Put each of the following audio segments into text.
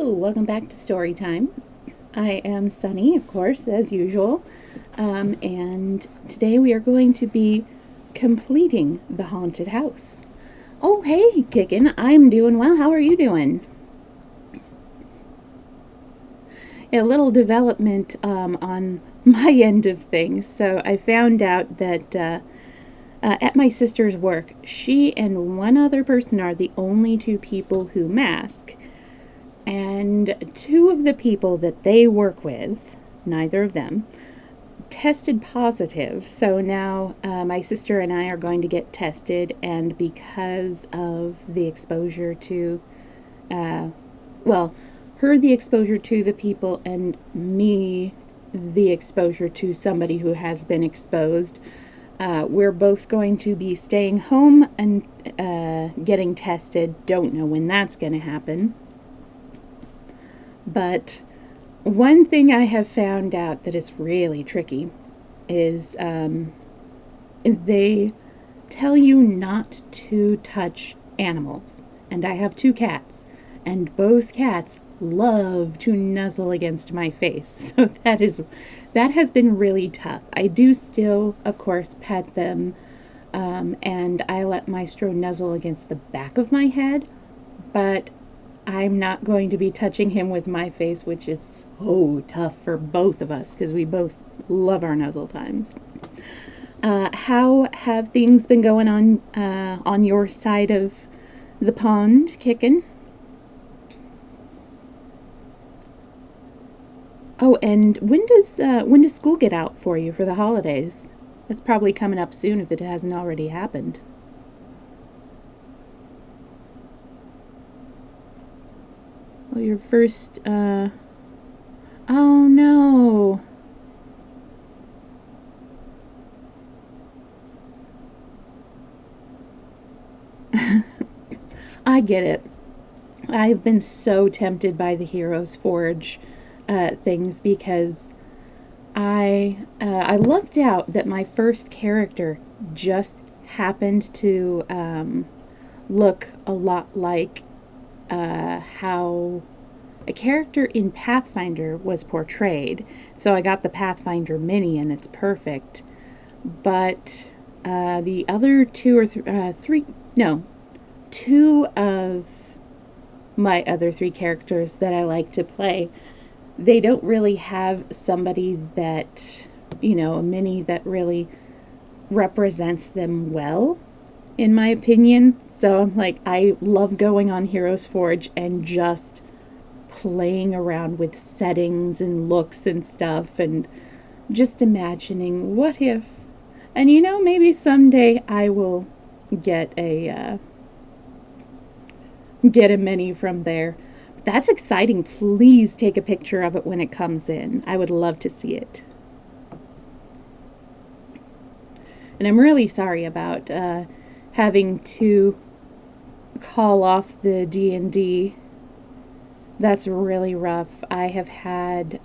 Welcome back to Storytime. I am Sunny, of course, as usual, and today we are going to be completing the haunted house. Oh, hey, Kickin', I'm doing well. How are you doing? A little development on my end of things. So I found out that at my sister's work, she and one other person are the only two people who mask. And two of the people that they work with, neither of them, tested positive. So now my sister and I are going to get tested, and because of the exposure to, her the exposure to the people, and me the exposure to somebody who has been exposed, we're both going to be staying home and getting tested. Don't know when that's going to happen. But one thing I have found out that is really tricky is they tell you not to touch animals. And I have two cats, and both cats love to nuzzle against my face. So that has been really tough. I do still, of course, pet them, and I let Maestro nuzzle against the back of my head, but I'm not going to be touching him with my face, which is so tough for both of us because we both love our nuzzle times. How have things been going on your side of the pond, Kickin'? Oh, and when does school get out for you for the holidays? It's probably coming up soon if it hasn't already happened. Well, your first, oh no. I get it. I've been so tempted by the Heroes Forge things because I lucked out that my first character just happened to look a lot like how a character in Pathfinder was portrayed. So I got the Pathfinder mini and it's perfect. But the other two of my other three characters that I like to play, they don't really have somebody that, a mini that really represents them well, in my opinion. So I love going on Heroes Forge and just playing around with settings and looks and stuff and just imagining what if. And maybe someday I will get a mini from there. But that's exciting. Please take a picture of it when it comes in. I would love to see it. And I'm really sorry about having to call off the D&D. That's really rough. I have had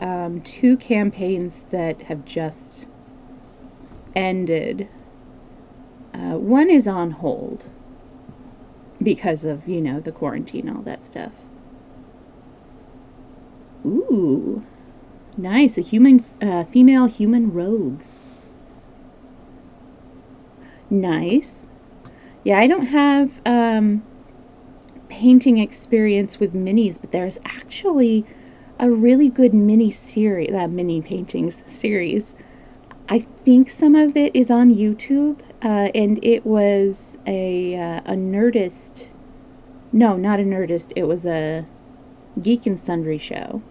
2 campaigns that have just ended. One is on hold because of, the quarantine, all that stuff. Ooh, nice. A female human rogue. Nice. Yeah, I don't have painting experience with minis, but there's actually a really good mini paintings series. I think some of it is on YouTube, and it was a Nerdist. No, not a Nerdist. It was a Geek and Sundry show.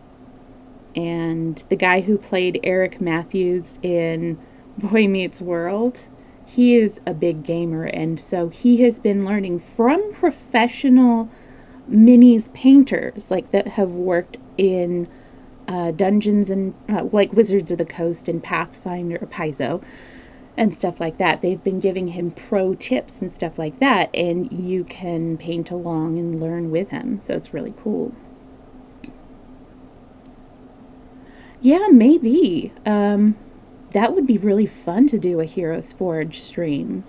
And the guy who played Eric Matthews in Boy Meets World, he is a big gamer, and so he has been learning from professional minis painters that have worked in dungeons and like Wizards of the Coast and Pathfinder or Paizo and stuff like that. They've been giving him pro tips and stuff like that, and you can paint along and learn with him, so it's really cool. Yeah, maybe. That would be really fun to do a Heroes Forge stream.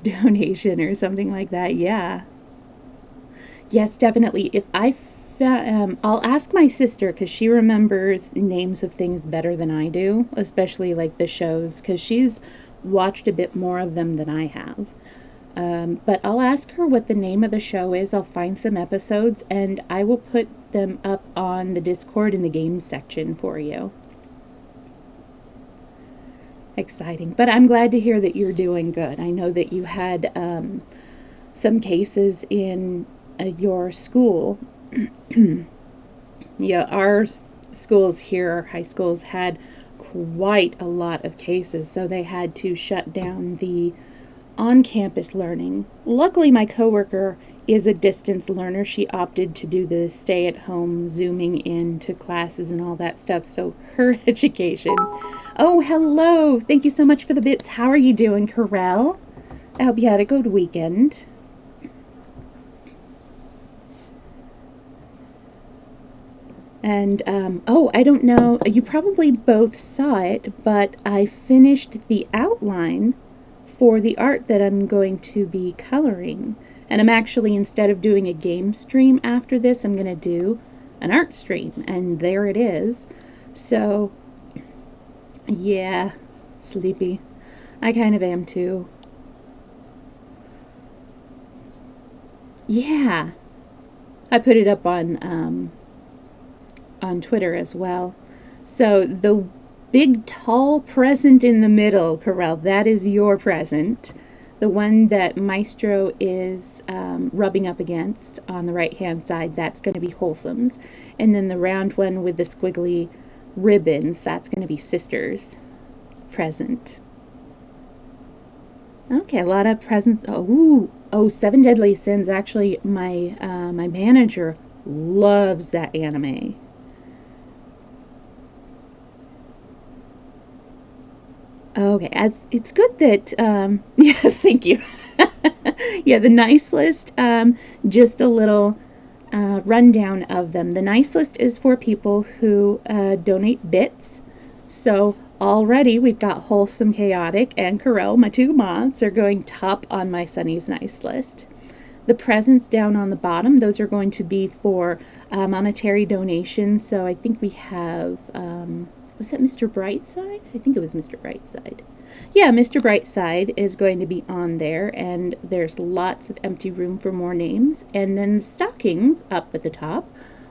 Donation or something like that, yeah. Yes, definitely. I'll ask my sister because she remembers names of things better than I do, especially like the shows, because she's watched a bit more of them than I have. But I'll ask her what the name of the show is. I'll find some episodes and I will put them up on the Discord in the games section for you. Exciting. But I'm glad to hear that you're doing good. I know that you had some cases in your school. Yeah, our schools here, our high schools, had quite a lot of cases, so they had to shut down the on-campus learning. Luckily, my coworker is a distance learner. She opted to do the stay-at-home zooming into classes and all that stuff, so her education. Oh, hello! Thank you so much for the bits. How are you doing, Corel? I hope you had a good weekend. And, I don't know, you probably both saw it, but I finished the outline for the art that I'm going to be coloring. And I'm actually, instead of doing a game stream after this, I'm going to do an art stream. And there it is. So, yeah, sleepy. I kind of am too. Yeah. I put it up on Twitter as well. So the big tall present in the middle, Corel, that is your present. The one that Maestro is rubbing up against on the right hand side, that's going to be Wholesome's. And then the round one with the squiggly ribbons, that's going to be Sister's present. Okay, a lot of presents. Oh, Seven Deadly Sins. Actually, my manager loves that anime. Okay, it's good that, yeah, thank you. Yeah, the nice list, just a little rundown of them. The nice list is for people who donate bits. So already we've got Wholesome, Chaotic, and Corel, my two mods, are going top on my Sunny's nice list. The presents down on the bottom, those are going to be for monetary donations. So I think we have... was that Mr. Brightside? I think it was Mr. Brightside. Yeah, Mr. Brightside is going to be on there, and there's lots of empty room for more names. And then the stockings up at the top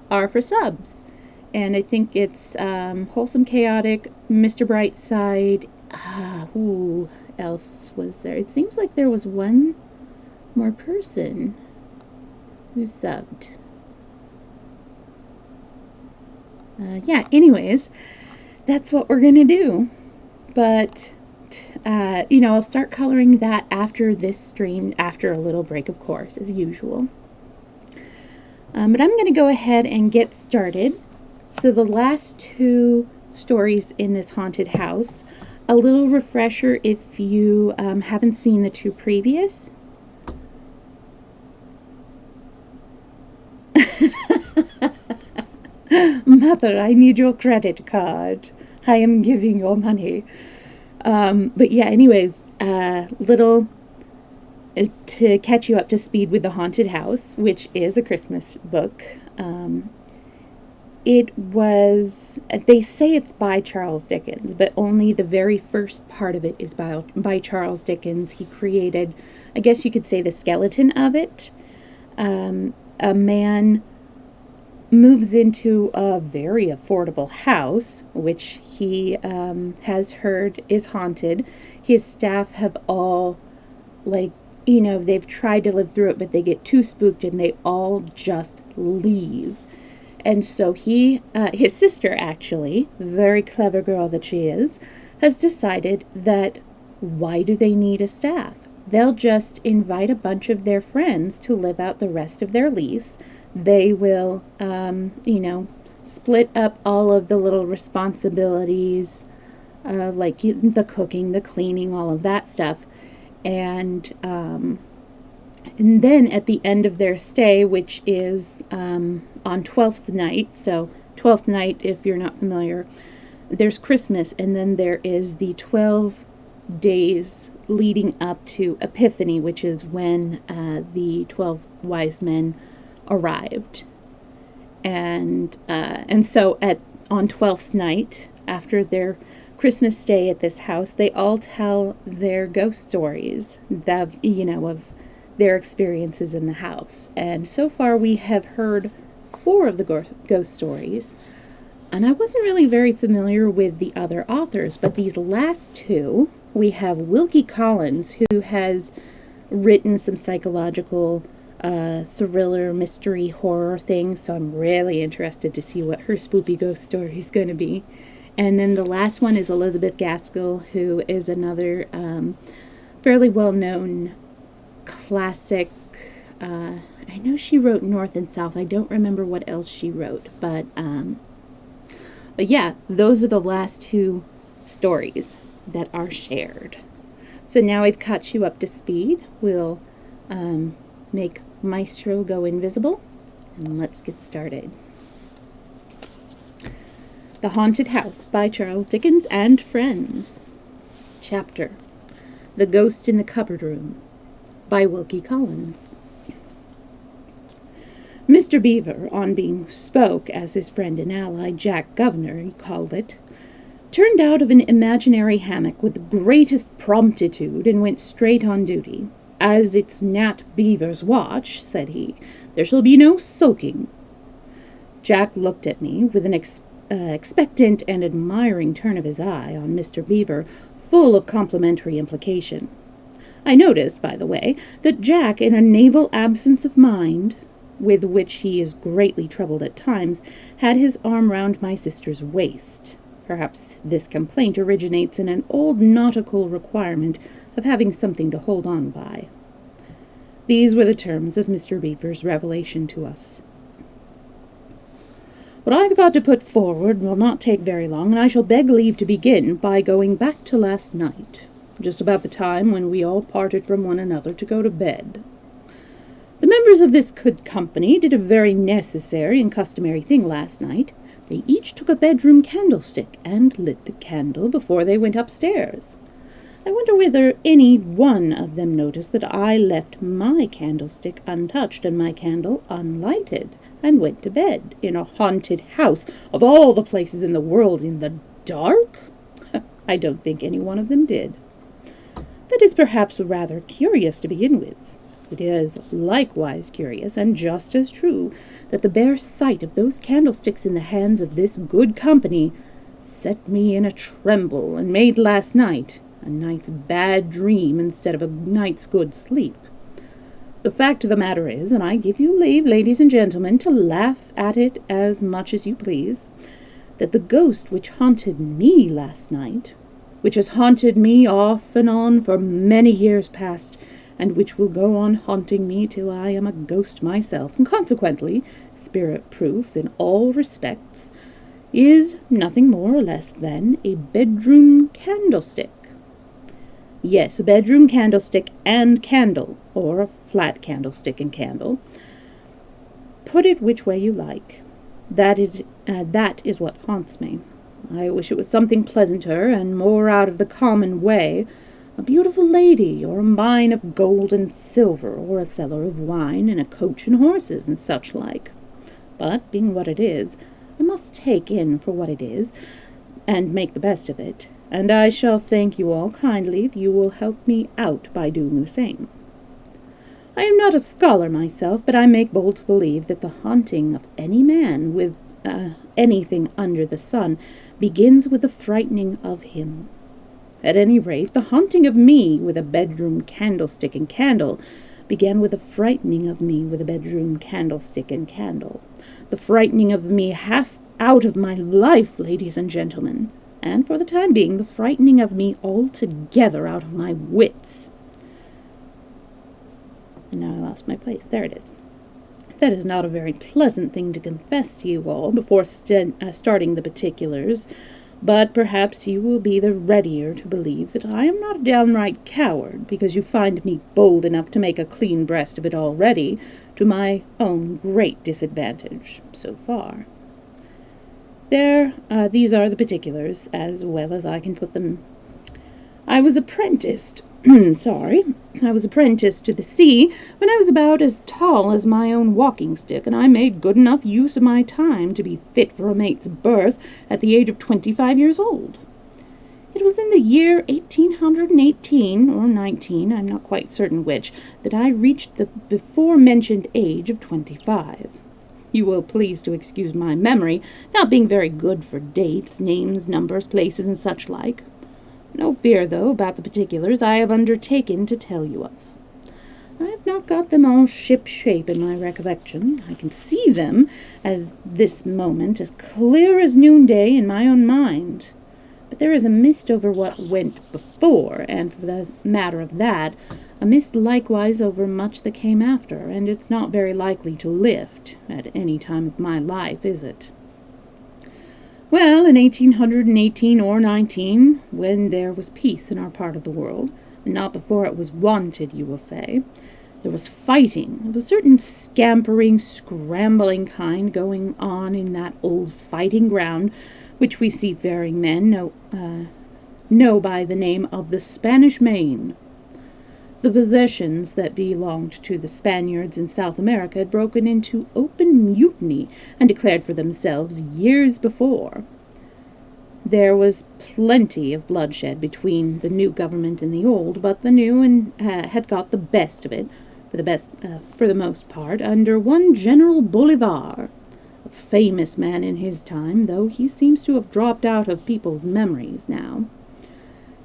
are for subs. And I think it's Wholesome, Chaotic, Mr. Brightside. Who else was there? It seems like there was one more person who subbed. Yeah, anyways, that's what we're going to do. But, I'll start coloring that after this stream, after a little break, of course, as usual. But I'm going to go ahead and get started. So the last two stories in this haunted house, a little refresher if you haven't seen the two previous. Mother, I need your credit card. I am giving your money. But yeah, anyways, little to catch you up to speed with the haunted house, which is a Christmas book. It was, they say it's by Charles Dickens, but only the very first part of it is by Charles Dickens. He created, I guess you could say, the skeleton of it. A man moves into a very affordable house, which he has heard is haunted. His staff have all, they've tried to live through it, but they get too spooked and they all just leave. And so his sister actually, very clever girl that she is, has decided that why do they need a staff? They'll just invite a bunch of their friends to live out the rest of their lease. They will, split up all of the little responsibilities, like the cooking, the cleaning, all of that stuff. And then at the end of their stay, which is on 12th night, so 12th night, if you're not familiar, there's Christmas, and then there is the 12 days leading up to Epiphany, which is when the 12 wise men arrived. And so on 12th night, after their Christmas stay at this house, they all tell their ghost stories of their experiences in the house. And so far we have heard 4 of the ghost stories. And I wasn't really very familiar with the other authors, but these last 2, we have Wilkie Collins, who has written some psychological thriller, mystery, horror things, so I'm really interested to see what her spoopy ghost story is going to be. And then the last one is Elizabeth Gaskell, who is another fairly well-known classic. I know she wrote North and South. I don't remember what else she wrote, but yeah, those are the last 2 stories that are shared. So now I've caught you up to speed. We'll make Maestro go invisible, and let's get started. The Haunted House by Charles Dickens and Friends. Chapter: The Ghost in the Cupboard Room by Wilkie Collins. Mr. Beaver, on being spoke as his friend and ally, Jack Governor, he called it, turned out of an imaginary hammock with the greatest promptitude and went straight on duty. "As it's Nat Beaver's watch," said he, "there shall be no sulking." Jack looked at me with an expectant and admiring turn of his eye on Mr. Beaver, full of complimentary implication. I noticed, by the way, that Jack, in a naval absence of mind, with which he is greatly troubled at times, had his arm round my sister's waist. Perhaps this complaint originates in an old nautical requirement of having something to hold on by. These were the terms of Mr. Beaver's revelation to us. "What I've got to put forward will not take very long, and I shall beg leave to begin by going back to last night, just about the time when we all parted from one another to go to bed. The members of this good company did a very necessary and customary thing last night. They each took a bedroom candlestick and lit the candle before they went upstairs. I wonder whether any one of them noticed that I left my candlestick untouched and my candle unlighted, and went to bed in a haunted house, of all the places in the world, in the dark? I don't think any one of them did. That is perhaps rather curious to begin with. It is likewise curious, and just as true, that the bare sight of those candlesticks in the hands of this good company set me in a tremble, and made last night a night's bad dream instead of a night's good sleep. The fact of the matter is, and I give you leave, ladies and gentlemen, to laugh at it as much as you please, that the ghost which haunted me last night, which has haunted me off and on for many years past, and which will go on haunting me till I am a ghost myself, and consequently spirit-proof in all respects, is nothing more or less than a bedroom candlestick. Yes, a bedroom candlestick and candle, or a flat candlestick and candle. Put it which way you like. That is what haunts me. I wish it was something pleasanter and more out of the common way, a beautiful lady, or a mine of gold and silver, or a cellar of wine, and a coach and horses, and such like. But, being what it is, I must take in for what it is, and make the best of it, and I shall thank you all kindly if you will help me out by doing the same. I am not a scholar myself, but I make bold to believe that the haunting of any man with anything under the sun begins with the frightening of him. At any rate, the haunting of me with a bedroom candlestick and candle began with the frightening of me with a bedroom candlestick and candle. The frightening of me half out of my life, ladies and gentlemen, and for the time being, the frightening of me altogether out of my wits. And now I lost my place. There it is. That is not a very pleasant thing to confess to you all before starting the particulars, but perhaps you will be the readier to believe that I am not a downright coward, because you find me bold enough to make a clean breast of it already, to my own great disadvantage, so far. These are the particulars, as well as I can put them. I was apprenticed Sorry. I was apprenticed to the sea when I was about as tall as my own walking stick, and I made good enough use of my time to be fit for a mate's berth at the age of 25 years old. It was in the year 1818 or 19, I'm not quite certain which, that I reached the before-mentioned age of 25. You will please to excuse my memory, not being very good for dates, names, numbers, places, and such like. No fear, though, about the particulars I have undertaken to tell you of. I have not got them all ship-shape in my recollection. I can see them, as this moment, as clear as noonday in my own mind. But there is a mist over what went before, and for the matter of that, a mist likewise over much that came after, and it's not very likely to lift at any time of my life, is it? Well, in 1818 or 19, when there was peace in our part of the world, not before it was wanted, you will say, there was fighting of a certain scampering, scrambling kind going on in that old fighting ground, which we seafaring men know by the name of the Spanish Main. The possessions that belonged to the Spaniards in South America had broken into open mutiny and declared for themselves years before. There was plenty of bloodshed between the new government and the old, but the new had got the best of it, for the most part, under one General Bolivar, a famous man in his time, though he seems to have dropped out of people's memories now.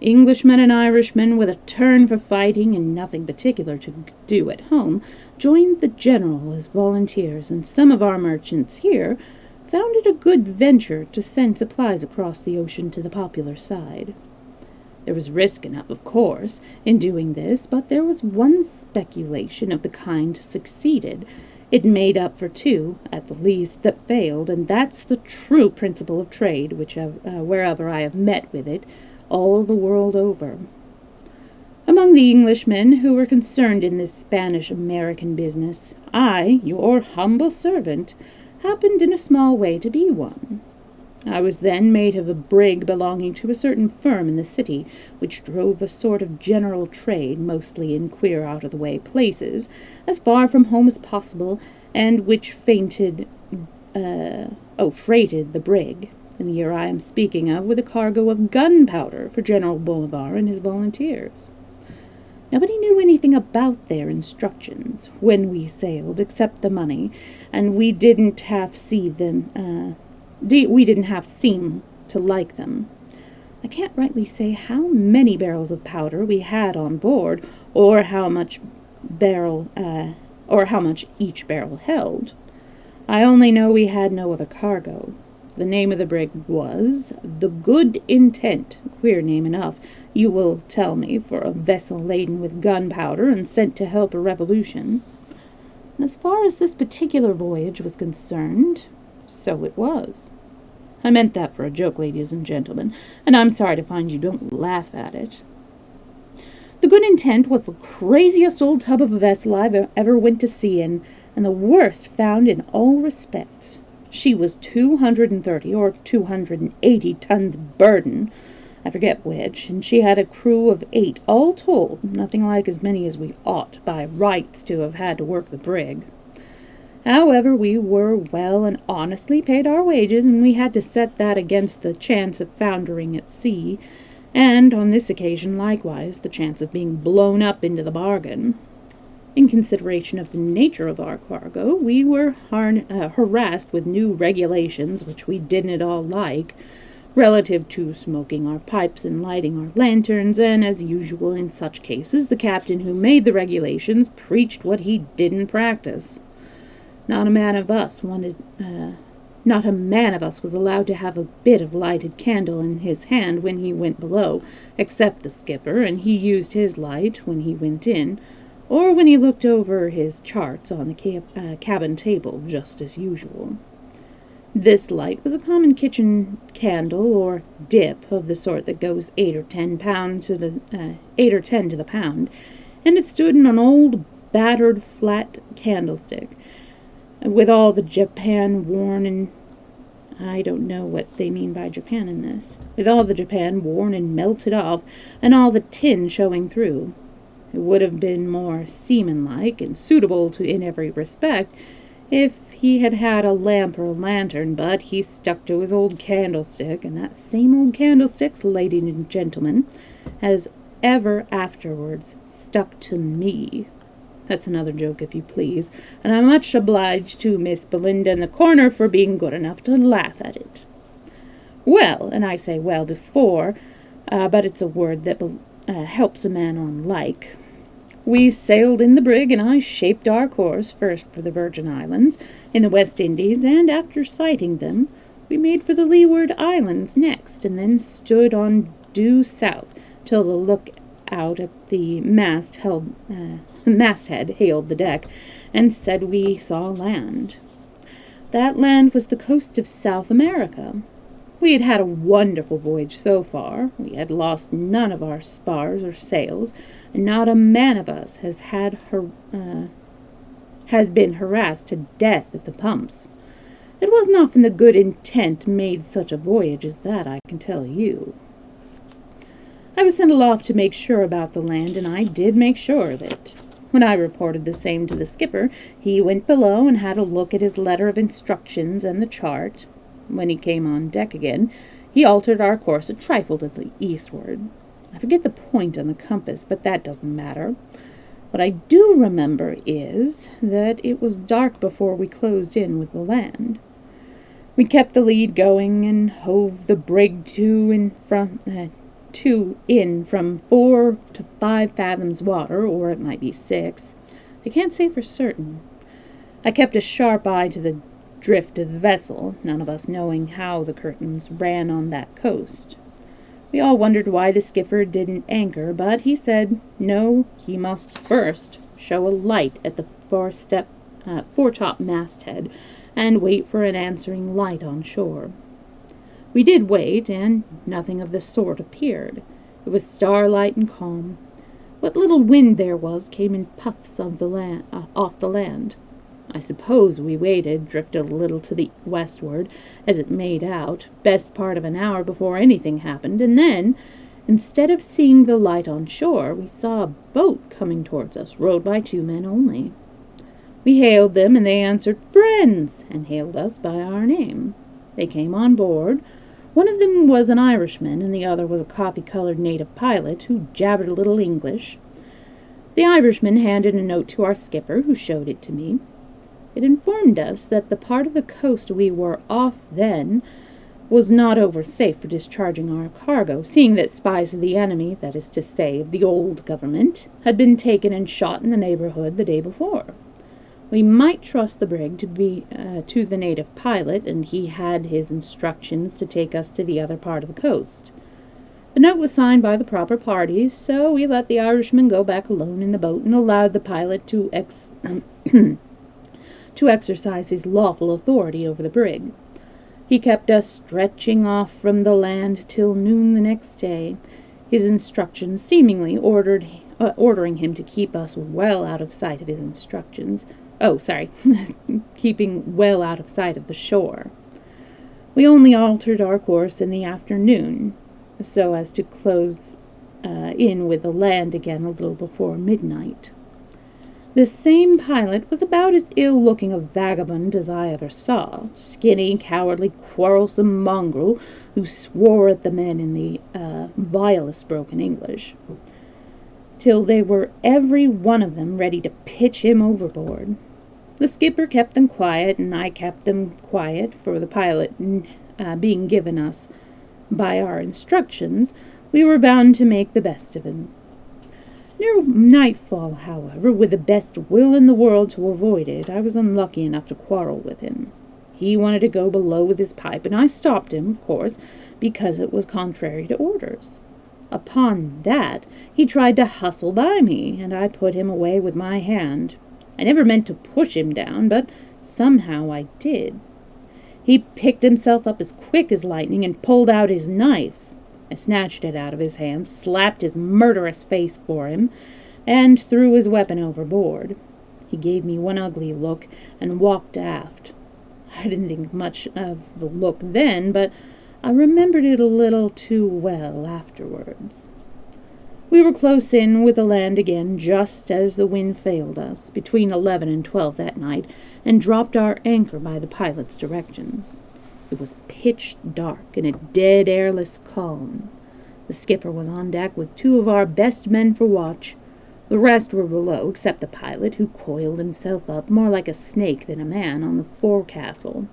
Englishmen and Irishmen, with a turn for fighting and nothing particular to do at home, joined the general as volunteers, and some of our merchants here found it a good venture to send supplies across the ocean to the popular side. There was risk enough, of course, in doing this, but there was one speculation of the kind succeeded. It made up for two, at the least, that failed, and that's the true principle of trade, wherever I have met with it, all the world over. Among the Englishmen who were concerned in this Spanish-American business, I, your humble servant, happened in a small way to be one. I was then mate of a brig belonging to a certain firm in the city, which drove a sort of general trade, mostly in queer out-of-the-way places, as far from home as possible, and which freighted the brig, in the year I am speaking of, with a cargo of gunpowder for General Bolivar and his volunteers. Nobody knew anything about their instructions when we sailed, except the money, and we didn't half seem to like them. I can't rightly say how many barrels of powder we had on board, or how much each barrel held. I only know we had no other cargo. The name of the brig was the Good Intent. Queer name enough, you will tell me, for a vessel laden with gunpowder and sent to help a revolution. And as far as this particular voyage was concerned, so it was. I meant that for a joke, ladies and gentlemen, and I'm sorry to find you don't laugh at it. The Good Intent was the craziest old tub of a vessel I ever went to sea in, and the worst found in all respects. She was 230 or 280 tons burden, I forget which, and she had a crew of 8, all told, nothing like as many as we ought, by rights, to have had to work the brig. However, we were well and honestly paid our wages, and we had to set that against the chance of foundering at sea, and on this occasion, likewise, the chance of being blown up into the bargain. In consideration of the nature of our cargo, we were harassed with new regulations, which we didn't at all like, relative to smoking our pipes and lighting our lanterns, and, as usual in such cases, the captain who made the regulations preached what he didn't practice. Not a man of us was allowed to have a bit of lighted candle in his hand when he went below, except the skipper, and he used his light when he went in, or when he looked over his charts on the cabin table, just as usual. This light was a common kitchen candle, or dip, of the sort that goes 8 or 10 to the pound, and it stood in an old, battered, flat candlestick, with all the Japan worn I don't know what they mean by Japan in this. With all the Japan worn and melted off, and all the tin showing through. It would have been more seaman-like and suitable to in every respect if he had had a lamp or a lantern, but he stuck to his old candlestick, and that same old candlestick, ladies and gentlemen, has ever afterwards stuck to me. That's another joke, if you please, and I'm much obliged to Miss Belinda in the corner for being good enough to laugh at it. Well, and I say well before, but it's a word that helps a man on like. We sailed in the brig, and I shaped our course, first for the Virgin Islands, in the West Indies, and after sighting them, we made for the Leeward Islands next, and then stood on due south, till the lookout at the masthead hailed the deck, and said we saw land. That land was the coast of South America. We had had a wonderful voyage so far. We had lost none of our spars or sails, and not a man of us had been harassed to death at the pumps. It wasn't often the good intent made such a voyage as that, I can tell you. I was sent aloft to make sure about the land, and I did make sure of it. When I reported the same to the skipper, he went below and had a look at his letter of instructions and the chart. When he came on deck again, he altered our course a trifle to the eastward. I forget the point on the compass, but that doesn't matter. What I do remember is that it was dark before we closed in with the land. We kept the lead going and hove the brig in from 4 to 5 fathoms water, or it might be 6. I can't say for certain. I kept a sharp eye to the drift of the vessel, none of us knowing how the curtains ran on that coast. We all wondered why the skipper didn't anchor, but he said no, he must first show a light at the foretop masthead, and wait for an answering light on shore. We did wait, and nothing of the sort appeared. It was starlight and calm. What little wind there was came in puffs of off the land. I suppose we waited, drifted a little to the westward, as it made out, best part of an hour before anything happened, and then, instead of seeing the light on shore, we saw a boat coming towards us, rowed by 2 men only. We hailed them, and they answered, "Friends," and hailed us by our name. They came on board. One of them was an Irishman, and the other was a coffee-colored native pilot who jabbered a little English. The Irishman handed a note to our skipper, who showed it to me. It informed us that the part of the coast we were off then was not over safe for discharging our cargo, seeing that spies of the enemy, that is to say, of the old government, had been taken and shot in the neighborhood the day before. We might trust the brig to the native pilot, and he had his instructions to take us to the other part of the coast. The note was signed by the proper parties, so we let the Irishman go back alone in the boat and allowed the pilot to exercise his lawful authority over the brig. He kept us stretching off from the land till noon the next day, his instructions seemingly ordering him to keep us well out of sight of his instructions. Keeping well out of sight of the shore. We only altered our course in the afternoon, so as to close in with the land again a little before midnight. This same pilot was about as ill-looking a vagabond as I ever saw, skinny, cowardly, quarrelsome mongrel who swore at the men in the vilest broken English, till they were every one of them ready to pitch him overboard. The skipper kept them quiet, and I kept them quiet, for the pilot being given us by our instructions, we were bound to make the best of him. Near nightfall, however, with the best will in the world to avoid it, I was unlucky enough to quarrel with him. He wanted to go below with his pipe, and I stopped him, of course, because it was contrary to orders. Upon that, he tried to hustle by me, and I put him away with my hand. I never meant to push him down, but somehow I did. He picked himself up as quick as lightning and pulled out his knife. I snatched it out of his hand, slapped his murderous face for him, and threw his weapon overboard. He gave me one ugly look and walked aft. I didn't think much of the look then, but I remembered it a little too well afterwards. We were close in with the land again just as the wind failed us, between 11 and 12 that night, and dropped our anchor by the pilot's directions. It was pitch dark and a dead airless calm. The skipper was on deck with 2 of our best men for watch. The rest were below, except the pilot, who coiled himself up more like a snake than a man on the forecastle.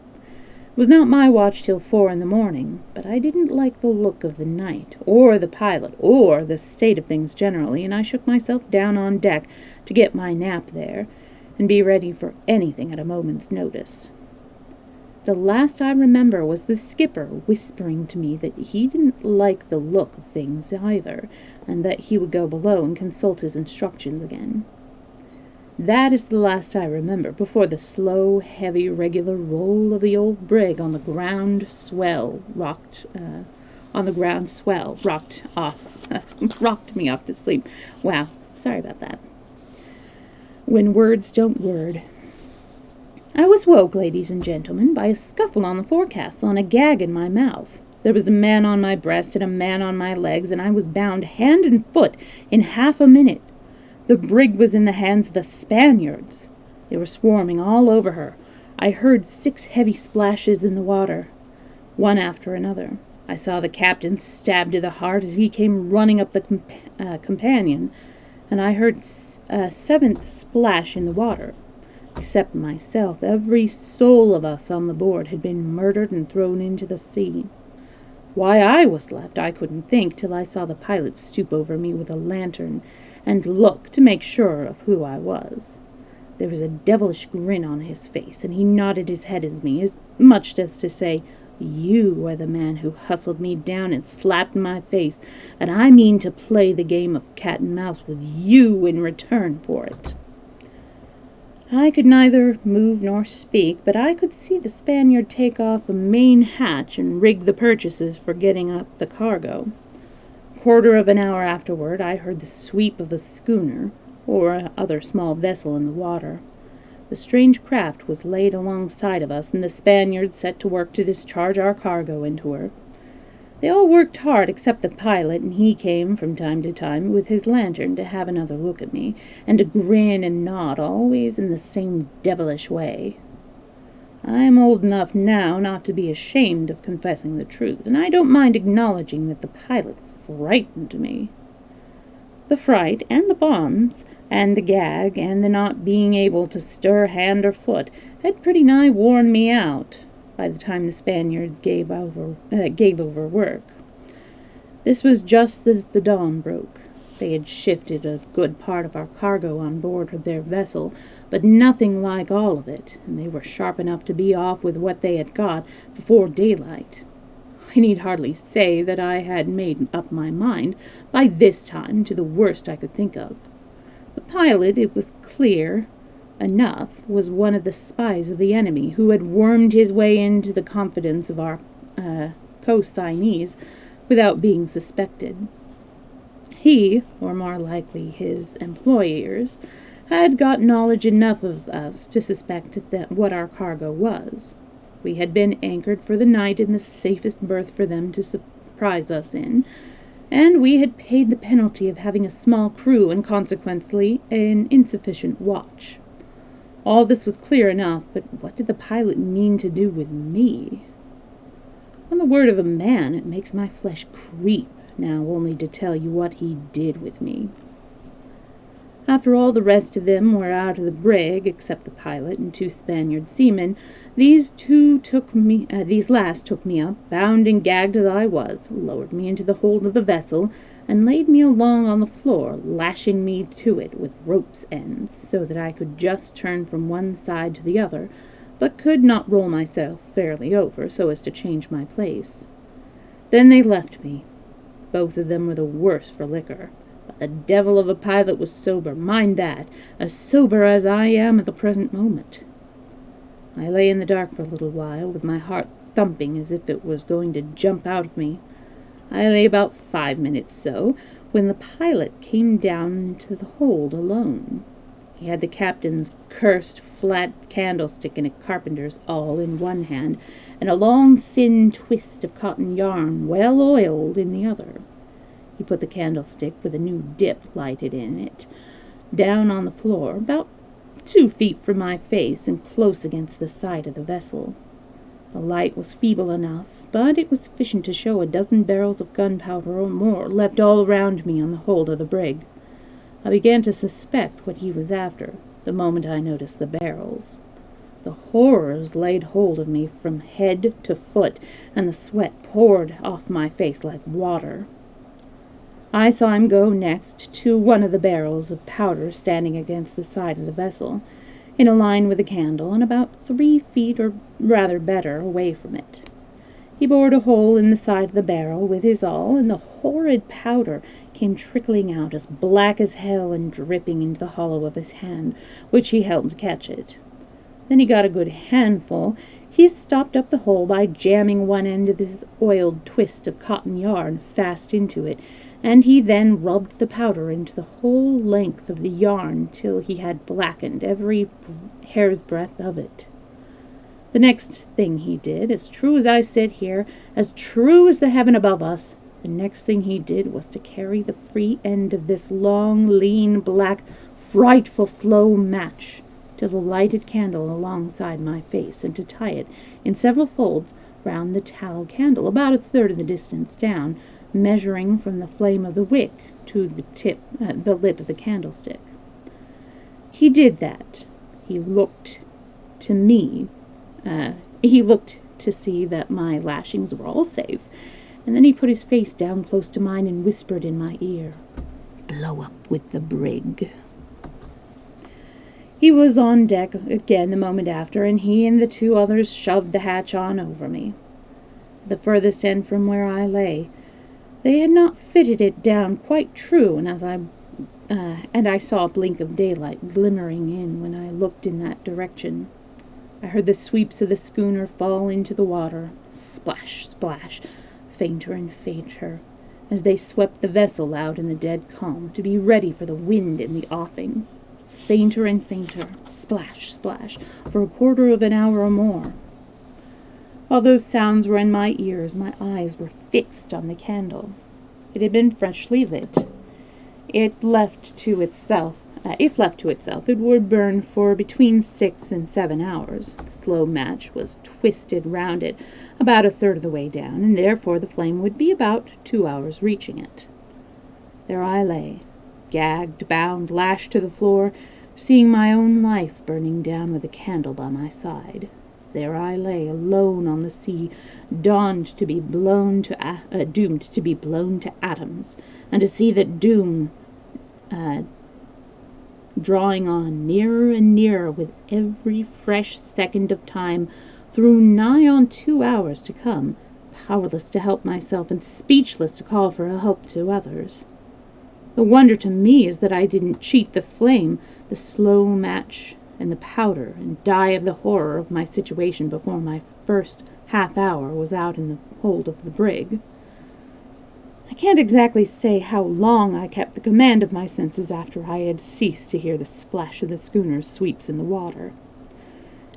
It was not my watch till 4 in the morning, but I didn't like the look of the night, or the pilot, or the state of things generally, and I shook myself down on deck to get my nap there, and be ready for anything at a moment's notice. The last I remember was the skipper whispering to me that he didn't like the look of things either, and that he would go below and consult his instructions again. That is the last I remember before the slow, heavy, regular roll of the old brig on the ground swell rocked me off to sleep. Wow, sorry about that. When words don't word. I was woke, ladies and gentlemen, by a scuffle on the forecastle and a gag in my mouth. There was a man on my breast and a man on my legs, and I was bound hand and foot in half a minute. The brig was in the hands of the Spaniards. They were swarming all over her. I heard 6 heavy splashes in the water, one after another. I saw the captain stabbed to the heart as he came running up the companion, and I heard a 7th splash in the water. Except myself, every soul of us on the board had been murdered and thrown into the sea. Why I was left, I couldn't think, till I saw the pilot stoop over me with a lantern and look to make sure of who I was. There was a devilish grin on his face, and he nodded his head at me, as much as to say, "You are the man who hustled me down and slapped my face, and I mean to play the game of cat and mouse with you in return for it." I could neither move nor speak, but I could see the Spaniard take off a main hatch and rig the purchases for getting up the cargo. Quarter of an hour afterward, I heard the sweep of a schooner, or other small vessel in the water. The strange craft was laid alongside of us, and the Spaniards set to work to discharge our cargo into her. They all worked hard except the pilot, and he came from time to time with his lantern to have another look at me, and to grin and nod, always in the same devilish way. I am old enough now not to be ashamed of confessing the truth, and I don't mind acknowledging that the pilot frightened me. The fright, and the bonds, and the gag, and the not being able to stir hand or foot had pretty nigh worn me out by the time the Spaniards gave over work. This was just as the dawn broke. They had shifted a good part of our cargo on board of their vessel, but nothing like all of it, and they were sharp enough to be off with what they had got before daylight. I need hardly say that I had made up my mind by this time to the worst I could think of. The pilot, it was clear enough, was one of the spies of the enemy, who had wormed his way into the confidence of our co-signees without being suspected. He, or more likely his employers, had got knowledge enough of us to suspect that what our cargo was. We had been anchored for the night in the safest berth for them to surprise us in, and we had paid the penalty of having a small crew and consequently an insufficient watch. All this was clear enough, but what did the pilot mean to do with me? On the word of a man, it makes my flesh creep now only to tell you what he did with me. After all the rest of them were out of the brig, except the pilot and 2 Spaniard seamen, these last took me up, bound and gagged as I was, lowered me into the hold of the vessel, and laid me along on the floor, lashing me to it with rope's ends, so that I could just turn from one side to the other, but could not roll myself fairly over so as to change my place. Then they left me. Both of them were the worse for liquor. But the devil of a pilot was sober, mind that, as sober as I am at the present moment. I lay in the dark for a little while, with my heart thumping as if it was going to jump out of me. I lay about 5 minutes so, when the pilot came down into the hold alone. He had the captain's cursed flat candlestick in a carpenter's awl in one hand, and a long thin twist of cotton yarn, well oiled, in the other. He put the candlestick, with a new dip lighted in it, down on the floor, about 2 feet from my face and close against the side of the vessel. The light was feeble enough, but it was sufficient to show a dozen barrels of gunpowder or more left all around me on the hold of the brig. I began to suspect what he was after, the moment I noticed the barrels. The horrors laid hold of me from head to foot, and the sweat poured off my face like water. I saw him go next to one of the barrels of powder standing against the side of the vessel, in a line with the candle, and about 3 feet, or rather better, away from it. He bored a hole in the side of the barrel with his awl, and the horrid powder came trickling out as black as hell and dripping into the hollow of his hand, which he held to catch it. Then he got a good handful. He stopped up the hole by jamming one end of this oiled twist of cotton yarn fast into it, and he then rubbed the powder into the whole length of the yarn till he had blackened every hair's breadth of it. The next thing he did, as true as I sit here, as true as the heaven above us, the next thing he did was to carry the free end of this long, lean, black, frightful, slow match to the lighted candle alongside my face, and to tie it in several folds round the tallow candle, about a third of the distance down, measuring from the flame of the wick to the lip of the candlestick. He did that. He looked to see that my lashings were all safe, and then he put his face down close to mine and whispered in my ear, "Blow up with the brig." He was on deck again the moment after, and he and the 2 others shoved the hatch on over me. The furthest end from where I lay, they had not fitted it down quite true, and I saw a blink of daylight glimmering in when I looked in that direction. I heard the sweeps of the schooner fall into the water, splash, splash, fainter and fainter, as they swept the vessel out in the dead calm, to be ready for the wind in the offing. Fainter and fainter, splash, splash, for a quarter of an hour or more. While those sounds were in my ears, my eyes were fixed on the candle. It had been freshly lit. If left to itself, it would burn for between 6 and 7 hours. The slow match was twisted round it about a third of the way down, and therefore the flame would be about 2 hours reaching it. There I lay, gagged, bound, lashed to the floor, seeing my own life burning down with a candle by my side. There I lay, alone on the sea, doomed to be blown to atoms, and to see that doom drawing on nearer and nearer with every fresh second of time, through nigh on 2 hours to come, powerless to help myself and speechless to call for help to others. The wonder to me is that I didn't cheat the flame, the slow match, and the powder, and die of the horror of my situation before my first half hour was out in the hold of the brig. I can't exactly say how long I kept the command of my senses after I had ceased to hear the splash of the schooner's sweeps in the water.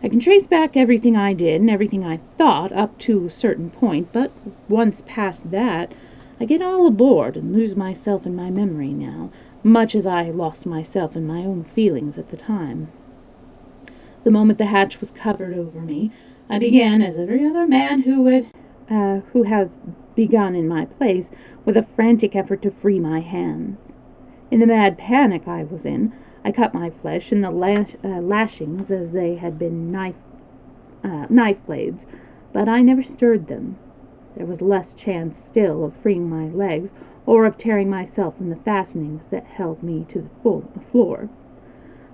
I can trace back everything I did and everything I thought up to a certain point, but once past that, I get all aboard and lose myself in my memory now, much as I lost myself in my own feelings at the time. The moment the hatch was covered over me, I began, as every other man who has begun in my place, with a frantic effort to free my hands. In the mad panic I was in, I cut my flesh in the lashings as they had been knife blades, but I never stirred them. There was less chance still of freeing my legs, or of tearing myself from the fastenings that held me to the floor.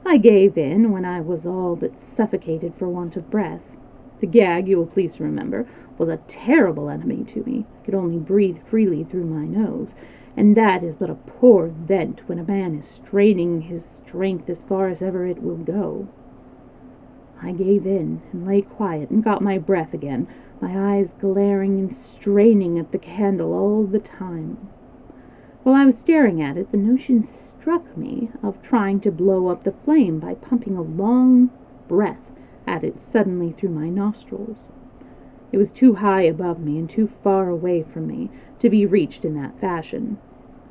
I gave in when I was all but suffocated for want of breath. The gag, you will please to remember, was a terrible enemy to me. I could only breathe freely through my nose, and that is but a poor vent when a man is straining his strength as far as ever it will go. I gave in, and lay quiet, and got my breath again, my eyes glaring and straining at the candle all the time. While I was staring at it, the notion struck me of trying to blow up the flame by pumping a long breath at it suddenly through my nostrils. It was too high above me and too far away from me to be reached in that fashion.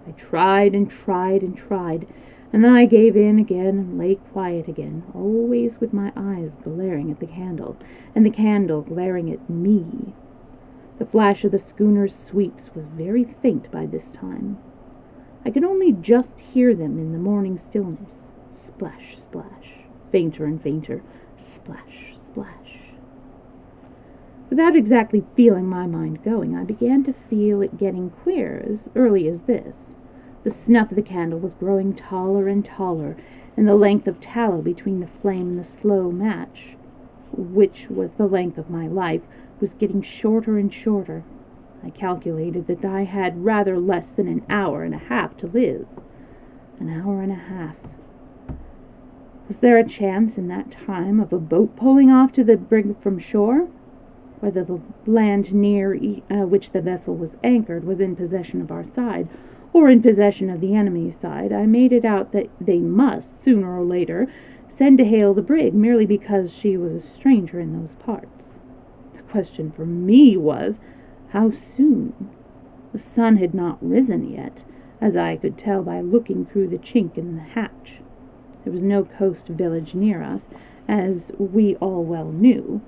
I tried and tried and tried, and then I gave in again and lay quiet again, always with my eyes glaring at the candle, and the candle glaring at me. The flash of the schooner's sweeps was very faint by this time. I could only just hear them in the morning stillness. Splash, splash, fainter and fainter, splash, splash. Without exactly feeling my mind going, I began to feel it getting queer as early as this. The snuff of the candle was growing taller and taller, and the length of tallow between the flame and the slow match, which was the length of my life, was getting shorter and shorter. I calculated that I had rather less than an hour and a half to live. An hour and a half. Was there a chance in that time of a boat pulling off to the brig from shore? Whether the land near which the vessel was anchored was in possession of our side, or in possession of the enemy's side, I made it out that they must, sooner or later, send to hail the brig merely because she was a stranger in those parts. The question for me was, how soon? The sun had not risen yet, as I could tell by looking through the chink in the hatch. There was no coast village near us, as we all well knew,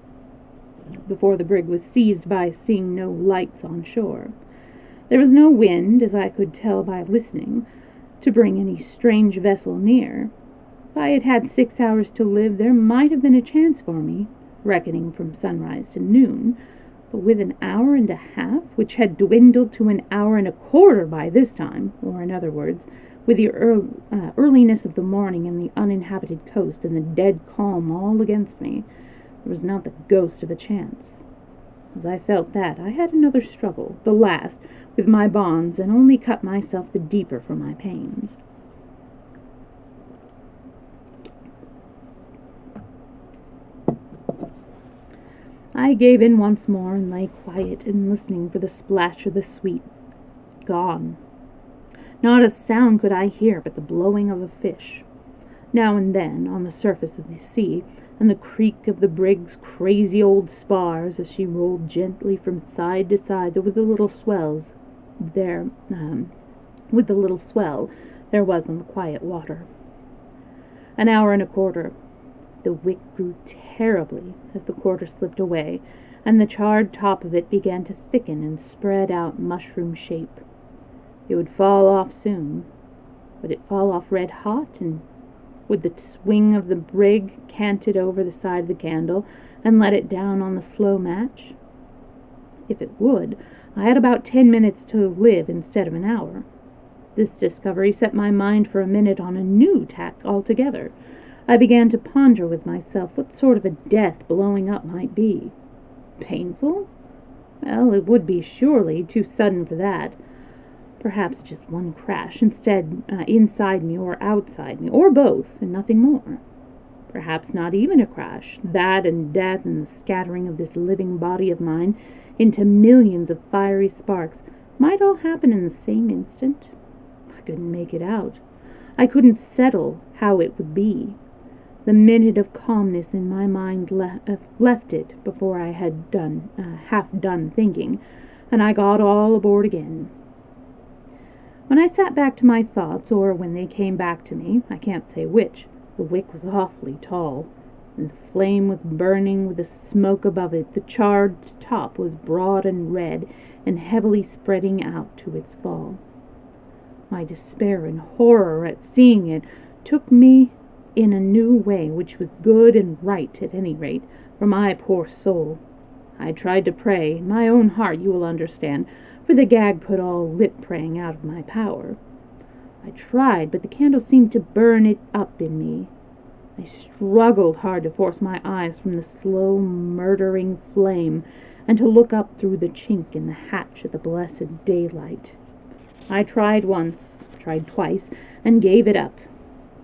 before the brig was seized by seeing no lights on shore. There was no wind, as I could tell by listening, to bring any strange vessel near. If I had had 6 hours to live, there might have been a chance for me, reckoning from sunrise to noon, but with an hour and a half, which had dwindled to an hour and a quarter by this time, or in other words, with the earliness of the morning and the uninhabited coast and the dead calm all against me, there was not the ghost of a chance. As I felt that, I had another struggle, the last, with my bonds, and only cut myself the deeper for my pains. I gave in once more and lay quiet and listening for the splash of the sweets. Gone. Not a sound could I hear but the blowing of a fish, now and then, on the surface of the sea, and the creak of the brig's crazy old spars as she rolled gently from side to side with the little swell there was on the quiet water. An hour and a quarter. The wick grew terribly as the quarter slipped away, and the charred top of it began to thicken and spread out mushroom shape. It would fall off soon. Would it fall off red hot, and would the swing of the brig cant it over the side of the candle and let it down on the slow match? If it would, I had about 10 minutes to live instead of an hour. This discovery set my mind for a minute on a new tack altogether. I began to ponder with myself what sort of a death blowing up might be. Painful? Well, it would be surely too sudden for that. Perhaps just one crash, instead inside me or outside me, or both, and nothing more. Perhaps not even a crash. That and death and the scattering of this living body of mine into millions of fiery sparks might all happen in the same instant. I couldn't make it out. I couldn't settle how it would be. The minute of calmness in my mind left it before I had half done thinking, and I got all aboard again. When I sat back to my thoughts, or when they came back to me, I can't say which, the wick was awfully tall, and the flame was burning with the smoke above it. The charred top was broad and red, and heavily spreading out to its fall. My despair and horror at seeing it took me in a new way, which was good and right, at any rate, for my poor soul. I tried to pray, in my own heart, you will understand, for the gag put all lip-praying out of my power. I tried, but the candle seemed to burn it up in me. I struggled hard to force my eyes from the slow, murdering flame, and to look up through the chink in the hatch at the blessed daylight. I tried once, tried twice, and gave it up.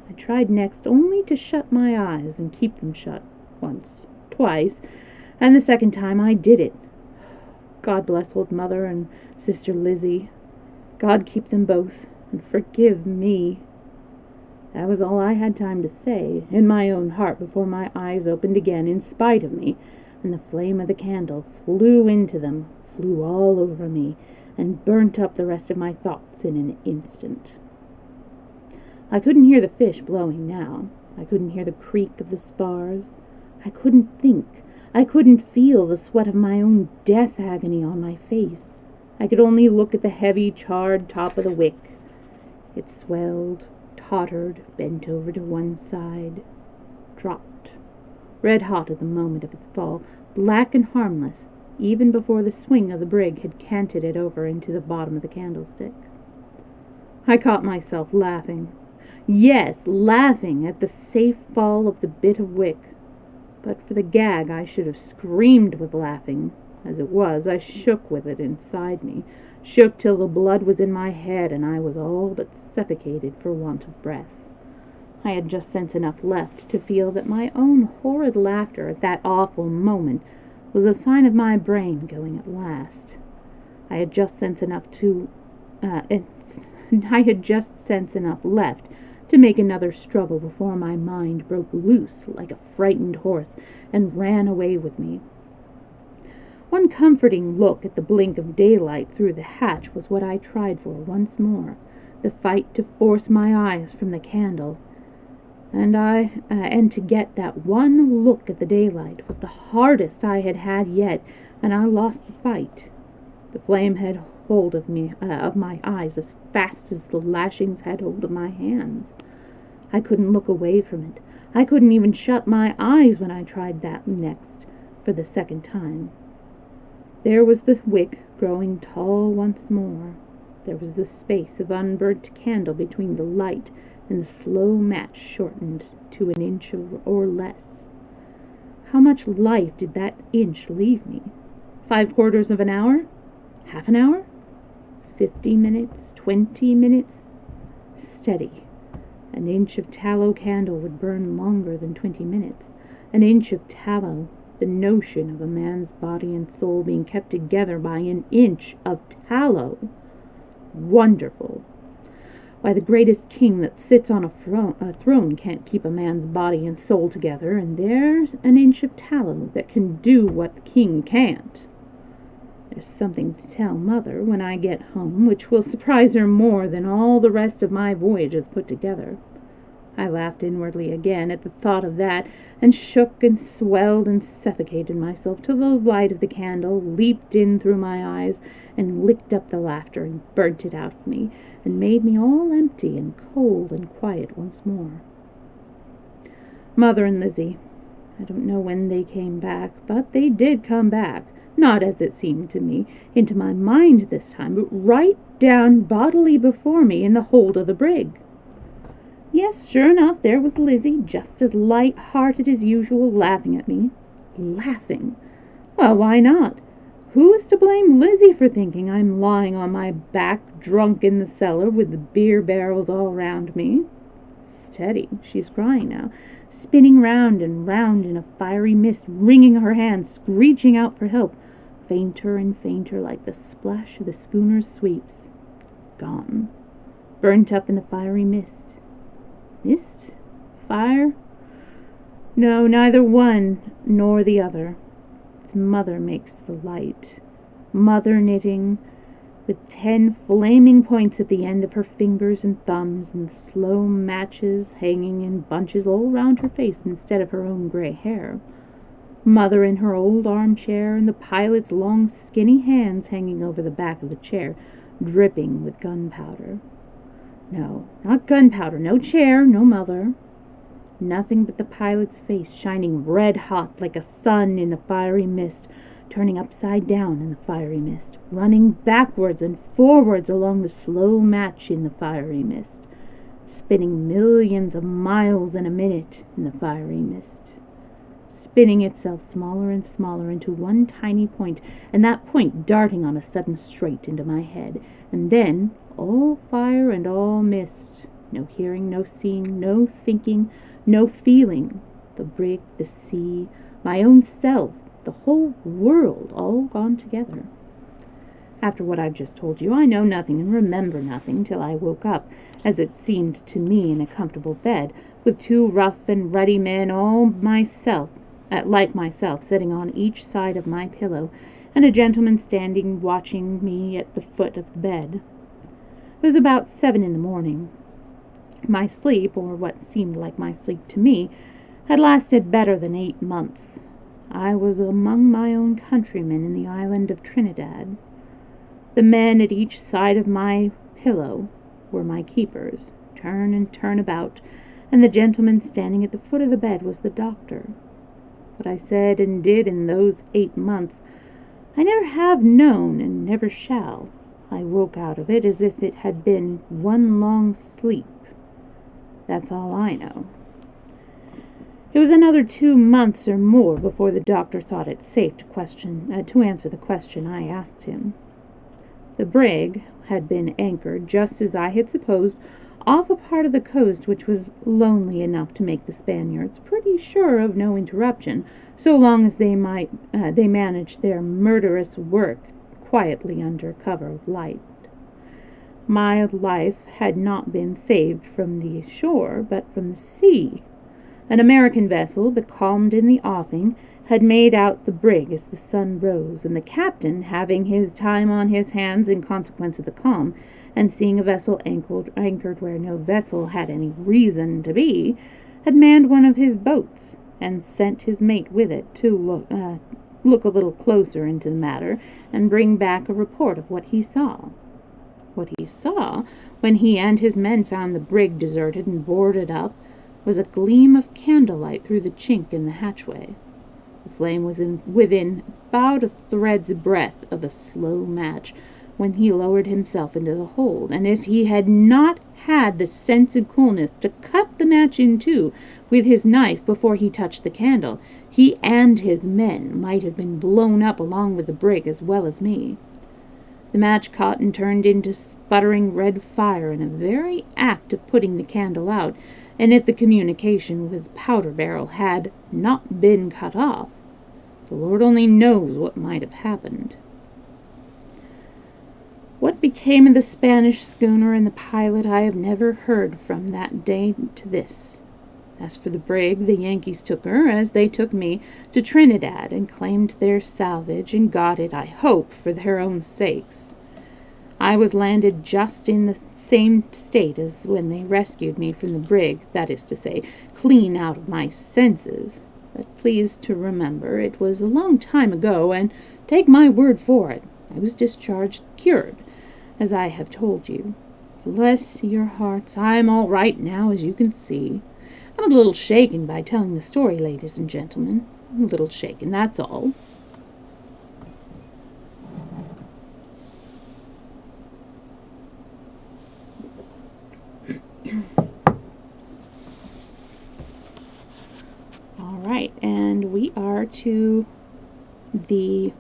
I tried next only to shut my eyes and keep them shut, once, twice, and the second time I did it. God bless old Mother and Sister Lizzie. God keep them both, and forgive me." That was all I had time to say in my own heart before my eyes opened again in spite of me, and the flame of the candle flew into them, flew all over me, and burnt up the rest of my thoughts in an instant. I couldn't hear the fish blowing now. I couldn't hear the creak of the spars. I couldn't think. I couldn't feel the sweat of my own death agony on my face. I could only look at the heavy, charred top of the wick. It swelled, tottered, bent over to one side, dropped, red hot at the moment of its fall, black and harmless, even before the swing of the brig had canted it over into the bottom of the candlestick. I caught myself laughing. Yes, laughing at the safe fall of the bit of wick. But for the gag, I should have screamed with laughing. As it was, I shook with it inside me, shook till the blood was in my head and I was all but suffocated for want of breath. I had just sense enough left to feel that my own horrid laughter at that awful moment was a sign of my brain going at last. I had just sense enough left to make another struggle before my mind broke loose like a frightened horse and ran away with me. One comforting look at the blink of daylight through the hatch was what I tried for once more, the fight to force my eyes from the candle. And to get that one look at the daylight was the hardest I had had yet, and I lost the fight. The flame had hold of my eyes as fast as the lashings had hold of my hands. I couldn't look away from it. I couldn't even shut my eyes when I tried that next, for the second time. There was the wick growing tall once more. There was the space of unburnt candle between the light and the slow match shortened to an inch or less. How much life did that inch leave me? 3/4 of an hour? Half an hour? 50 minutes? 20 minutes? Steady. An inch of tallow candle would burn longer than 20 minutes. An inch of tallow. The notion of a man's body and soul being kept together by an inch of tallow. Wonderful. Why, the greatest king that sits on a throne can't keep a man's body and soul together, and there's an inch of tallow that can do what the king can't. There's something to tell Mother when I get home, which will surprise her more than all the rest of my voyages put together. I laughed inwardly again at the thought of that, and shook and swelled and suffocated myself till the light of the candle leaped in through my eyes and licked up the laughter and burnt it out of me, and made me all empty and cold and quiet once more. Mother and Lizzie. I don't know when they came back, but they did come back. Not, as it seemed to me, into my mind this time, but right down bodily before me in the hold of the brig. Yes, sure enough, there was Lizzie, just as light-hearted as usual, laughing at me. Laughing? Well, why not? Who is to blame Lizzie for thinking I'm lying on my back, drunk in the cellar, with the beer barrels all round me? Steady, she's crying now, spinning round and round in a fiery mist, wringing her hands, screeching out for help, fainter and fainter like the splash of the schooner's sweeps. Gone. Burnt up in the fiery mist. Mist? Fire? No, neither one nor the other. It's Mother makes the light. Mother knitting, with 10 flaming points at the end of her fingers and thumbs, and the slow matches hanging in bunches all round her face instead of her own gray hair. Mother in her old armchair, and the pilot's long skinny hands hanging over the back of the chair, dripping with gunpowder. No, not gunpowder, no chair, no Mother. Nothing but the pilot's face shining red-hot like a sun in the fiery mist, turning upside down in the fiery mist, running backwards and forwards along the slow match in the fiery mist, spinning millions of miles in a minute in the fiery mist, spinning itself smaller and smaller into one tiny point, and that point darting on a sudden straight into my head, and then all fire and all mist, no hearing, no seeing, no thinking, no feeling, the brig, the sea, my own self, the whole world all gone together. After what I've just told you, I know nothing and remember nothing till I woke up, as it seemed to me, in a comfortable bed, with two rough and ruddy men like myself, sitting on each side of my pillow, and a gentleman standing watching me at the foot of the bed. It was about 7 in the morning. My sleep, or what seemed like my sleep to me, had lasted better than 8 months. I was among my own countrymen in the island of Trinidad. The men at each side of my pillow were my keepers, turn and turn about, and the gentleman standing at the foot of the bed was the doctor. What I said and did in those 8 months, I never have known and never shall. I woke out of it as if it had been one long sleep. That's all I know. It was another 2 months or more before the doctor thought it safe to answer the question I asked him. The brig had been anchored, just as I had supposed, off a part of the coast which was lonely enough to make the Spaniards pretty sure of no interruption, so long as they managed their murderous work quietly under cover of light. My life had not been saved from the shore, but from the sea. An American vessel, becalmed in the offing, had made out the brig as the sun rose, and the captain, having his time on his hands in consequence of the calm, and seeing a vessel anchored where no vessel had any reason to be, had manned one of his boats, and sent his mate with it to look a little closer into the matter, and bring back a report of what he saw. What he saw, when he and his men found the brig deserted and boarded up, was a gleam of candlelight through the chink in the hatchway. The flame was within about a thread's breadth of a slow match when he lowered himself into the hold, and if he had not had the sense and coolness to cut the match in two with his knife before he touched the candle, he and his men might have been blown up along with the brig as well as me. The match caught and turned into sputtering red fire in the very act of putting the candle out, and if the communication with the powder barrel had not been cut off, the Lord only knows what might have happened. What became of the Spanish schooner and the pilot I have never heard from that day to this. As for the brig, the Yankees took her, as they took me, to Trinidad, and claimed their salvage, and got it, I hope, for their own sakes. I was landed just in the same state as when they rescued me from the brig, that is to say, clean out of my senses. But please to remember it was a long time ago, and take my word for it, I was discharged cured, as I have told you. Bless your hearts, I'm all right now, as you can see. I'm a little shaken by telling the story, ladies and gentlemen. A little shaken, that's all. All right, and we are to the...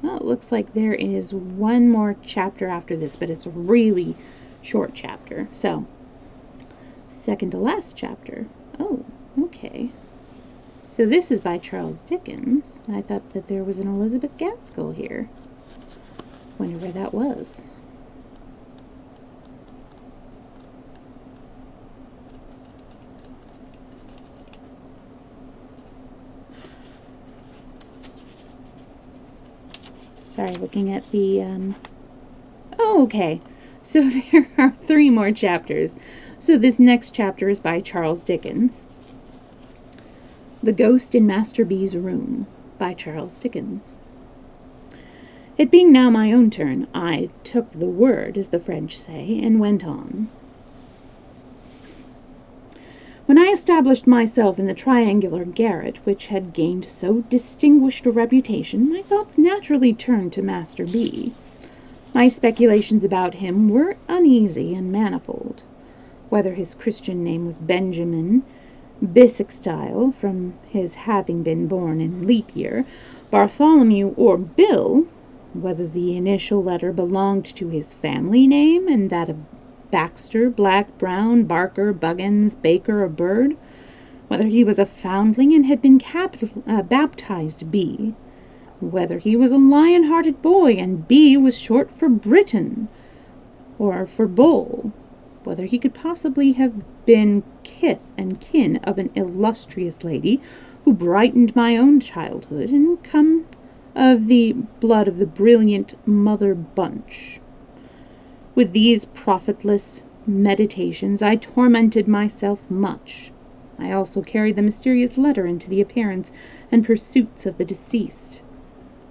Well, it looks like there is one more chapter after this, but it's a really short chapter. So, second to last chapter. Oh, okay. So this is by Charles Dickens. I thought that there was an Elizabeth Gaskell here. Wonder where that was. Sorry, looking at the, Oh, okay. So there are 3 more chapters. So this next chapter is by Charles Dickens. The Ghost in Master B's Room, by Charles Dickens. It being now my own turn, I took the word, as the French say, and went on. When I established myself in the triangular garret which had gained so distinguished a reputation, my thoughts naturally turned to Master B. My speculations about him were uneasy and manifold. Whether his Christian name was Benjamin, Bisextile, from his having been born in leap year, Bartholomew, or Bill, whether the initial letter belonged to his family name and that of Baxter, Black, Brown, Barker, Buggins, Baker, or Bird, whether he was a foundling and had been baptized B, whether he was a lion-hearted boy and B was short for Briton, or for bull, whether he could possibly have been kith and kin of an illustrious lady who brightened my own childhood and come of the blood of the brilliant Mother Bunch. With these profitless meditations I tormented myself much. I also carried the mysterious letter into the appearance and pursuits of the deceased,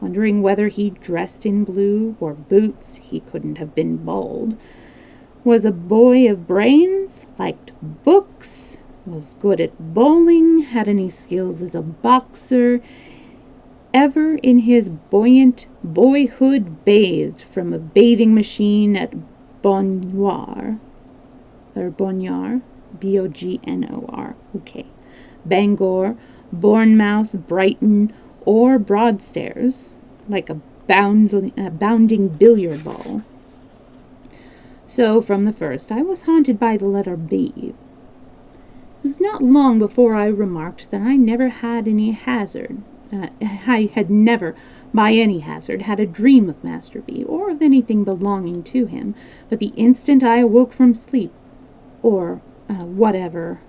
wondering whether he dressed in blue, wore boots, he couldn't have been bald, was a boy of brains, liked books, was good at bowling, had any skills as a boxer, ever in his buoyant boyhood bathed from a bathing machine at Bognor, Bognor, okay, Bangor, Bournemouth, Brighton, or Broadstairs, like a bounding billiard ball. So, from the first, I was haunted by the letter B. It was not long before I remarked that I never had any hazard. I had never, by any hazard, had a dream of Master B, or of anything belonging to him, but the instant I awoke from sleep, or whatever,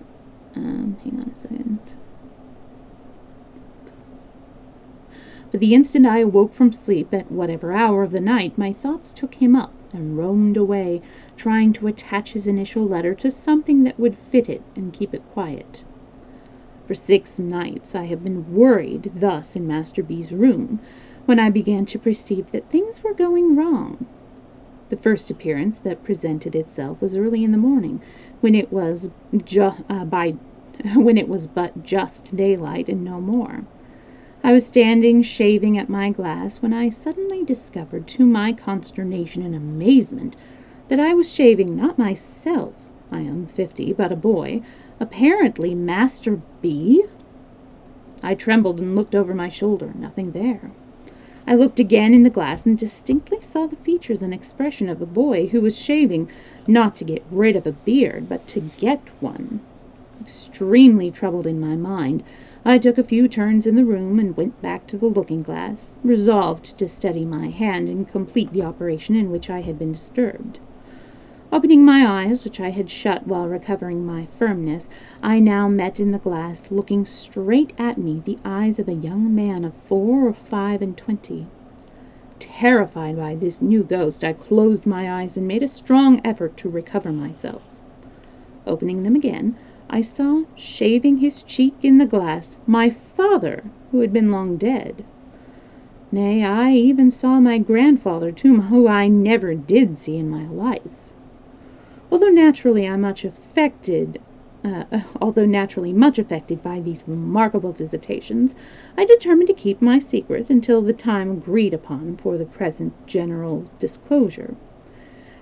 hang on a second. But the instant I awoke from sleep, at whatever hour of the night, my thoughts took him up and roamed away, trying to attach his initial letter to something that would fit it and keep it quiet. For 6 nights I have been worried thus in Master B.'s room, when I began to perceive that things were going wrong. The first appearance that presented itself was early in the morning, when it was but just daylight and no more. I was standing shaving at my glass when I suddenly discovered, to my consternation and amazement, that I was shaving not myself, I am 50, but a boy, apparently Master B. I trembled and looked over my shoulder. Nothing there. I looked again in the glass and distinctly saw the features and expression of a boy who was shaving, not to get rid of a beard, but to get one. Extremely troubled in my mind, I took a few turns in the room and went back to the looking-glass, resolved to steady my hand and complete the operation in which I had been disturbed. Opening my eyes, which I had shut while recovering my firmness, I now met in the glass, looking straight at me, the eyes of a young man of 4 or 25. Terrified by this new ghost, I closed my eyes and made a strong effort to recover myself. Opening them again, I saw, shaving his cheek in the glass, my father, who had been long dead. Nay, I even saw my grandfather, too, who I never did see in my life. Although naturally much affected by these remarkable visitations, I determined to keep my secret until the time agreed upon for the present general disclosure.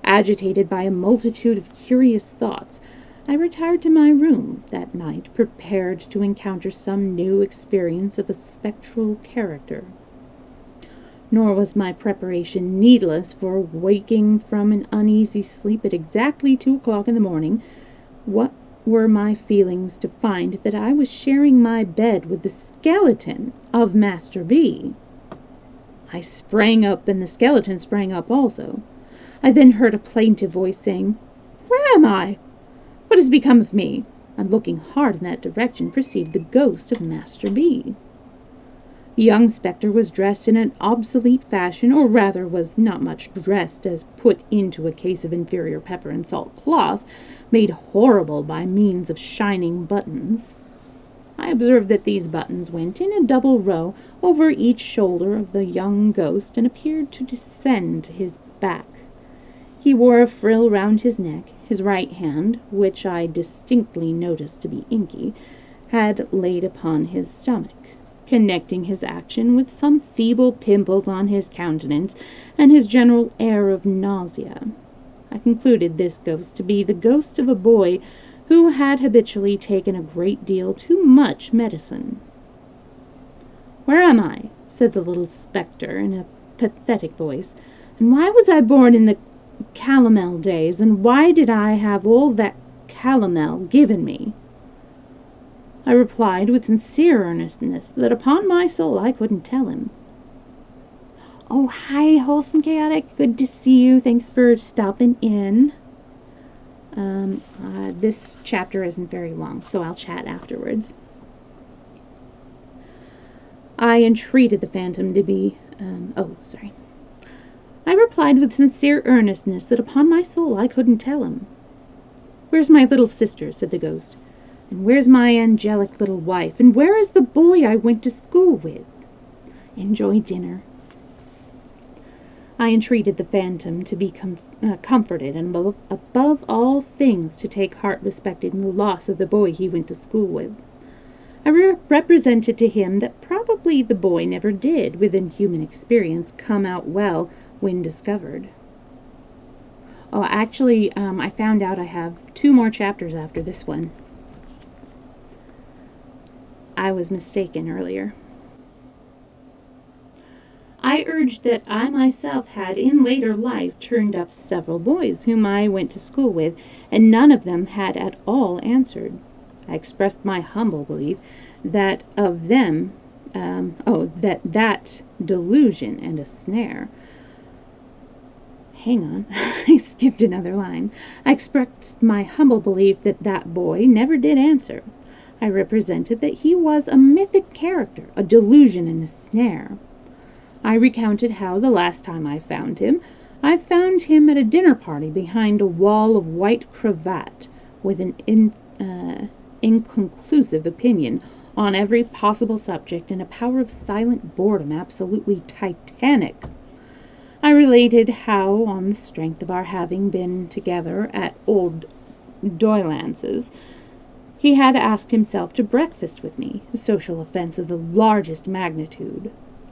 Agitated by a multitude of curious thoughts, I retired to my room that night, prepared to encounter some new experience of a spectral character. Nor was my preparation needless, for waking from an uneasy sleep at exactly 2 o'clock in the morning, what were my feelings to find that I was sharing my bed with the skeleton of Master B. I sprang up, and the skeleton sprang up also. I then heard a plaintive voice saying, "Where am I? What has become of me?" And looking hard in that direction, perceived the ghost of Master B. The young spectre was dressed in an obsolete fashion, or rather was not much dressed, as put into a case of inferior pepper and salt cloth, made horrible by means of shining buttons. I observed that these buttons went in a double row over each shoulder of the young ghost, and appeared to descend his back. He wore a frill round his neck. His right hand, which I distinctly noticed to be inky, had laid upon his stomach, connecting his action with some feeble pimples on his countenance and his general air of nausea. I concluded this ghost to be the ghost of a boy who had habitually taken a great deal too much medicine. "Where am I?" said the little spectre in a pathetic voice, "and why was I born in the calomel days, and why did I have all that calomel given me?" I replied with sincere earnestness that upon my soul I couldn't tell him. Oh, hi, Wholesome Chaotic. Good to see you. Thanks for stopping in. This chapter isn't very long, so I'll chat afterwards. I entreated the phantom to be... I replied with sincere earnestness that upon my soul I couldn't tell him. "Where's my little sister?" said the ghost. "And where's my angelic little wife? And where is the boy I went to school with? Enjoy dinner." I entreated the phantom to be comforted, and above all things to take heart respecting the loss of the boy he went to school with. I represented to him that probably the boy never did, within human experience, come out well when discovered. Oh, actually, I found out I have 2 more chapters after this one. I was mistaken earlier. I urged that I myself had in later life turned up several boys whom I went to school with, and none of them had at all answered. I expressed my humble belief that of them, that delusion and a snare. Hang on, I skipped another line. I expressed my humble belief that that boy never did answer. I represented that he was a mythic character, a delusion and a snare. I recounted how, the last time I found him at a dinner party behind a wall of white cravat, with an inconclusive opinion on every possible subject and a power of silent boredom absolutely titanic. I related how, on the strength of our having been together at old Doylance's, he had asked himself to breakfast with me, a social offense of the largest magnitude.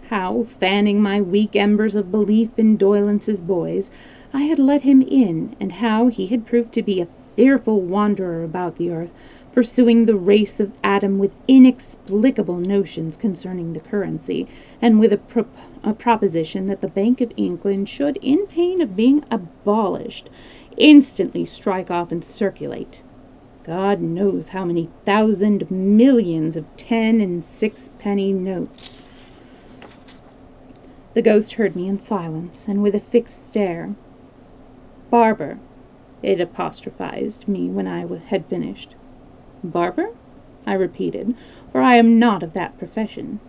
How, fanning my weak embers of belief in Doylance's boys, I had let him in, and how he had proved to be a fearful wanderer about the earth, pursuing the race of Adam with inexplicable notions concerning the currency, and with a proposition that the Bank of England should, in pain of being abolished, instantly strike off and circulate God knows how many thousand millions of 10 and 6-penny notes. The ghost heard me in silence, and with a fixed stare. "Barber," it apostrophized me when I had finished. "Barber?" I repeated, for I am not of that profession.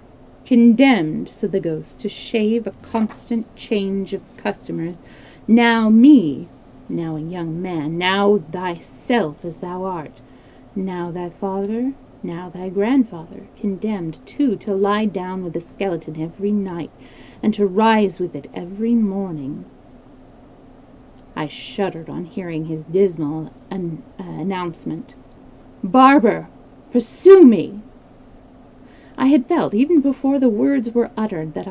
"Condemned," said the ghost, "to shave a constant change of customers, now me, now a young man, now thyself as thou art, now thy father, now thy grandfather, condemned, too, to lie down with a skeleton every night, and to rise with it every morning." I shuddered on hearing his dismal announcement. "Barber, pursue me!" I had felt, even before the words were uttered, that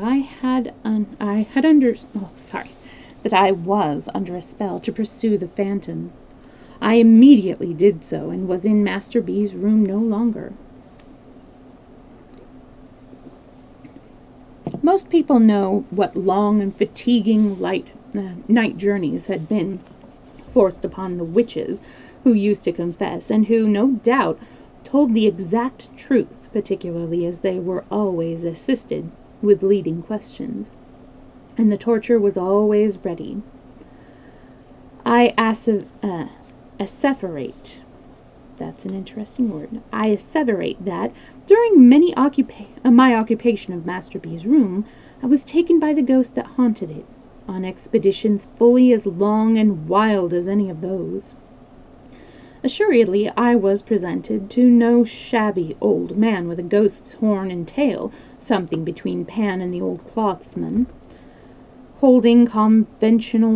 that I was under a spell to pursue the phantom. I immediately did so, and was in Master B's room no longer. Most people know what long and fatiguing night journeys had been forced upon the witches who used to confess, and who, no doubt, told the exact truth, particularly as they were always assisted with leading questions, and the torture was always ready. I asseverate, that's an interesting word, I asseverate that, during my occupation of Master B.'s room, I was taken by the ghost that haunted it, on expeditions fully as long and wild as any of those. Assuredly, I was presented to no shabby old man with a ghost's horn and tail, something between Pan and the old clothsman, holding conventional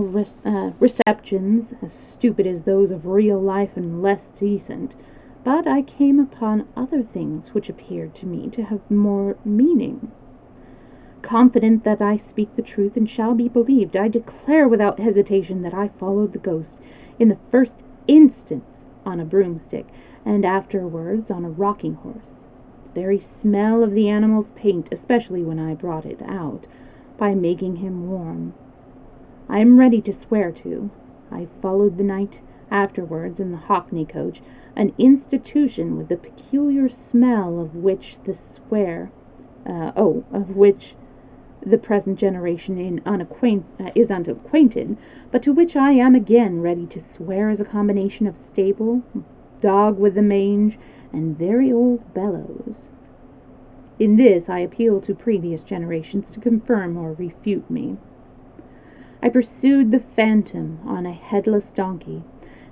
receptions, as stupid as those of real life and less decent, but I came upon other things which appeared to me to have more meaning. Confident that I speak the truth and shall be believed, I declare without hesitation that I followed the ghost in the first instance on a broomstick, and afterwards on a rocking horse. The very smell of the animal's paint, especially when I brought it out, by making him warm, I am ready to swear to. I followed the knight afterwards in the hackney coach, an institution with the peculiar smell of which the present generation is unacquainted, but to which I am again ready to swear as a combination of stable, dog with the mange, and very old bellows. In this I appeal to previous generations to confirm or refute me. I pursued the phantom on a headless donkey,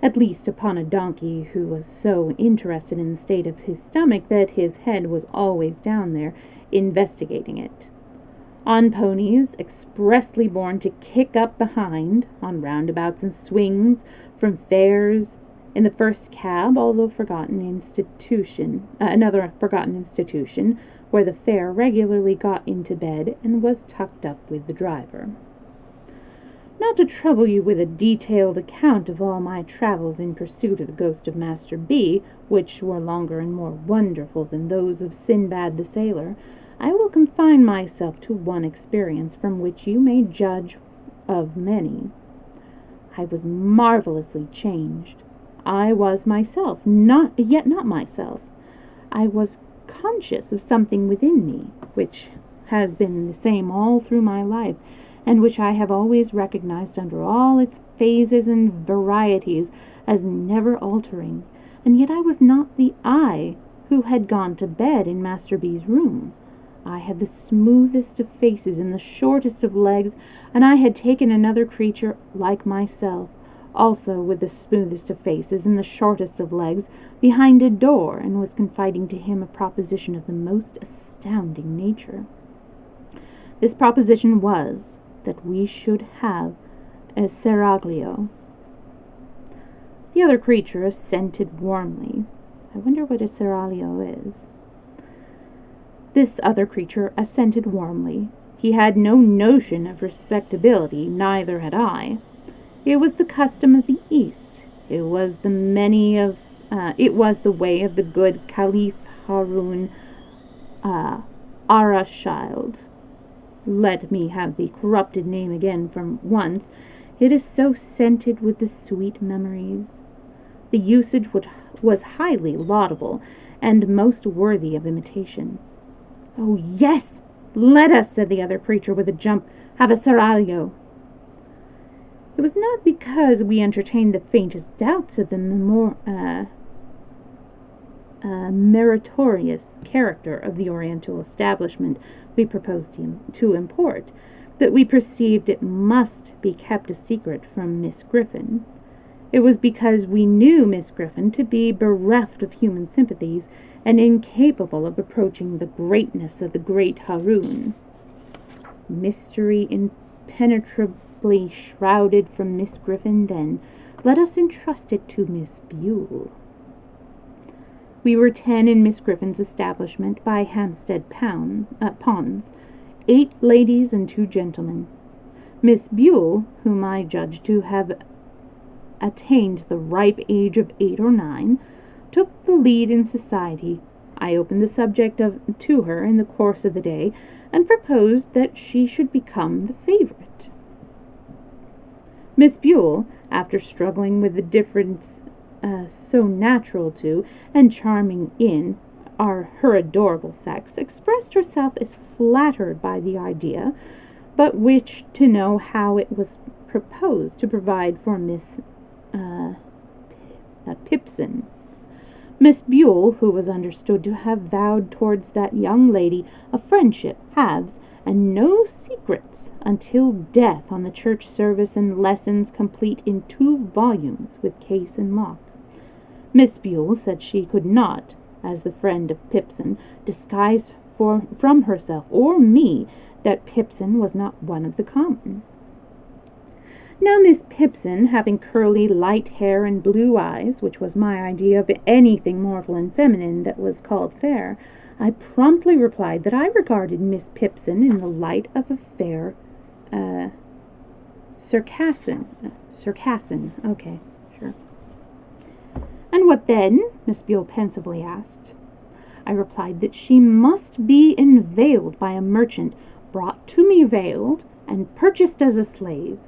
at least upon a donkey who was so interested in the state of his stomach that his head was always down there, investigating it. On ponies, expressly born to kick up behind, on roundabouts and swings, from fairs, in the first cab, another forgotten institution, where the fare regularly got into bed and was tucked up with the driver. Not to trouble you with a detailed account of all my travels in pursuit of the ghost of Master B, which were longer and more wonderful than those of Sinbad the Sailor, I will confine myself to one experience from which you may judge of many. I was marvelously changed. I was myself, not myself. I was conscious of something within me, which has been the same all through my life, and which I have always recognized under all its phases and varieties as never altering, and yet I was not the I who had gone to bed in Master B.'s room. I had the smoothest of faces and the shortest of legs, and I had taken another creature like myself, also with the smoothest of faces and the shortest of legs, behind a door, and was confiding to him a proposition of the most astounding nature. This proposition was that we should have a seraglio. The other creature assented warmly. I wonder what a seraglio is. This other creature assented warmly. He had no notion of respectability, neither had I. It was the custom of the East. It was the way of the good Caliph Harun Arashild. Let me have the corrupted name again from once. It is so scented with the sweet memories. The usage was highly laudable, and most worthy of imitation. "Oh, yes! Let us," said the other creature with a jump, "have a seraglio." It was not because we entertained the faintest doubts of the meritorious character of the Oriental establishment we proposed to import, that we perceived it must be kept a secret from Miss Griffin. It was because we knew Miss Griffin to be bereft of human sympathies and incapable of approaching the greatness of the great Harun. Mystery impenetrably shrouded from Miss Griffin, then, let us entrust it to Miss Buell. We were 10 in Miss Griffin's establishment by Hampstead Ponds, 8 ladies and 2 gentlemen. Miss Buell, whom I judged to have attained the ripe age of 8 or 9, took the lead in society. I opened the subject to her in the course of the day, and proposed that she should become the favorite. Miss Buell, after struggling with the difference so natural to and charming in her adorable sex, expressed herself as flattered by the idea, but wished to know how it was proposed to provide for Miss Pipson. Miss Buell, who was understood to have vowed towards that young lady a friendship, halves, and no secrets, until death on the church service and lessons complete in 2 volumes with case and lock. Miss Buell said she could not, as the friend of Pipson, disguise from herself or me that Pipson was not one of the common. Now Miss Pipson, having curly light hair and blue eyes, which was my idea of anything mortal and feminine that was called fair, I promptly replied that I regarded Miss Pipson in the light of a fair Circassin. Okay, sure. "And what then?" Miss Buell pensively asked. I replied that she must be unveiled by a merchant, brought to me veiled, and purchased as a slave.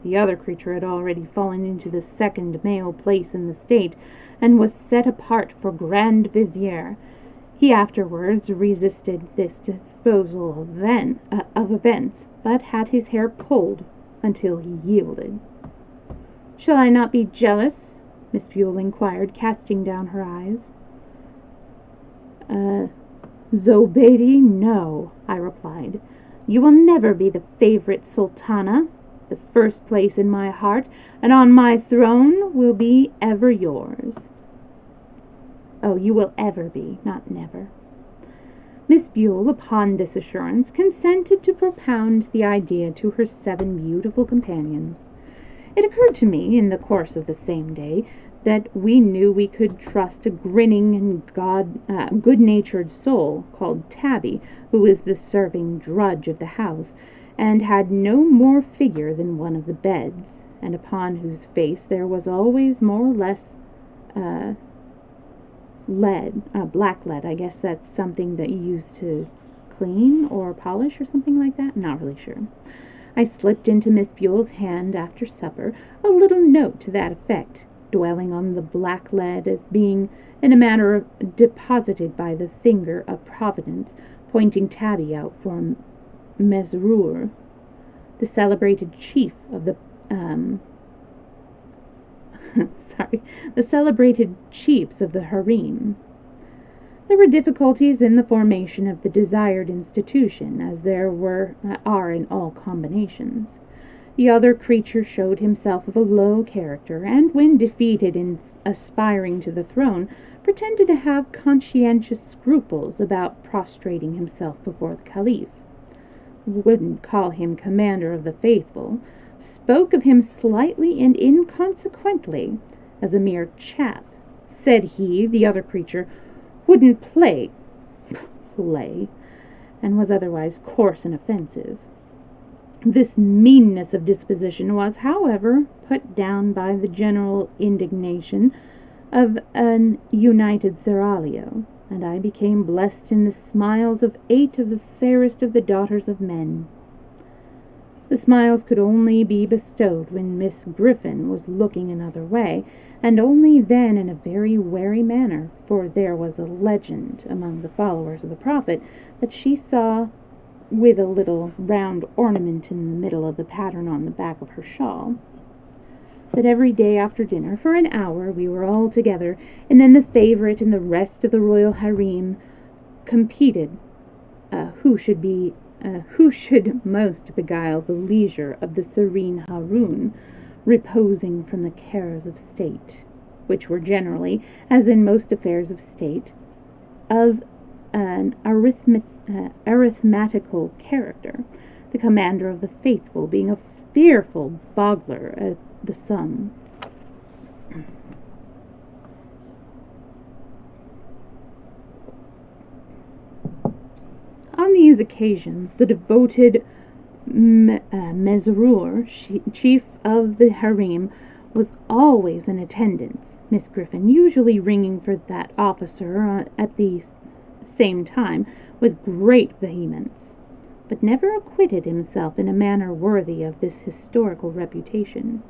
The other creature had already fallen into the second male place in the state, and was set apart for Grand Vizier. He afterwards resisted this disposal of events, but had his hair pulled until he yielded. "Shall I not be jealous?" Miss Buell inquired, casting down her eyes. Zobeide, no," I replied. "You will never be the favorite sultana. The first place in my heart and on my throne will be ever yours." "Oh, you will ever be, not never." Miss Buell, upon this assurance, consented to propound the idea to her 7 beautiful companions. It occurred to me, in the course of the same day, that we knew we could trust a grinning and good-natured soul called Tabby, who was the serving drudge of the house, and had no more figure than one of the beds, and upon whose face there was always more or less black lead. I guess that's something that you use to clean or polish or something like that. I'm not really sure. I slipped into Miss Buell's hand after supper a little note to that effect, dwelling on the black lead as being, in a manner, deposited by the finger of Providence, pointing Tabby out for Mesrour, the celebrated chief of the the celebrated chiefs of the harem. There were difficulties in the formation of the desired institution, as there are in all combinations. The other creature showed himself of a low character, and when defeated in aspiring to the throne, pretended to have conscientious scruples about prostrating himself before the caliph. Wouldn't call him commander of the faithful, spoke of him slightly and inconsequently as a mere chap. Said he, the other creature, wouldn't play, and was otherwise coarse and offensive. This meanness of disposition was, however, put down by the general indignation of an united seraglio, and I became blessed in the smiles of 8 of the fairest of the daughters of men. The smiles could only be bestowed when Miss Griffin was looking another way, and only then in a very wary manner, for there was a legend among the followers of the Prophet that she saw with a little round ornament in the middle of the pattern on the back of her shawl. But every day after dinner, for an hour, we were all together, and then the favorite and the rest of the royal harem competed who should most beguile the leisure of the serene Haroun, reposing from the cares of state, which were generally, as in most affairs of state, of an arithmetical character, the commander of the faithful being a fearful boggler at the sum. On these occasions, the devoted Mesrour, chief of the harem, was always in attendance, Miss Griffin usually ringing for that officer at the same time with great vehemence, but never acquitted himself in a manner worthy of this historical reputation.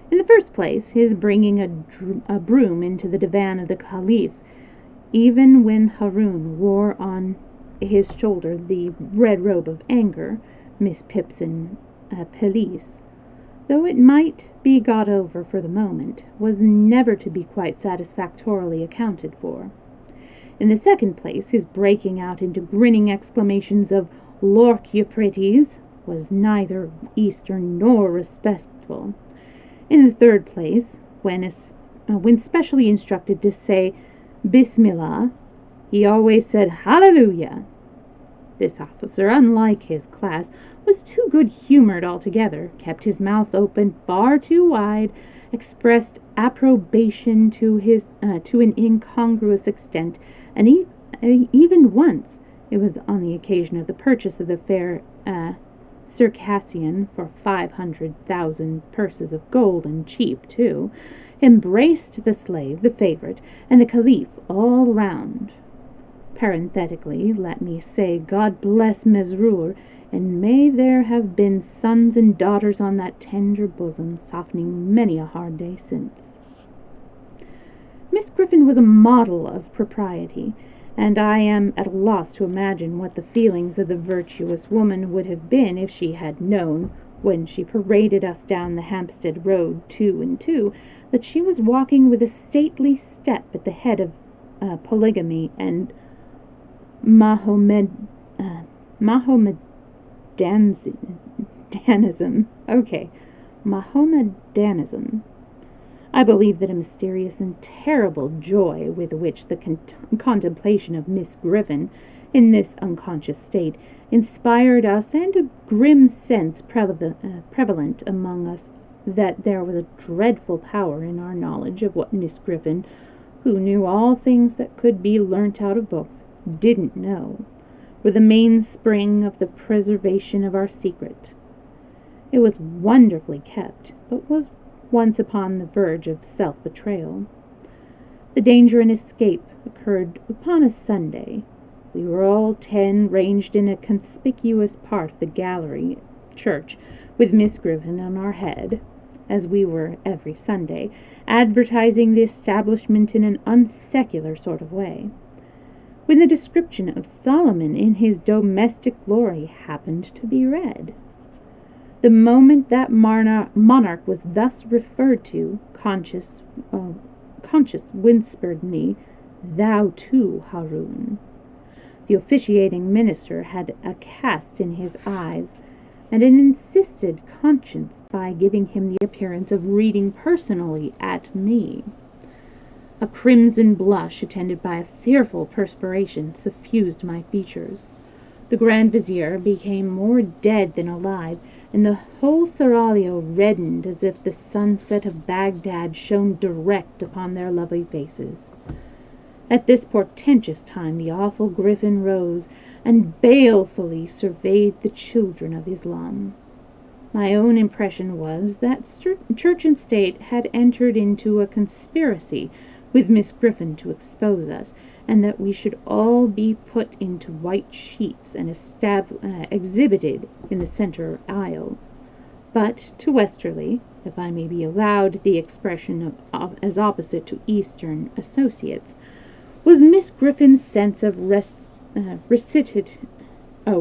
In the first place, his bringing a broom into the divan of the caliph, even when Haroun wore on his shoulder the red robe of anger, Miss Pipson pelisse, though it might be got over for the moment, was never to be quite satisfactorily accounted for. In the second place, his breaking out into grinning exclamations of "Lork, ye pretties," was neither Eastern nor respectful. In the third place, when specially instructed to say Bismillah, he always said Hallelujah. This officer, unlike his class, was too good-humored altogether, kept his mouth open far too wide, expressed approbation to an incongruous extent, and even once, it was on the occasion of the purchase of the fair Circassian for 500,000 purses of gold, and cheap too, embraced the slave, the favorite, and the caliph all round. Parenthetically, let me say, God bless Mesrour, and may there have been sons and daughters on that tender bosom, softening many a hard day since. Miss Griffin was a model of propriety, and I am at a loss to imagine what the feelings of the virtuous woman would have been if she had known, when she paraded us down the Hampstead Road 2 and 2, that she was walking with a stately step at the head of polygamy and Mahomedanism. Okay, Mahomedanism. I believe that a mysterious and terrible joy with which the contemplation of Miss Griffin in this unconscious state inspired us, and a grim sense prevalent among us that there was a dreadful power in our knowledge of what Miss Griffin, who knew all things that could be learnt out of books, didn't know, were the mainspring of the preservation of our secret. It was wonderfully kept, but was once upon the verge of self-betrayal. The danger and escape occurred upon a Sunday. We were all 10 ranged in a conspicuous part of the gallery church, with Miss Griffin on our head, as we were every Sunday, advertising the establishment in an unsecular sort of way, when the description of Solomon in his domestic glory happened to be read. The moment that monarch was thus referred to, conscience whispered me, "Thou too, Haroun." The officiating minister had a cast in his eyes, and it insisted conscience by giving him the appearance of reading personally at me. A crimson blush, attended by a fearful perspiration, suffused my features. The Grand Vizier became more dead than alive, and the whole seraglio reddened as if the sunset of Baghdad shone direct upon their lovely faces. At this portentous time the awful Griffin rose, and balefully surveyed the children of Islam. My own impression was that Church and State had entered into a conspiracy with Miss Griffin to expose us, and that we should all be put into white sheets and exhibited in the center aisle. But to Westerly, if I may be allowed the expression as opposite to Eastern associates, was Miss Griffin's sense of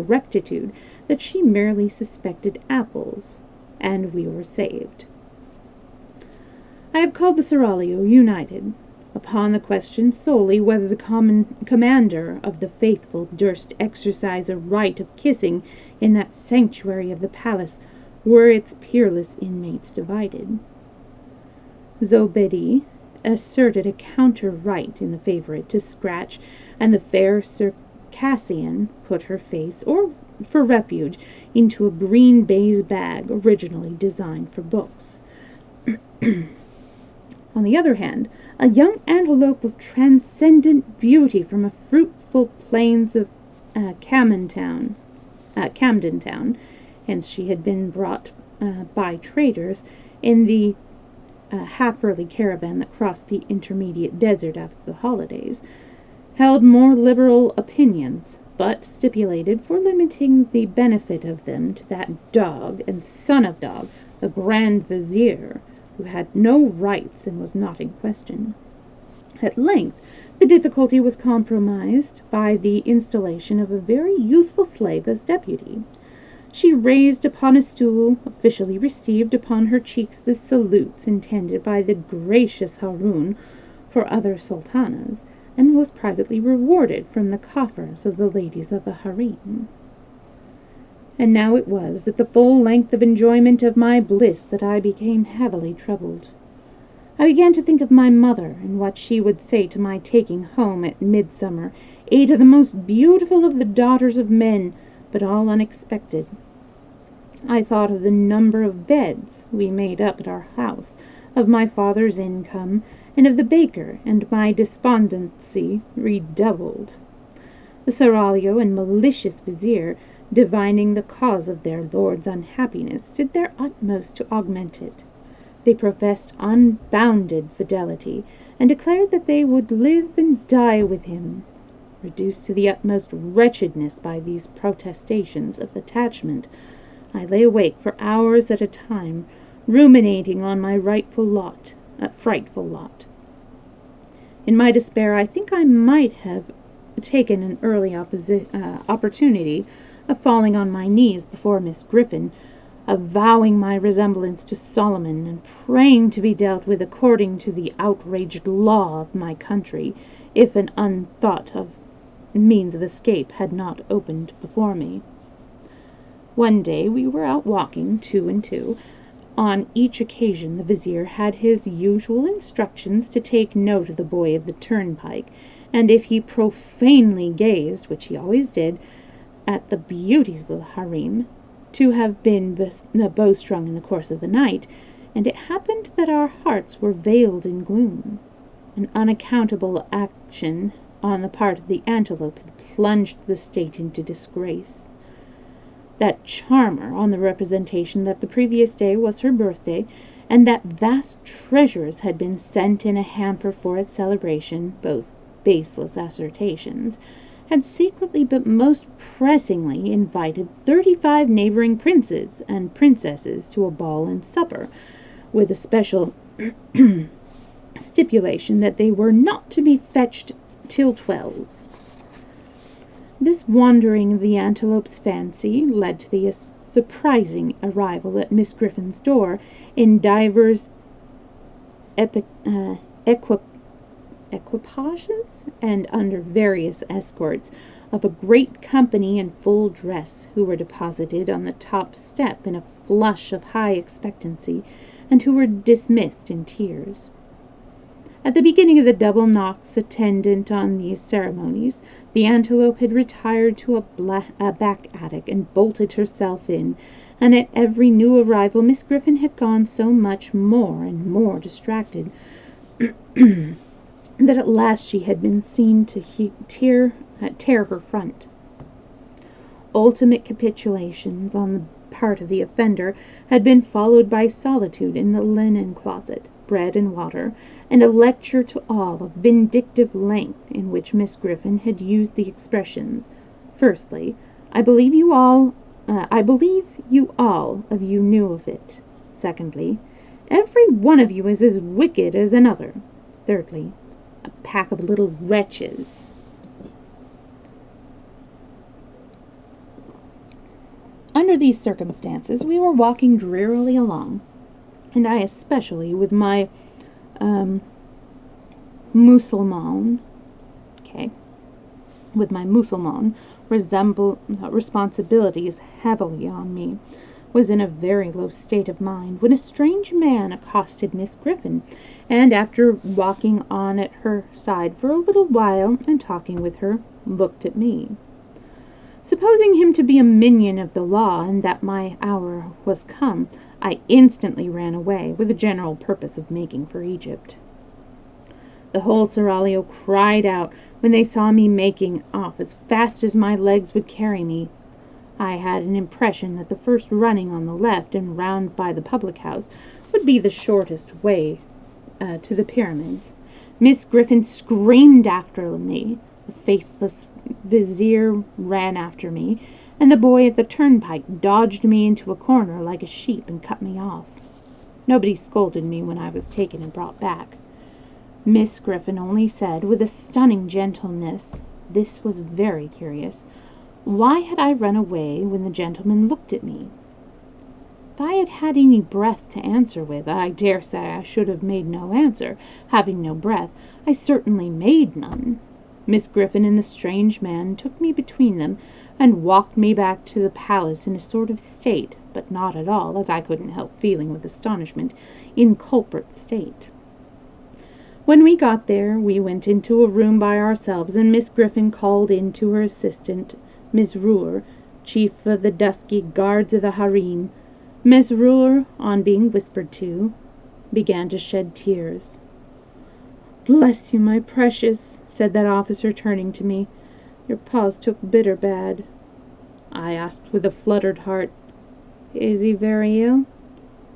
rectitude that she merely suspected apples, and we were saved. I have called the seraglio united upon the question solely whether the commander of the faithful durst exercise a right of kissing in that sanctuary of the palace were its peerless inmates divided. Zobedi asserted a counter right in the favorite to scratch, and the fair Circassian put her face, or for refuge, into a green baize bag originally designed for books. On the other hand, a young antelope of transcendent beauty from a fruitful plains of Camden Town, hence she had been brought by traders in the half-early caravan that crossed the intermediate desert after the holidays, held more liberal opinions, but stipulated for limiting the benefit of them to that dog and son of dog, the Grand Vizier, who had no rights and was not in question. At length, the difficulty was compromised by the installation of a very youthful slave as deputy. She raised upon a stool, officially received upon her cheeks the salutes intended by the gracious Haroun for other sultanas, and was privately rewarded from the coffers of the ladies of the harem. And now it was at the full length of enjoyment of my bliss that I became heavily troubled. I began to think of my mother, and what she would say to my taking home at midsummer 8 of the most beautiful of the daughters of men, but all unexpected. I thought of the number of beds we made up at our house, of my father's income, and of the baker, and my despondency redoubled. The seraglio and malicious vizier, divining the cause of their lord's unhappiness, did their utmost to augment it. They professed unbounded fidelity, and declared that they would live and die with him. Reduced to the utmost wretchedness by these protestations of attachment, I lay awake for hours at a time, ruminating on my frightful lot. In my despair, I think I might have taken an early opportunity of falling on my knees before Miss Griffin, avowing my resemblance to Solomon, and praying to be dealt with according to the outraged law of my country, if an unthought of means of escape had not opened before me. One day we were out walking, two and two. On each occasion the vizier had his usual instructions to take note of the boy of the turnpike, and if he profanely gazed, which he always did, at the beauties of the harem, to have been bowstrung in the course of the night, and it happened that our hearts were veiled in gloom. An unaccountable action on the part of the antelope had plunged the state into disgrace. That charmer, on the representation that the previous day was her birthday, and that vast treasures had been sent in a hamper for its celebration, both baseless assertions, had secretly but most pressingly invited 35 neighboring princes and princesses to a ball and supper, with a special stipulation that they were not to be fetched till 12. This wandering of the antelope's fancy led to the surprising arrival at Miss Griffin's door in divers equipages and under various escorts of a great company in full dress, who were deposited on the top step in a flush of high expectancy, and who were dismissed in tears. At the beginning of the double knocks attendant on these ceremonies, the antelope had retired to a back attic and bolted herself in, and at every new arrival Miss Griffin had gone so much more and more distracted that at last she had been seen to tear her front. Ultimate capitulations on the part of the offender had been followed by solitude in the linen closet, bread and water, and a lecture to all of vindictive length, in which Miss Griffin had used the expressions, firstly, I believe you all of you knew of it. Secondly, every one of you is as wicked as another. Thirdly, a pack of little wretches. Under these circumstances, we were walking drearily along, and I especially, with my Musulman responsibilities heavily on me, was in a very low state of mind, when a strange man accosted Miss Griffin, and after walking on at her side for a little while and talking with her, looked at me. Supposing him to be a minion of the law, and that my hour was come, I instantly ran away, with the general purpose of making for Egypt. The whole seraglio cried out when they saw me making off as fast as my legs would carry me. I had an impression that the first running on the left and round by the public house would be the shortest way to the pyramids. Miss Griffin screamed after me, the faithless vizier ran after me, and the boy at the turnpike dodged me into a corner like a sheep and cut me off. Nobody scolded me when I was taken and brought back. Miss Griffin only said, with a stunning gentleness, this was very curious, why had I run away when the gentleman looked at me? If I had had any breath to answer with, I dare say I should have made no answer. Having no breath, I certainly made none. Miss Griffin and the strange man took me between them, and walked me back to the palace in a sort of state, but not at all, as I couldn't help feeling with astonishment, in culprit state. When we got there, we went into a room by ourselves, and Miss Griffin called in to her assistant, Mesrour, chief of the dusky guards of the harem. Mesrour, on being whispered to, began to shed tears. "Bless you, my precious," said that officer, turning to me. "Your pa's took bitter bad." I asked with a fluttered heart, "Is he very ill?"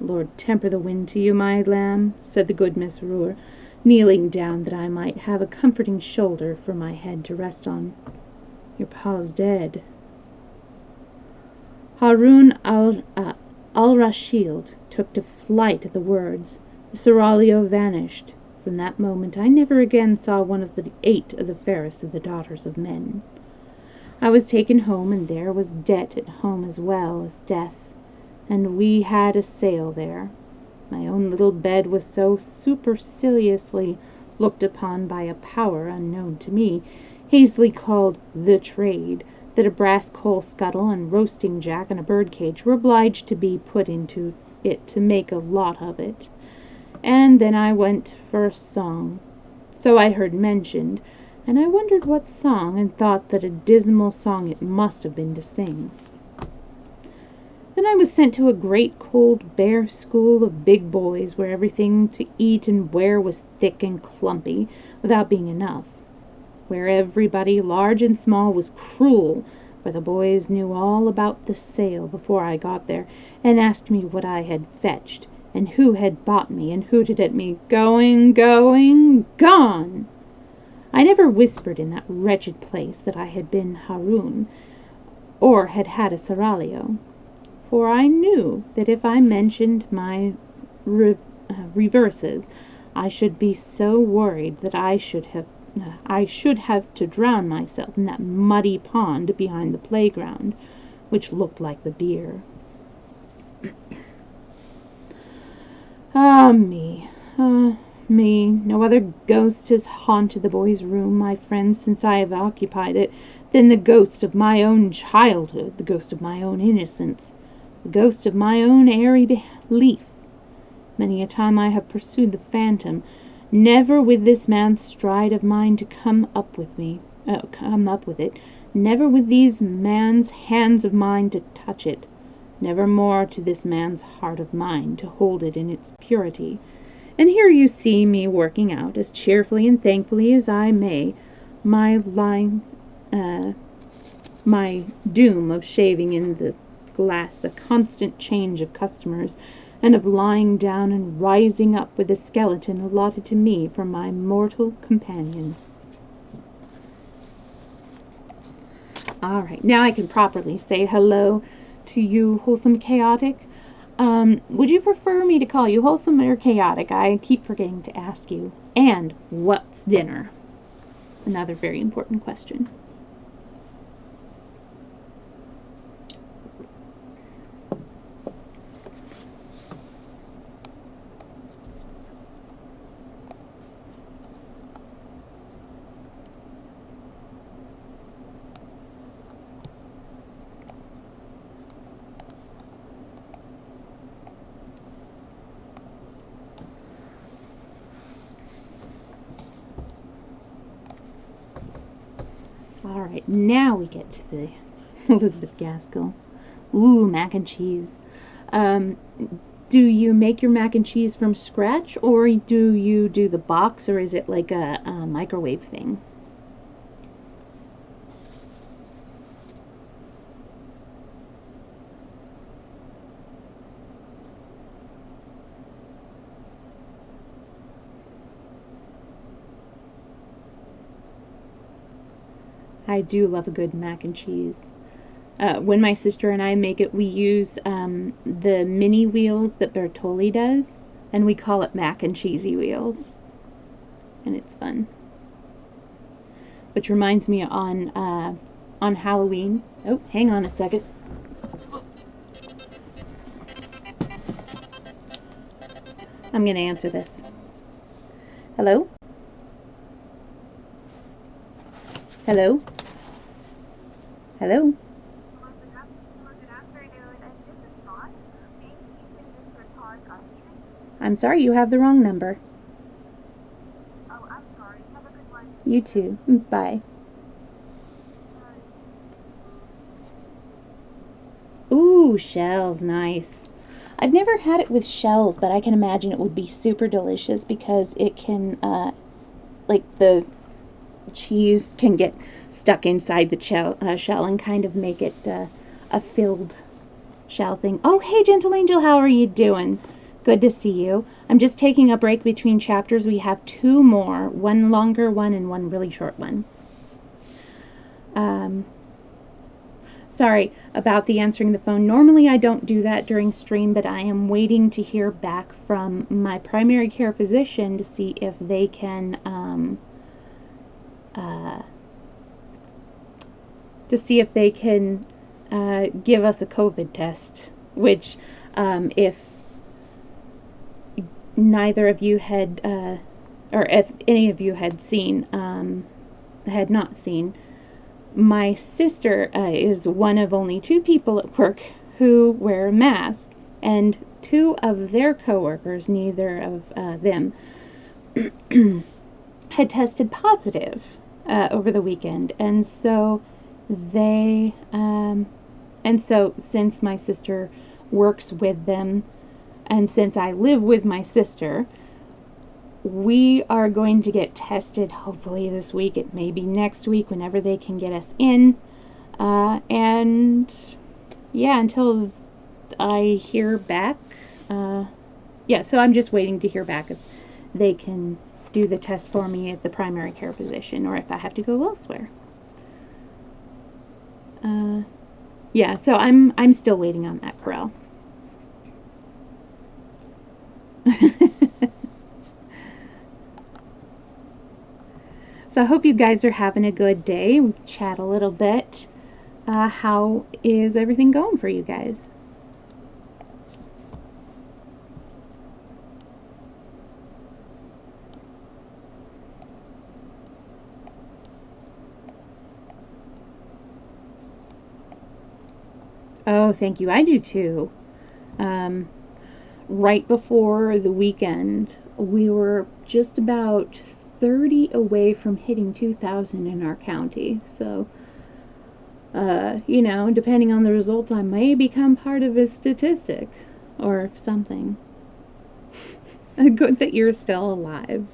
"Lord temper the wind to you, my lamb," said the good Mesrour, kneeling down that I might have a comforting shoulder for my head to rest on. "Your pa's dead." Harun al-Rashid took to flight at the words. The seraglio vanished. From that moment I never again saw one of the 8 of the fairest of the daughters of men. I was taken home, and there was debt at home as well as death, and we had a sale there. My own little bed was so superciliously looked upon by a power unknown to me, hazily called the trade, that a brass coal scuttle and roasting jack and a birdcage were obliged to be put into it to make a lot of it. And then I went for a song. So I heard mentioned, and I wondered what song, and thought that a dismal song it must have been to sing. Then I was sent to a great cold bare school of big boys, where everything to eat and wear was thick and clumpy, without being enough, where everybody, large and small, was cruel, where the boys knew all about the sale before I got there, and asked me what I had fetched, and who had bought me, and hooted at me, going, gone! I never whispered in that wretched place that I had been Haroun, or had had a seraglio, for I knew that if I mentioned my reverses, I should be so worried that I should have to drown myself in that muddy pond behind the playground, which looked like the beer. Me. No other ghost has haunted the boy's room, my friends, since I have occupied it, than the ghost of my own childhood, the ghost of my own innocence, the ghost of my own airy belief. Many a time I have pursued the phantom, never with this man's stride of mine to come up with it, never with these man's hands of mine to touch it, never more to this man's heart of mine to hold it in its purity. And here you see me working out, as cheerfully and thankfully as I may, my doom of shaving in the glass, a constant change of customers, and of lying down and rising up with the skeleton allotted to me for my mortal companion. All right, now I can properly say hello to you, Wholesome Chaotic. Would you prefer me to call you Wholesome or Chaotic? I keep forgetting to ask you. And what's dinner? Another very important question. All right, now we get to the Elizabeth Gaskell. Ooh, mac and cheese. Do you make your mac and cheese from scratch, or do you do the box, or is it like a microwave thing? I do love a good mac and cheese. When my sister and I make it, we use the mini wheels that Bertolli does, and we call it mac and cheesy wheels. And it's fun. Which reminds me on Halloween. Oh, hang on a second. I'm going to answer this. Hello? Hello? Hello? I'm sorry, you have the wrong number. Oh, I'm sorry. Have a good one. You too. Bye. Ooh, shells, nice. I've never had it with shells, but I can imagine it would be super delicious because it can, like the cheese can get stuck inside the shell and kind of make it a filled shell thing. Oh, hey, Gentle Angel, how are you doing? Good to see you. I'm just taking a break between chapters. We have 2 more, one longer one and one really short one. Sorry about the answering the phone. Normally I don't do that during stream, but I am waiting to hear back from my primary care physician to see if they can give us a COVID test, which if neither of you had, or if any of you had not seen, my sister is one of only 2 people at work who wear a mask, and 2 of their coworkers, neither of them, had tested positive over the weekend, and so since my sister works with them, and since I live with my sister, we are going to get tested hopefully this week. It may be next week, whenever they can get us in. And yeah, until I hear back. So I'm just waiting to hear back if they can do the test for me at the primary care physician, or if I have to go elsewhere. So I'm still waiting on that, Corral. So I hope you guys are having a good day. We can chat a little bit. How is everything going for you guys? Oh, thank you. I do too. Right before the weekend, we were just about 30 away from hitting 2,000 in our county. So, depending on the results, I may become part of a statistic or something. Good that you're still alive.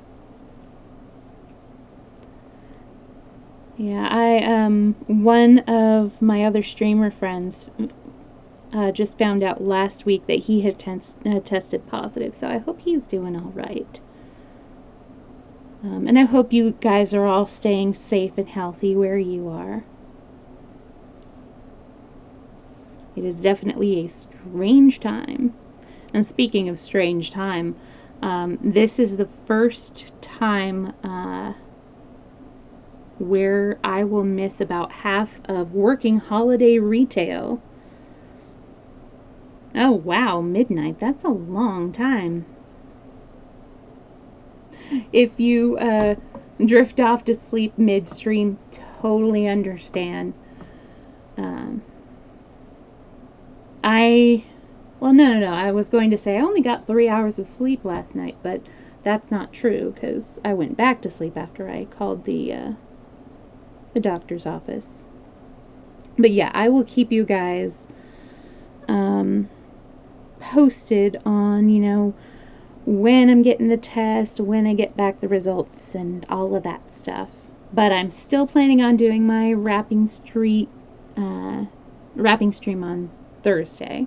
Yeah, one of my other streamer friends just found out last week that he had tested positive, so I hope he's doing all right. And I hope you guys are all staying safe and healthy where you are. It is definitely a strange time. And speaking of strange time, this is the first time where I will miss about half of working holiday retail. Oh wow, midnight. That's a long time. If you drift off to sleep midstream, totally understand. No. I was going to say I only got 3 hours of sleep last night, but that's not true, because I went back to sleep after I called the doctor's office. But yeah, I will keep you guys posted on, when I'm getting the test, when I get back the results, and all of that stuff. But I'm still planning on doing my rapping stream on Thursday.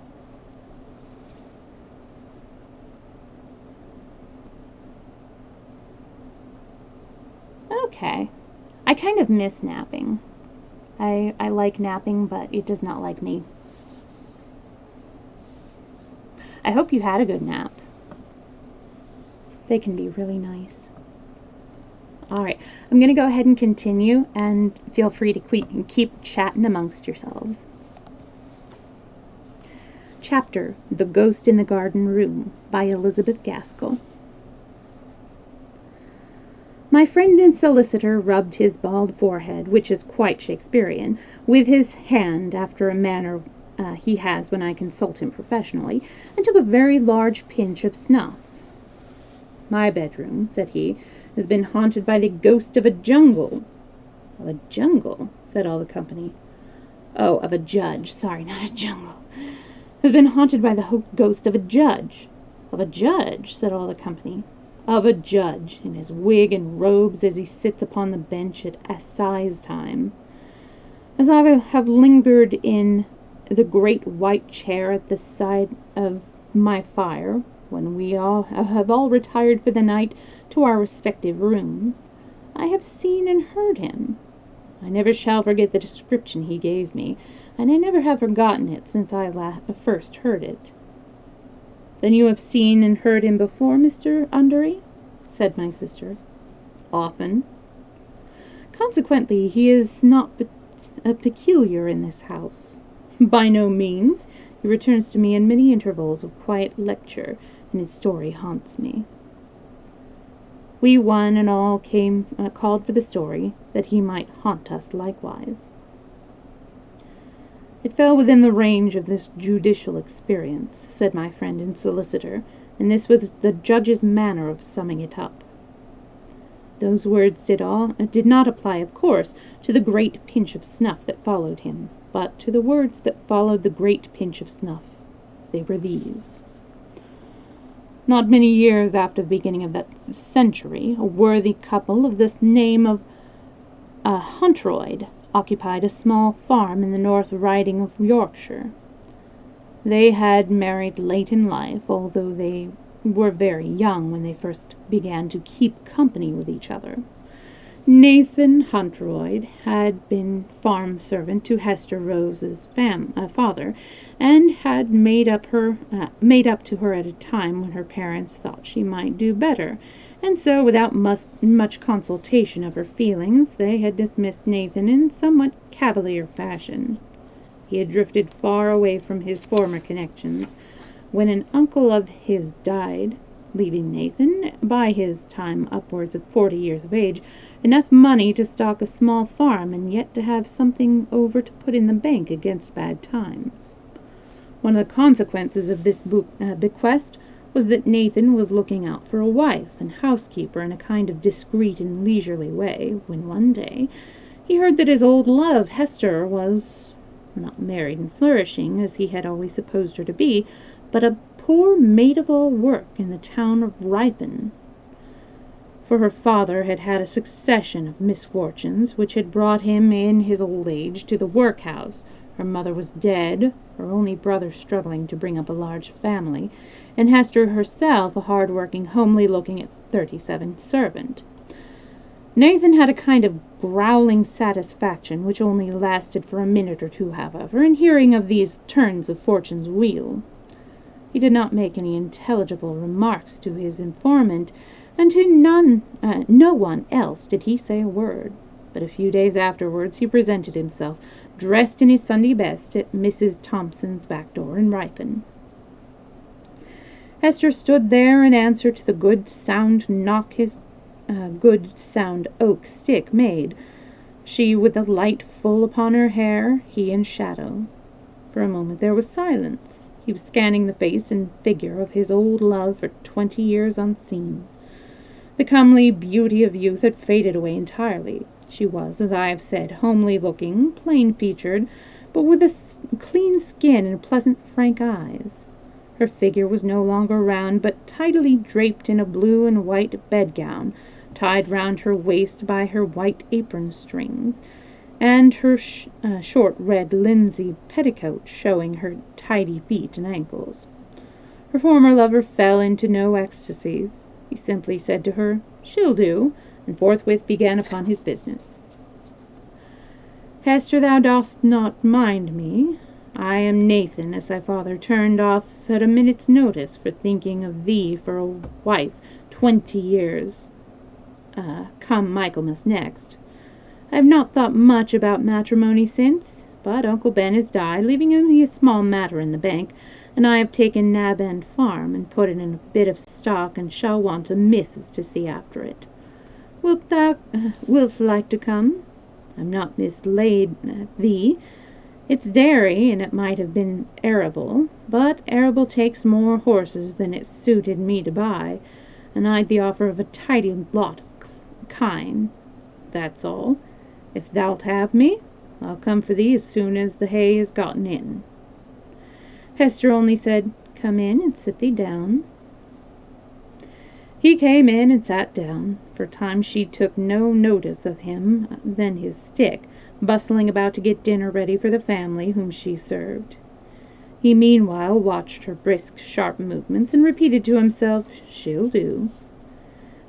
Okay. I kind of miss napping. I like napping, but it does not like me. I hope you had a good nap. They can be really nice. Alright, I'm going to go ahead and continue, and feel free to keep chatting amongst yourselves. Chapter, The Ghost in the Garden Room, by Elizabeth Gaskell. My friend and solicitor rubbed his bald forehead, which is quite Shakespearean, with his hand after a manner he has when I consult him professionally, and took a very large pinch of snuff. My bedroom, said he, has been haunted by the ghost of a jungle. Of a jungle, said all the company. Oh, of a judge. Sorry, not a jungle. Has been haunted by the ghost of a judge. Of a judge, said all the company. Of a judge, in his wig and robes, as he sits upon the bench at assize time. As I have lingered in the great white chair at the side of my fire, when we have all retired for the night to our respective rooms, I have seen and heard him. I never shall forget the description he gave me and I never have forgotten it since I first heard it." "Then you have seen and heard him before, Mr. Undery?" said my sister. "Often." "Consequently, he is not peculiar in this house." "By no means. He returns to me in many intervals of quiet lecture, and his story haunts me." We one and all called for the story, that he might haunt us likewise. "It fell within the range of this judicial experience," said my friend and solicitor, and this was the judge's manner of summing it up. Those words did not apply, of course, to the great pinch of snuff that followed him, but to the words that followed the great pinch of snuff. They were these: "Not many years after the beginning of that century, a worthy couple of this name of Huntroyd occupied a small farm in the North Riding of Yorkshire. They had married late in life, although they were very young when they first began to keep company with each other. Nathan Huntroyd had been farm servant to Hester Rose's father, and had made up to her at a time when her parents thought she might do better, and so, without much consultation of her feelings, they had dismissed Nathan in somewhat cavalier fashion. He had drifted far away from his former connections, when an uncle of his died, leaving Nathan, by his time upwards of 40 years of age, enough money to stock a small farm, and yet to have something over to put in the bank against bad times. One of the consequences of this bequest was that Nathan was looking out for a wife and housekeeper in a kind of discreet and leisurely way, when one day he heard that his old love, Hester, was not married and flourishing, as he had always supposed her to be, but a poor maid-of-all-work in the town of Ripon. For her father had had a succession of misfortunes, which had brought him in his old age to the workhouse. Her mother was dead, her only brother struggling to bring up a large family, and Hester herself a hard-working, homely-looking 37 servant. Nathan had a kind of growling satisfaction, which only lasted for a minute or two, however, in hearing of these turns of fortune's wheel. He did not make any intelligible remarks to his informant, and to no one else did he say a word. But a few days afterwards he presented himself, dressed in his Sunday best, at Mrs. Thompson's back door in Ripon. Hester stood there in answer to the good sound knock his good sound oak stick made, she with the light full upon her hair, he in shadow. For a moment there was silence. He was scanning the face and figure of his old love for 20 years unseen. The comely beauty of youth had faded away entirely. She was, as I have said, homely-looking, plain-featured, but with a clean skin and pleasant, frank eyes. Her figure was no longer round, but tidily draped in a blue and white bedgown, tied round her waist by her white apron strings, and her short red linsey petticoat showing her tidy feet and ankles. Her former lover fell into no ecstasies. He simply said to her, "She'll do," and forthwith began upon his business. "Hester, thou dost not mind me. I am Nathan, as thy father turned off at a minute's notice for thinking of thee for a wife 20 years. Come Michaelmas next. I have not thought much about matrimony since, but Uncle Ben has died, leaving me a small matter in the bank, and I have taken Nab End Farm and put it in a bit of stock, and shall want a missus to see after it. Wilt like to come? I'm not mislaid thee. It's dairy, and it might have been arable, but arable takes more horses than it suited me to buy, and I'd the offer of a tidy lot of kine. That's all. If thou'lt have me, I'll come for thee as soon as the hay is gotten in." Hester only said, "Come in and sit thee down." He came in and sat down. For a time she took no notice of him than his stick, bustling about to get dinner ready for the family whom she served. He meanwhile watched her brisk, sharp movements, and repeated to himself, "She'll do."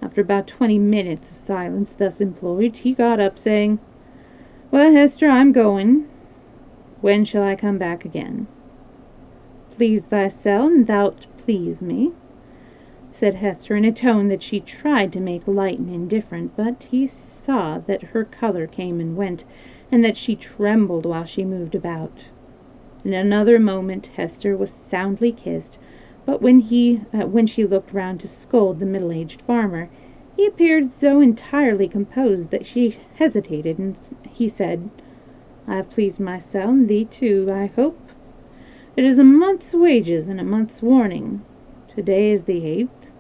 After about 20 minutes of silence thus employed, he got up, saying, "Well, Hester, I'm going." When shall I come back again?" "Please thyself, and thou'lt please me," said Hester in a tone that she tried to make light and indifferent, but he saw that her color came and went, and that she trembled while she moved about. In another moment Hester was soundly kissed, but when she looked round to scold the middle-aged farmer, he appeared so entirely composed that she hesitated, and he said, "I have pleased myself, and thee too, I hope. It is a month's wages and a month's warning. To-day is the 8th.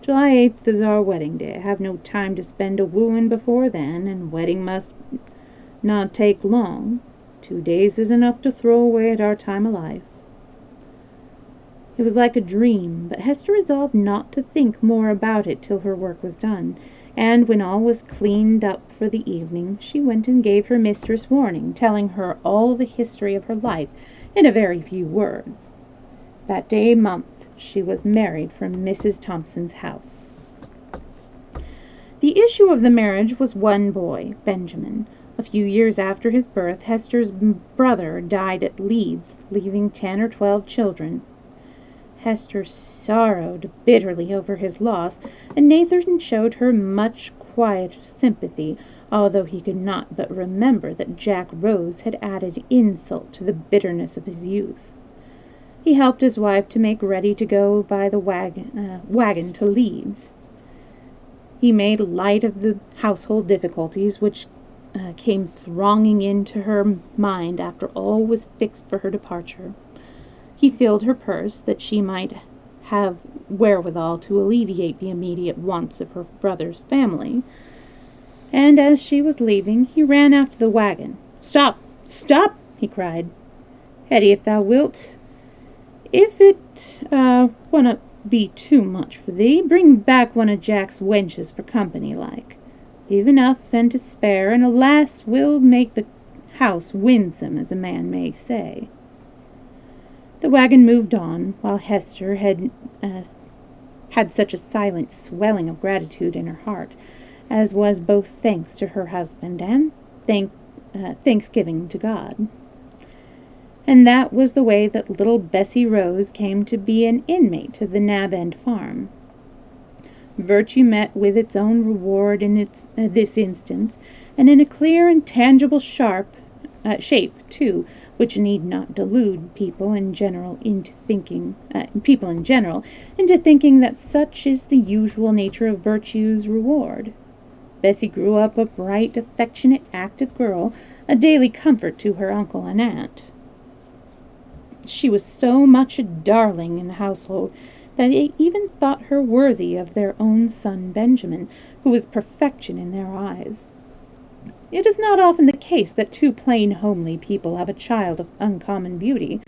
July 8th is our wedding day. I have no time to spend a wooing before then, and wedding must not take long. 2 days is enough to throw away at our time of life." It was like a dream, but Hester resolved not to think more about it till her work was done, and when all was cleaned up for the evening, she went and gave her mistress warning, telling her all the history of her life in a very few words. That day month she was married from Mrs. Thompson's house. The issue of the marriage was one boy, Benjamin. A few years after his birth, Hester's brother died at Leeds, leaving 10 or 12 children. Hester sorrowed bitterly over his loss, and Nathan showed her much quiet sympathy, although he could not but remember that Jack Rose had added insult to the bitterness of his youth. He helped his wife to make ready to go by the wagon to Leeds. He made light of the household difficulties which came thronging into her mind after all was fixed for her departure. He filled her purse that she might have wherewithal to alleviate the immediate wants of her brother's family, and as she was leaving, he ran after the wagon. "Stop! Stop!" he cried. "Hetty, if thou wilt, if it wunna be too much for thee, bring back one of Jack's wenches for company like. We've enough and to spare, and a lass will make the house winsome, as a man may say." The wagon moved on, while Hester had such a silent swelling of gratitude in her heart, as was both thanks to her husband and thanksgiving to God. And that was the way that little Bessie Rose came to be an inmate of the Nab End farm. Virtue met with its own reward in this instance, and in a clear and tangible shape, too, which need not delude people in general into thinking that such is the usual nature of virtue's reward. Bessie grew up a bright, affectionate, active girl, a daily comfort to her uncle and aunt. She was so much a darling in the household that they even thought her worthy of their own son Benjamin, who was perfection in their eyes. It is not often the case that two plain, homely people have a child of uncommon beauty,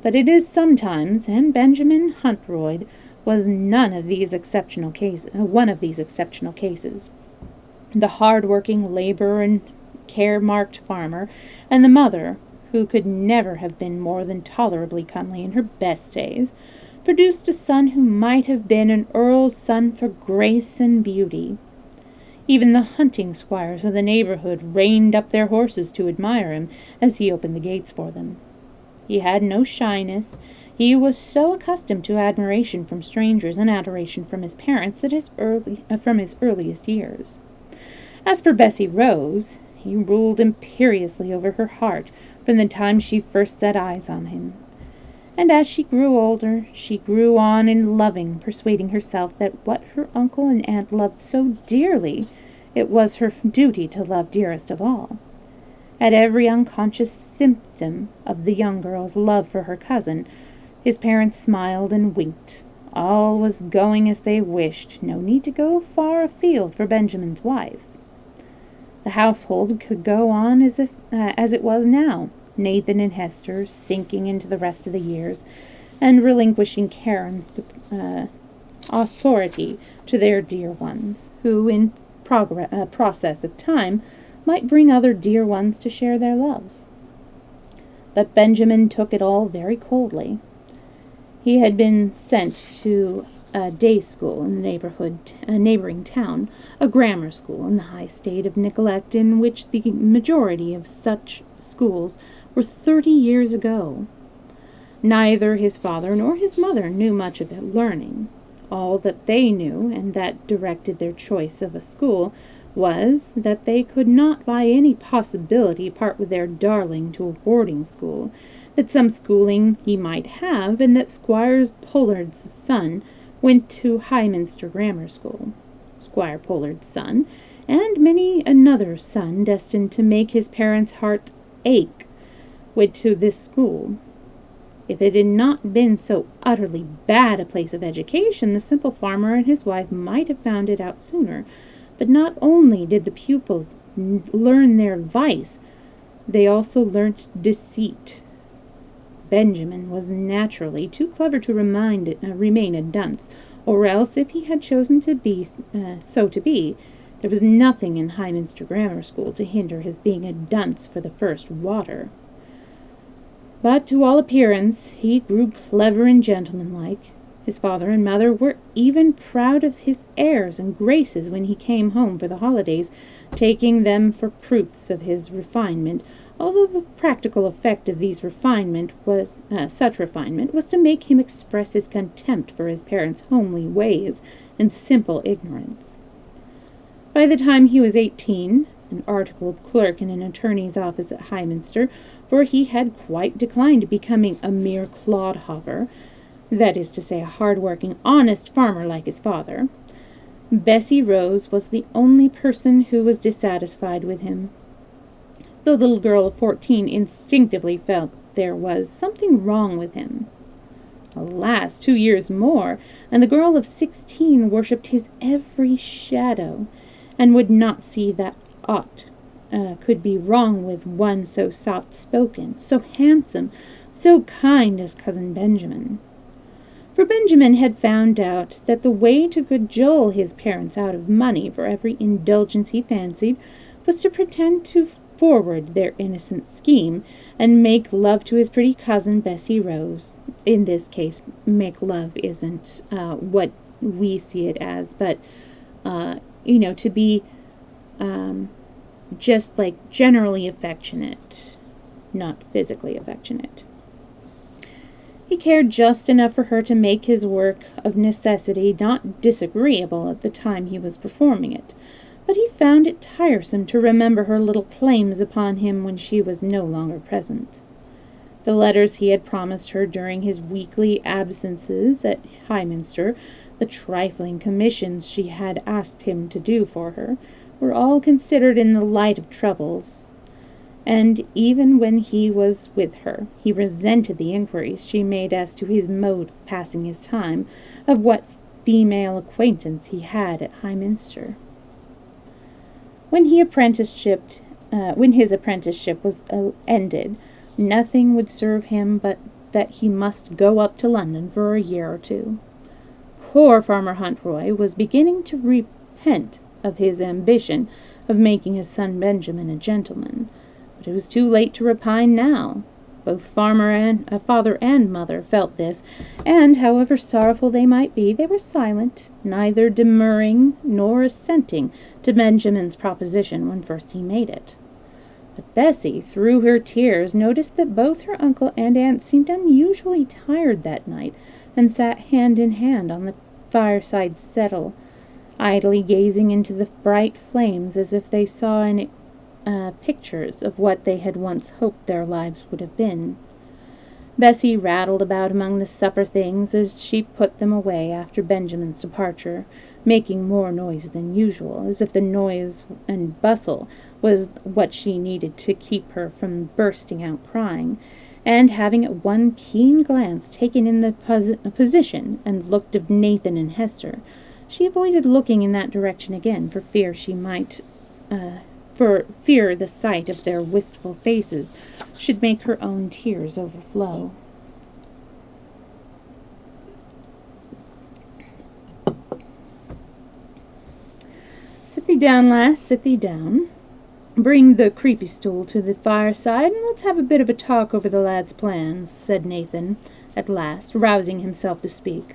but it is sometimes, and Benjamin Huntroyd was one of these exceptional cases. The hard-working, labor and care-marked farmer, and the mother, who could never have been more than tolerably comely in her best days, produced a son who might have been an earl's son for grace and beauty. Even the hunting squires of the neighborhood reined up their horses to admire him as he opened the gates for them. He had no shyness. He was so accustomed to admiration from strangers and adoration from his parents from his earliest years. As for Bessie Rose, he ruled imperiously over her heart from the time she first set eyes on him. And as she grew older, she grew on in loving, persuading herself that what her uncle and aunt loved so dearly, it was her duty to love dearest of all. At every unconscious symptom of the young girl's love for her cousin, his parents smiled and winked. All was going as they wished. No need to go far afield for Benjamin's wife. The household could go on as it was now, Nathan and Hester sinking into the rest of the years, and relinquishing care and authority to their dear ones, who, in process of time, might bring other dear ones to share their love. But Benjamin took it all very coldly. He had been sent to a day school in a neighboring town, a grammar school in the high state of neglect in which the majority of such schools or 30 years ago. Neither his father nor his mother knew much of learning. All that they knew, and that directed their choice of a school, was that they could not by any possibility part with their darling to a boarding school, that some schooling he might have, and that Squire Pollard's son went to Highminster Grammar School. Squire Pollard's son, and many another son destined to make his parents' hearts ache, went to this school. If it had not been so utterly bad a place of education, the simple farmer and his wife might have found it out sooner. But not only did the pupils learn their vice, they also learnt deceit. Benjamin was naturally too clever to remain a dunce, or else, if he had chosen to be there was nothing in Highminster Grammar School to hinder his being a dunce for the first water. But to all appearance he grew clever and gentlemanlike. His father and mother were even proud of his airs and graces when he came home for the holidays, taking them for proofs of his refinement, although the practical effect of such refinement was to make him express his contempt for his parents' homely ways and simple ignorance. By the time he was 18, an articled clerk in an attorney's office at Highminster, for he had quite declined becoming a mere clodhopper, that is to say, a hard-working, honest farmer like his father, Bessie Rose was the only person who was dissatisfied with him. The little girl of 14 instinctively felt there was something wrong with him. Alas, 2 years more, and the girl of 16 worshipped his every shadow, and would not see that aught could be wrong with one so soft-spoken, so handsome, so kind as Cousin Benjamin. For Benjamin had found out that the way to cajole his parents out of money for every indulgence he fancied was to pretend to forward their innocent scheme, and make love to his pretty cousin Bessie Rose. In this case, make love isn't what we see it as, but to be just like generally affectionate, not physically affectionate. He cared just enough for her to make his work of necessity not disagreeable at the time he was performing it, but he found it tiresome to remember her little claims upon him when she was no longer present. The letters he had promised her during his weekly absences at Highminster, the trifling commissions she had asked him to do for her, were all considered in the light of troubles. And even when he was with her, he resented the inquiries she made as to his mode of passing his time, of what female acquaintance he had at Highminster. When his apprenticeship was ended, nothing would serve him but that he must go up to London for a year or two. Poor Farmer Huntroy was beginning to repent of his ambition of making his son Benjamin a gentleman, but it was too late to repine now. Both father and mother felt this, and, however sorrowful they might be, they were silent, neither demurring nor assenting to Benjamin's proposition when first he made it. But Bessie, through her tears, noticed that both her uncle and aunt seemed unusually tired that night, and sat hand in hand on the fireside settle, idly gazing into the bright flames as if they saw in pictures of what they had once hoped their lives would have been. Bessie rattled about among the supper things as she put them away after Benjamin's departure, making more noise than usual, as if the noise and bustle was what she needed to keep her from bursting out crying, and having at one keen glance taken in the position and look of Nathan and Hester, she avoided looking in that direction again for fear the sight of their wistful faces should make her own tears overflow. "Sit thee down, lass, sit thee down. Bring the creepy stool to the fireside, and let's have a bit of a talk over the lad's plans," said Nathan, at last, rousing himself to speak.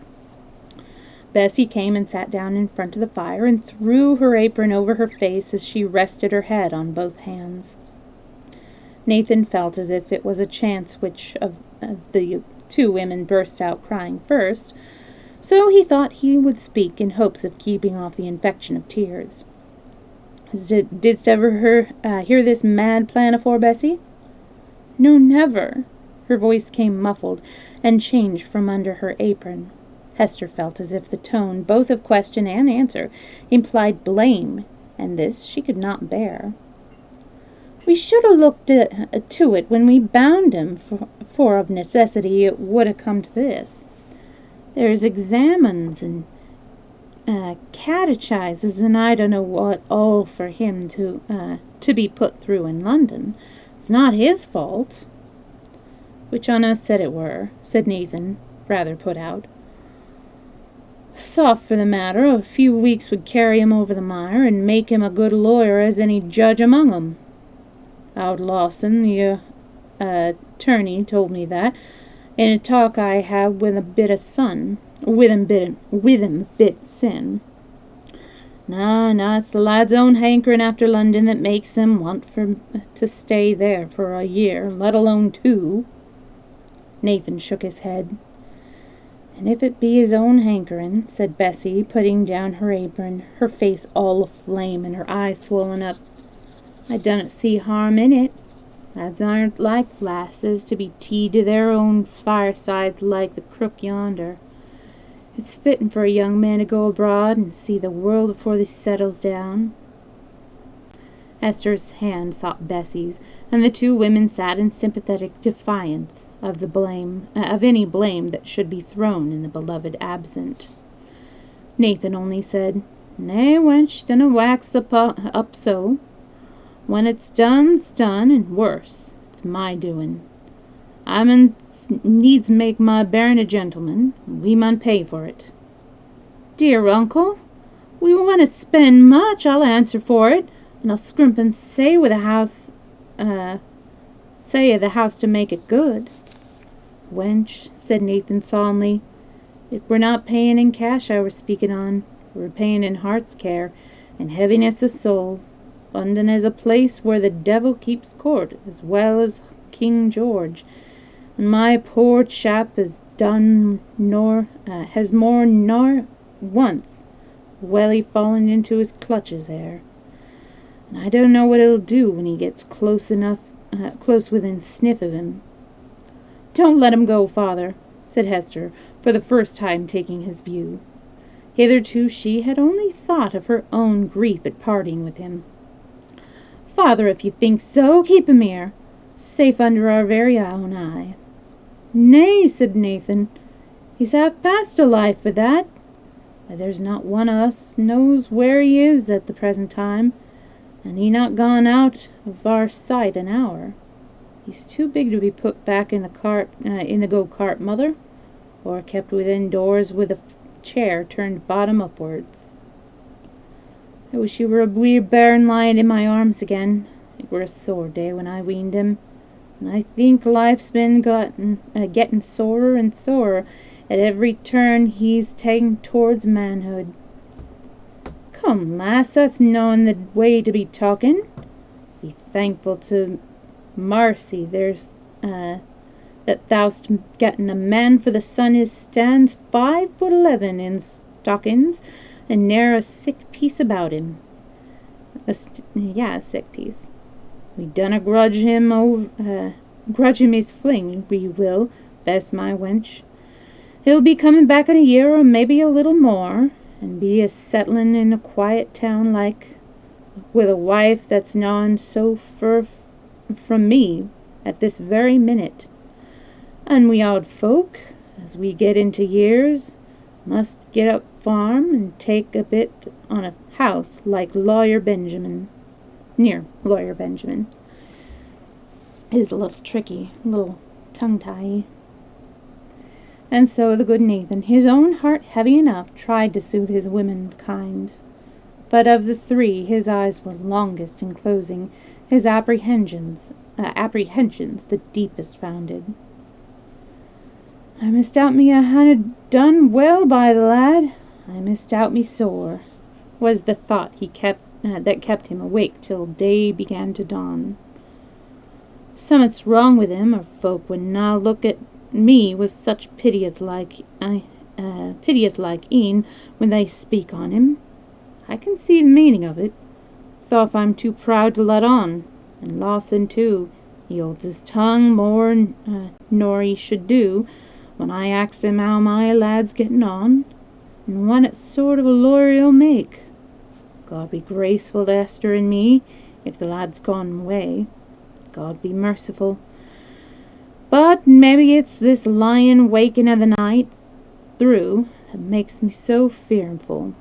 Bessie came and sat down in front of the fire, and threw her apron over her face as she rested her head on both hands. Nathan felt as if it was a chance which of the two women burst out crying first, so he thought he would speak in hopes of keeping off the infection of tears. Didst ever hear this mad plan afore, Bessie? No, never. Her voice came muffled and changed from under her apron. Hester felt as if the tone, both of question and answer, implied blame, and this she could not bear. We should have looked to it when we bound him, for of necessity it would have come to this. There's examines and catechizes, and I don't know what all for him to be put through in London. It's not his fault. Which on us said it were, said Nathan, rather put out. Thought for the matter, a few weeks would carry him over the mire, and make him a good lawyer as any judge among 'em. Out Lawson, the attorney, told me that, in a talk I had with him bit sin. Nah, it's the lad's own hankering after London that makes him want to stay there for a year, let alone 2. Nathan shook his head. And if it be his own hankering, said Bessie, putting down her apron, her face all aflame and her eyes swollen up, I dunnot see harm in it. Lads aren't like lasses to be teed to their own firesides like the crook yonder. It's fitting for a young man to go abroad and see the world afore he settles down. Esther's hand sought Bessie's, and the two women sat in sympathetic defiance of any blame that should be thrown in the beloved absent. Nathan only said, Nay, wench, dinna wax up so. When it's done, and worse. It's my doing. I mun needs make my bairn a gentleman, and we mun pay for it. Dear uncle, we want to spend much, I'll answer for it, and I'll scrimp and say of the house to make it good. Wench, said Nathan solemnly, it were not paying in cash I were speaking on. We're paying in heart's care and heaviness of soul. London is a place where the devil keeps court as well as King George, and my poor chap has more nor once welly fallen into his clutches there. And I don't know what it'll do when he gets close within sniff of him. Don't let him go, father, said Hester, for the first time taking his view. Hitherto she had only thought of her own grief at parting with him. Father, if you think so, keep him here, safe under our very own eye. Nay, said Nathan, he's half past a life for that. Why, there's not one of us knows where he is at the present time, and he not gone out of our sight an hour. He's too big to be put back in the go-cart, mother, or kept within doors with a chair turned bottom upwards. I wish he were a wee bairn lying in my arms again. It were a sore day when I weaned him, and I think life's been getting sorer and sorer at every turn he's taken towards manhood. Come, lass, that's knowing the way to be talking. Be thankful to Marcy that thou'st gotten a man, for the son is stands 5'11" in stockings, and ne'er a sick piece about him. A sick piece. We dunna grudge him his fling, we will, Bess, my wench. He'll be coming back in a year, or maybe a little more, and be a settling in a quiet town like, with a wife that's gone so fur from me at this very minute. And we odd folk, as we get into years, must get up farm and take a bit on a house like near Lawyer Benjamin. It is a little tricky, a little tongue-tie. And so the good Nathan, his own heart heavy enough, tried to soothe his womenkind. But of the three, his eyes were longest in closing, his apprehensions the deepest founded. I misdoubt me I hanna done well by the lad. I misdoubt me sore, was the thought that kept him awake till day began to dawn. Summat's wrong with him, or folk would na look at me with such piteous like een when they speak on him. I can see the meaning of it. Though I'm too proud to let on. And Lawson, too, he holds his tongue more nor he should do when I ax him how my lad's getting on, and what sort of a lawyer he'll make. God be graceful to Esther and me, if the lad's gone away. God be merciful. But maybe it's this lying waking of the night through that makes me so fearful.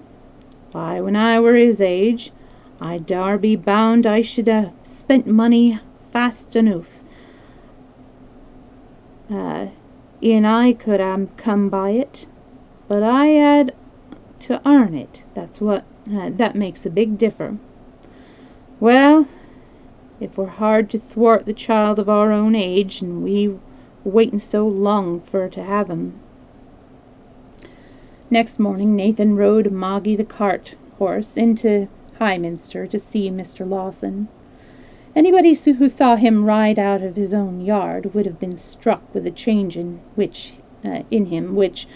Why, when I were his age, I dar be bound I should ha' spent money fast enough. E'en I could ha' come by it, but I had to earn it. That makes a big differ. Well, if we're hard to thwart the child of our own age, and we waitin' so long for to have him. Next morning Nathan rode Moggy the cart horse into Highminster to see Mr. Lawson. Anybody who saw him ride out of his own yard would have been struck with the change in him, which,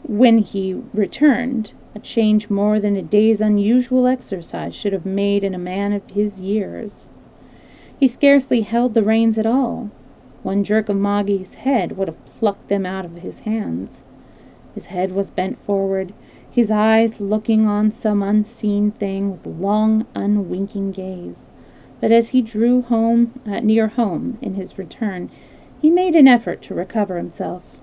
when he returned, a change more than a day's unusual exercise should have made in a man of his years. He scarcely held the reins at all. One jerk of Moggy's head would have plucked them out of his hands. His head was bent forward, his eyes looking on some unseen thing with long, unwinking gaze. But as he drew near home in his return, he made an effort to recover himself.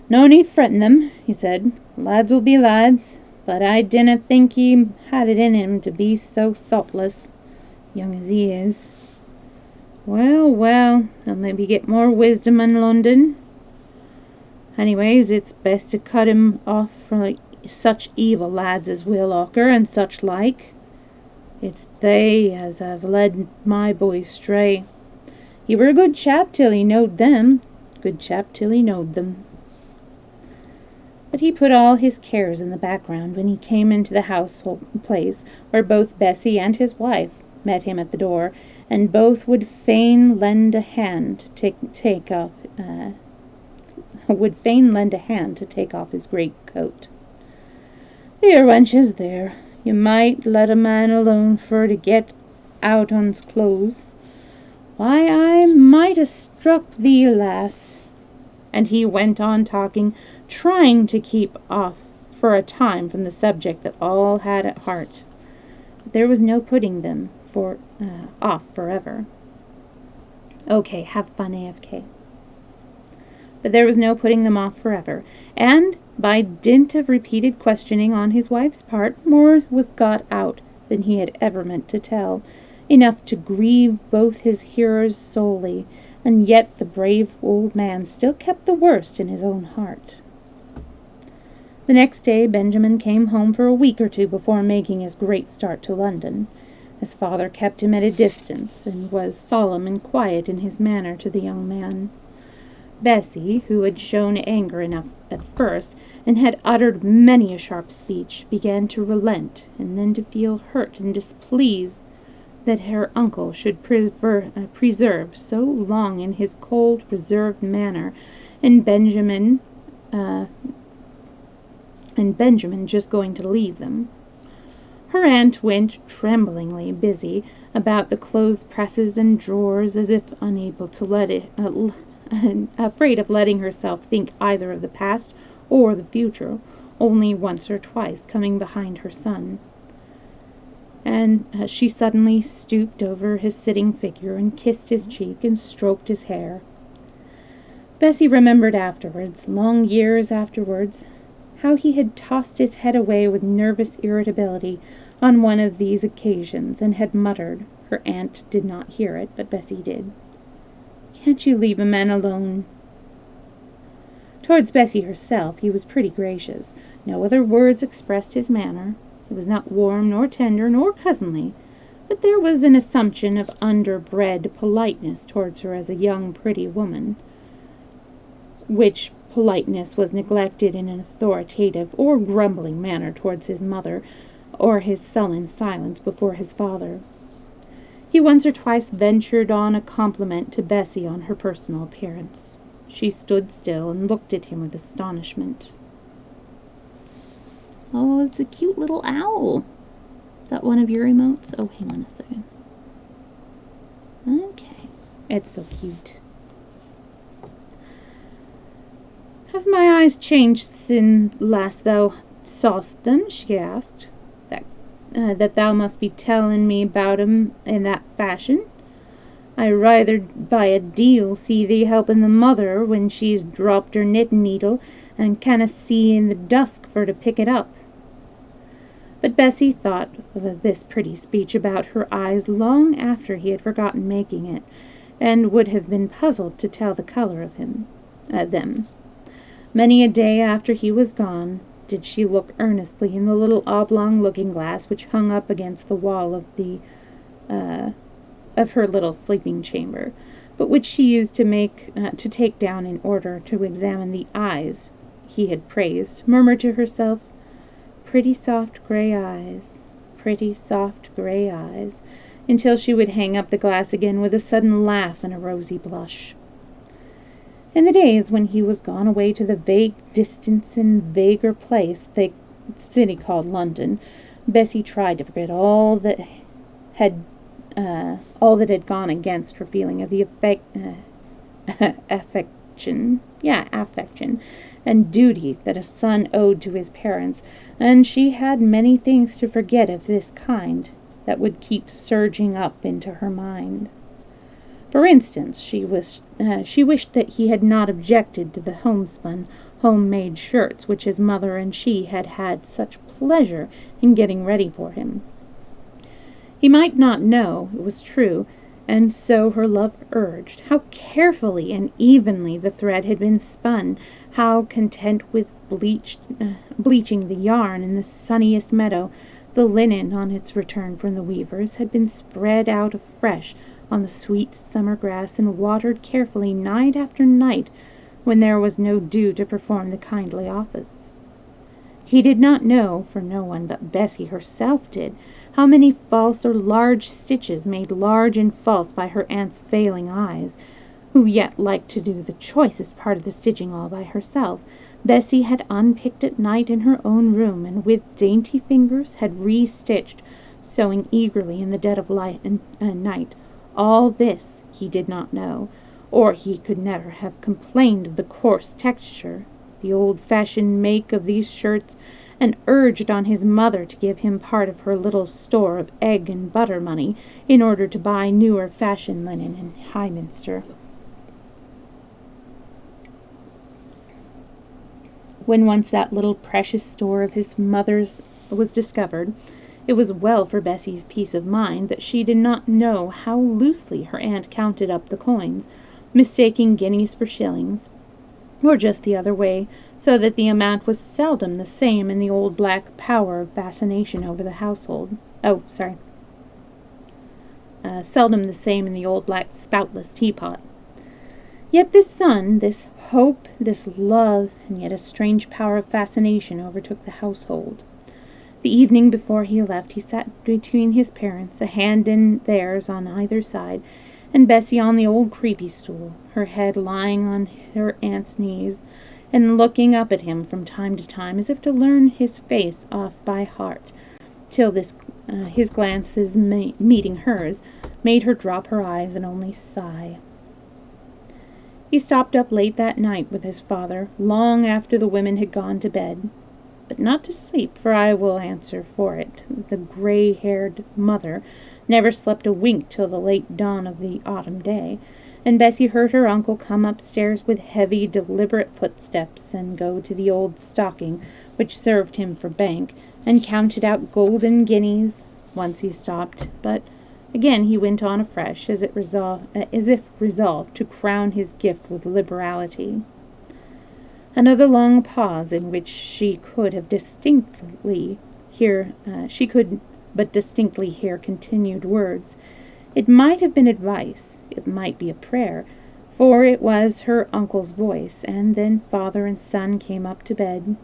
"No need fretting them," he said. "Lads will be lads, but I dinna think he had it in him to be so thoughtless, young as he is. Well, well, he'll maybe get more wisdom in London. Anyways, it's best to cut him off from such evil lads as Will Ocker and such like. It's they as have led my boys stray. He were a good chap till he knowed them. Good chap till he knowed them." But he put all his cares in the background when he came into the place where both Bessie and his wife met him at the door, and both would fain lend a hand to take off his great coat. "There, wenches, there. You might let a man alone for to get out on's clothes. Why, I might ha' struck thee, lass." And he went on talking, trying to keep off for a time from the subject that all had at heart. But there was no putting them off forever. Okay, have fun, AFK. But there was no putting them off forever, and by dint of repeated questioning on his wife's part, more was got out than he had ever meant to tell, enough to grieve both his hearers sorely, and yet the brave old man still kept the worst in his own heart. The next day Benjamin came home for a week or two before making his great start to London. His father kept him at a distance, and was solemn and quiet in his manner to the young man. Bessie, who had shown anger enough at first, and had uttered many a sharp speech, began to relent, and then to feel hurt and displeased that her uncle should preserve so long in his cold, reserved manner, and Benjamin just going to leave them. Her aunt went tremblingly busy about the clothes presses and drawers, as if unable to afraid of letting herself think either of the past or the future, only once or twice coming behind her son. And she suddenly stooped over his sitting figure and kissed his cheek and stroked his hair. Bessie remembered afterwards, long years afterwards, how he had tossed his head away with nervous irritability on one of these occasions, and had muttered, her aunt did not hear it, but Bessie did, "Can't you leave a man alone?" Towards Bessie herself he was pretty gracious. No other words expressed his manner. It was not warm, nor tender, nor cousinly, but there was an assumption of underbred politeness towards her as a young, pretty woman, which politeness was neglected in an authoritative or grumbling manner towards his mother, or his sullen silence before his father. He once or twice ventured on a compliment to Bessie on her personal appearance. She stood still and looked at him with astonishment. Oh, it's a cute little owl. Is that one of your emotes? Oh, hang on a second. Okay. It's so cute. Has my eyes changed since last thou saw'st them? She asked. That thou must be telling me about 'em in that fashion. I rather by a deal see thee helping the mother when she's dropped her knitting needle and canna see in the dusk for to pick it up. But Bessie thought of this pretty speech about her eyes long after he had forgotten making it, and would have been puzzled to tell the color of them. Many a day after he was gone did she look earnestly in the little oblong looking-glass which hung up against the wall of her little sleeping chamber, but which she used to take down in order to examine the eyes he had praised, murmur to herself, "Pretty soft gray eyes, pretty soft gray eyes," until she would hang up the glass again with a sudden laugh and a rosy blush. In the days when he was gone away to the vague distance and vaguer place the city called London, Bessie tried to forget all that had gone against her feeling of the affection and duty that a son owed to his parents, and she had many things to forget of this kind that would keep surging up into her mind. For instance, she wished that he had not objected to the homespun, home-made shirts which his mother and she had had such pleasure in getting ready for him. He might not know, it was true, and so her love urged, how carefully and evenly the thread had been spun, how, content with bleaching the yarn in the sunniest meadow, the linen on its return from the weavers had been spread out afresh on the sweet summer grass and watered carefully night after night when there was no dew to perform the kindly office. He did not know, for no one but Bessie herself did, how many false or large stitches made large and false by her aunt's failing eyes, who yet liked to do the choicest part of the stitching all by herself, Bessie had unpicked at night in her own room, and with dainty fingers had re-stitched, sewing eagerly in the dead of night. All this he did not know, or he could never have complained of the coarse texture, the old-fashioned make of these shirts, and urged on his mother to give him part of her little store of egg and butter money in order to buy newer fashion linen in Highminster. When once that little precious store of his mother's was discovered, it was well for Bessie's peace of mind that she did not know how loosely her aunt counted up the coins, mistaking guineas for shillings, or just the other way, so that the amount was seldom the same in the old black power of fascination over the household. Seldom the same in the old black spoutless teapot. Yet this sun, this hope, this love, and yet a strange power of fascination overtook the household. The evening before he left, he sat between his parents, a hand in theirs on either side, and Bessie on the old creepy stool, her head lying on her aunt's knees, and looking up at him from time to time as if to learn his face off by heart, till his glances meeting hers made her drop her eyes and only sigh. He stopped up late that night with his father, long after the women had gone to bed, but not to sleep, for I will answer for it, the gray-haired mother never slept a wink till the late dawn of the autumn day, and Bessie heard her uncle come upstairs with heavy, deliberate footsteps and go to the old stocking which served him for bank, and counted out golden guineas. Once he stopped, but again he went on afresh, as if resolved to crown his gift with liberality. Another long pause, in which she could but distinctly hear continued words. It might have been advice, it might be a prayer, for it was her uncle's voice, and then father and son came up to bed.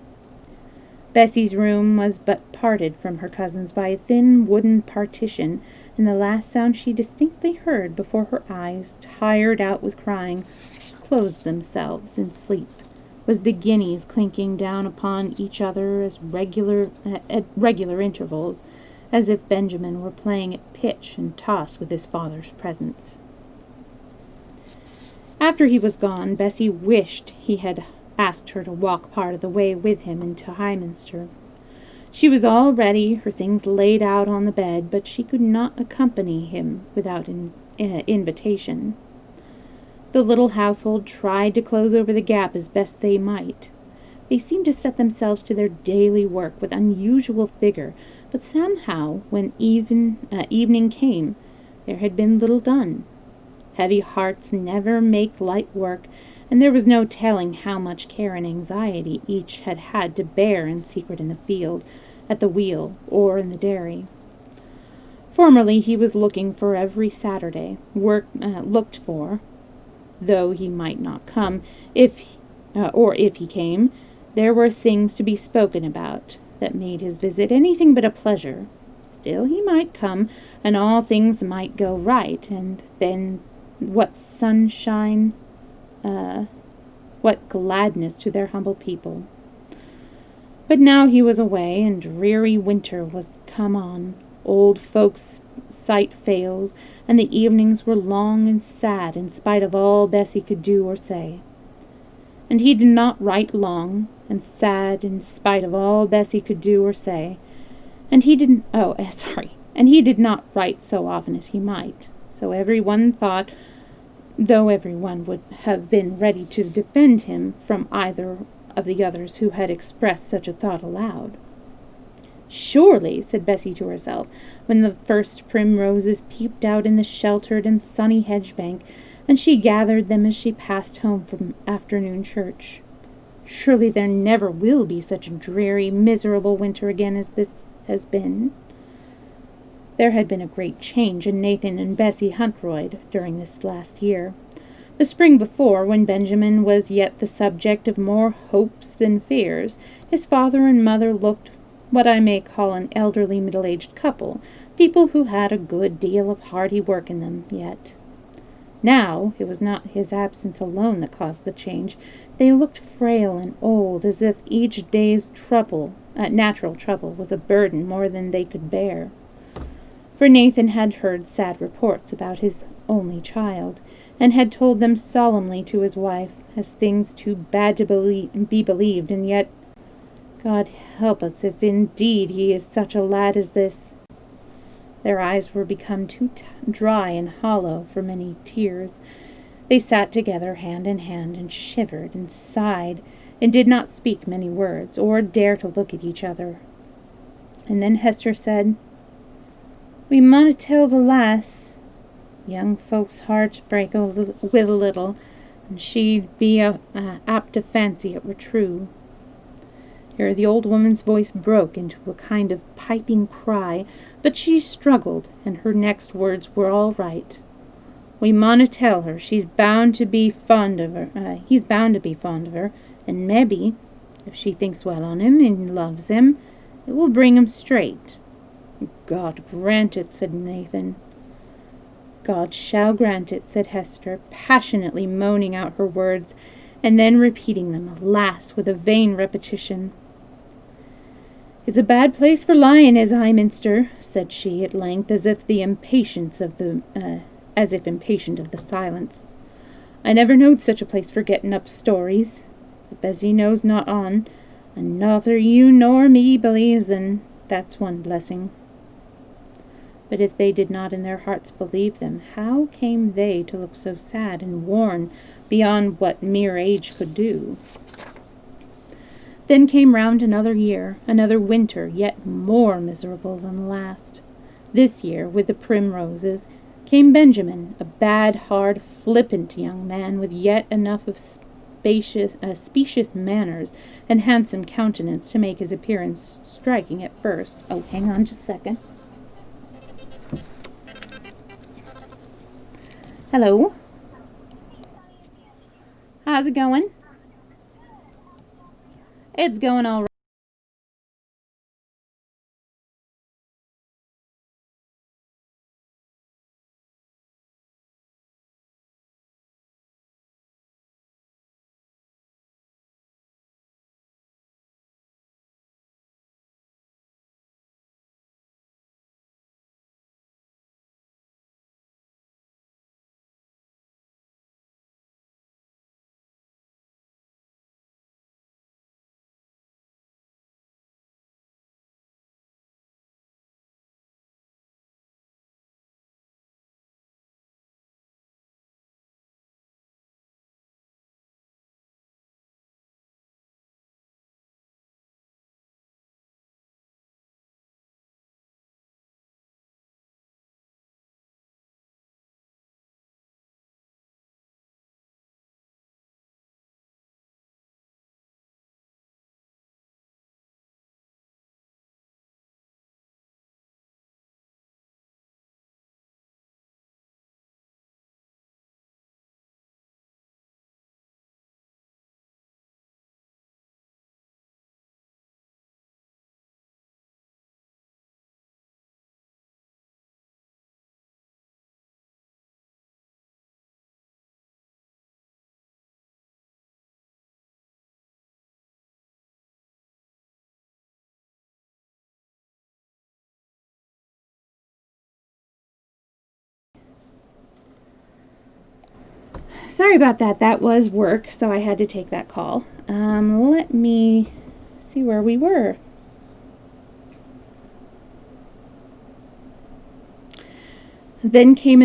Bessie's room was but parted from her cousin's by a thin wooden partition, and the last sound she distinctly heard before her eyes, tired out with crying, closed themselves in sleep, was the guineas clinking down upon each other at regular intervals, as if Benjamin were playing at pitch and toss with his father's presence. After he was gone, Bessie wished he had asked her to walk part of the way with him into Highminster. She was all ready, her things laid out on the bed, but she could not accompany him without invitation. The little household tried to close over the gap as best they might. They seemed to set themselves to their daily work with unusual vigor, but somehow, when evening came, there had been little done. Heavy hearts never make light work, and there was no telling how much care and anxiety each had had to bear in secret in the field, at the wheel, or in the dairy. Formerly he was looking for every Saturday, looked for, though he might not come, if he came, there were things to be spoken about that made his visit anything but a pleasure. Still he might come, and all things might go right, and then what sunshine, what gladness to their humble people. But now he was away, and dreary winter was come on. Old folks' sight fails, and the evenings were long and sad in spite of all Bessie could do or say. And he did not write long and sad in spite of all Bessie could do or say. And he did not write so often as he might. So everyone thought, though everyone would have been ready to defend him from either of the others who had expressed such a thought aloud. Surely, said Bessie to herself, when the first primroses peeped out in the sheltered and sunny hedge-bank, and she gathered them as she passed home from afternoon church. Surely there never will be such a dreary, miserable winter again as this has been. There had been a great change in Nathan and Bessie Huntroyd during this last year. The spring before, when Benjamin was yet the subject of more hopes than fears, his father and mother looked what I may call an elderly middle-aged couple, people who had a good deal of hearty work in them yet. Now it was not his absence alone that caused the change. They looked frail and old, as if each day's natural trouble, was a burden more than they could bear. For Nathan had heard sad reports about his only child, and had told them solemnly to his wife, as things too bad to be believed, and yet, God help us if indeed he is such a lad as this. Their eyes were become too dry and hollow for many tears. They sat together hand in hand, and shivered and sighed, and did not speak many words, or dare to look at each other. And then Hester said, "We maunna tell the lass. Young folks' hearts break with a little, and she'd be apt to fancy it were true." Here the old woman's voice broke into a kind of piping cry, but she struggled, and her next words were all right. "We maunna tell her. She's bound to be fond of her. He's bound to be fond of her, and mebbe, if she thinks well on him and loves him, it will bring him straight." "God grant it," said Nathan. "God shall grant it," said Hester, passionately moaning out her words, and then repeating them, alas, with a vain repetition. "It's a bad place for lying, is Highminster," said she at length, as if impatient of the silence. "I never knowed such a place for getting up stories. But Bessie knows not on, and neither you nor me believes, and that's one blessing." But if they did not in their hearts believe them, how came they to look so sad and worn beyond what mere age could do? Then came round another year, another winter, yet more miserable than the last. This year, with the primroses, came Benjamin, a bad, hard, flippant young man, with yet enough of specious manners and handsome countenance to make his appearance striking at first. Oh, hang on just a second. Hello. How's it going? It's going all right. sorry about that. That was work, so I had to take that call. Let me see where we were. Then came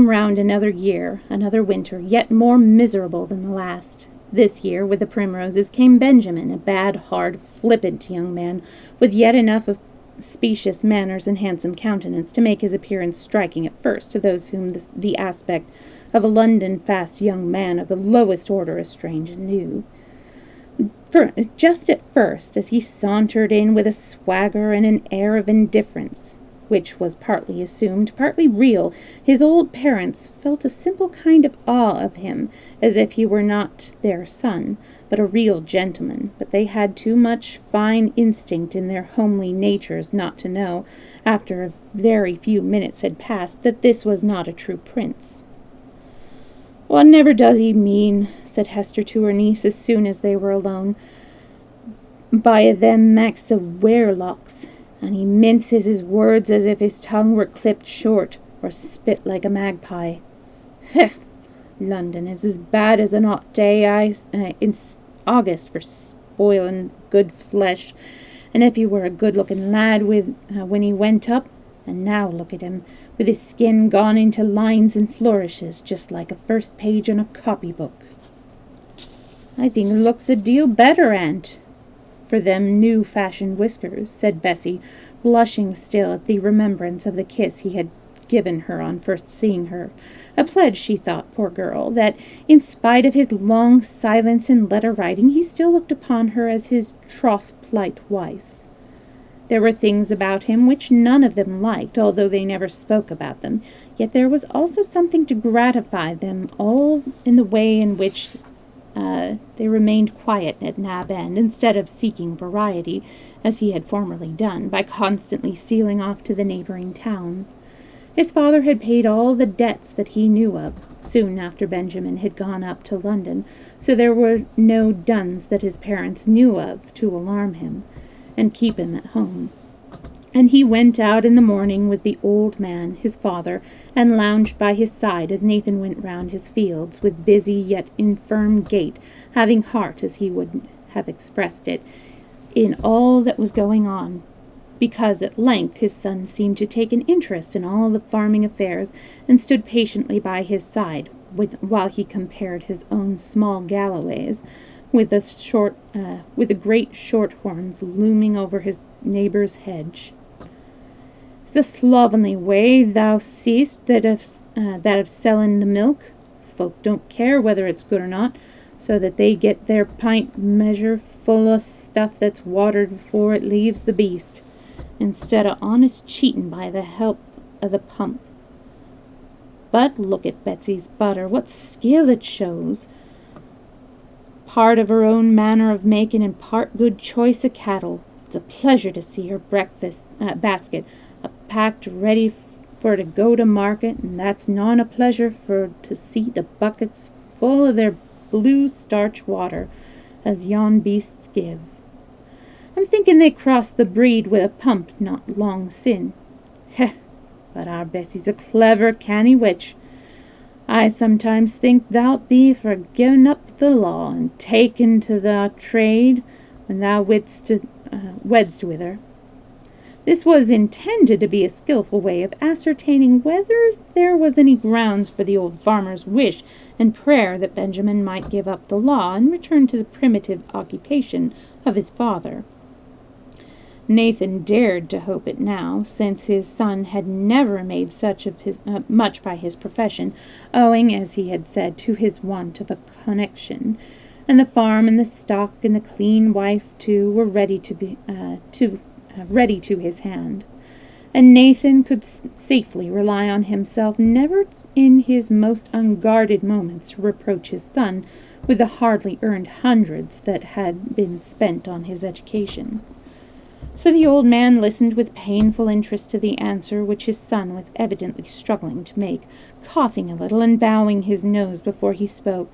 round another year, another winter, yet more miserable than the last. This year, with the primroses, came Benjamin, a bad, hard, flippant young man, with yet enough of specious manners and handsome countenance to make his appearance striking at first to those whom the aspect of a London-fast young man of the lowest order is strange and new. Just at first, as he sauntered in with a swagger and an air of indifference, which was partly assumed, partly real, his old parents felt a simple kind of awe of him, as if he were not their son, but a real gentleman. But they had too much fine instinct in their homely natures not to know, after a very few minutes had passed, that this was not a true prince. "Whatever does he mean?" said Hester to her niece as soon as they were alone. "By them Macs of werelocks, and he minces his words as if his tongue were clipped short, or spit like a magpie. Heh! London is as bad as an hot day in August for spoiling good flesh, and if he were a good-looking lad when he went up, and now look at him, with his skin gone into lines and flourishes, just like a first page on a copybook." "I think it looks a deal better, aunt, for them new-fashioned whiskers," said Bessie, blushing still at the remembrance of the kiss he had given her on first seeing her, a pledge, she thought, poor girl, that, in spite of his long silence and letter-writing, he still looked upon her as his troth-plight wife. There were things about him which none of them liked, although they never spoke about them, yet there was also something to gratify them all in the way in which they remained quiet at Nab End, instead of seeking variety, as he had formerly done, by constantly stealing off to the neighboring town. His father had paid all the debts that he knew of, soon after Benjamin had gone up to London, so there were no duns that his parents knew of to alarm him, and keep him at home. And he went out in the morning with the old man, his father, and lounged by his side as Nathan went round his fields, with busy yet infirm gait, having heart, as he would have expressed it, in all that was going on, because at length his son seemed to take an interest in all the farming affairs, and stood patiently by his side, while he compared his own small Galloways with the great shorthorns looming over his neighbour's hedge. "It's a slovenly way, thou seest, that of selling the milk. Folk don't care whether it's good or not, so that they get their pint measure full o' stuff that's watered before it leaves the beast, instead o' honest cheating by the help o' the pump. But look at Betsy's butter, what skill it shows! Part of her own manner of making, and part good choice o' cattle. It's a pleasure to see her breakfast basket packed ready for to go to market, and that's not a pleasure for to see the buckets full of their blue starch water, as yon beasts give. I'm thinking they crossed the breed with a pump not long sin. Heh! But our Bessy's a clever, canny witch. I sometimes think thou'lt be for giving up the law and taking to the trade when thou wedst with her." This was intended to be a skilful way of ascertaining whether there was any grounds for the old farmer's wish and prayer that Benjamin might give up the law and return to the primitive occupation of his father. Nathan dared to hope it now, since his son had never made much by his profession, owing, as he had said, to his want of a connection, and the farm and the stock and the clean wife too were ready to his hand, and Nathan could safely rely on himself never in his most unguarded moments to reproach his son with the hardly earned hundreds that had been spent on his education. So the old man listened with painful interest to the answer which his son was evidently struggling to make, coughing a little and bowing his nose before he spoke.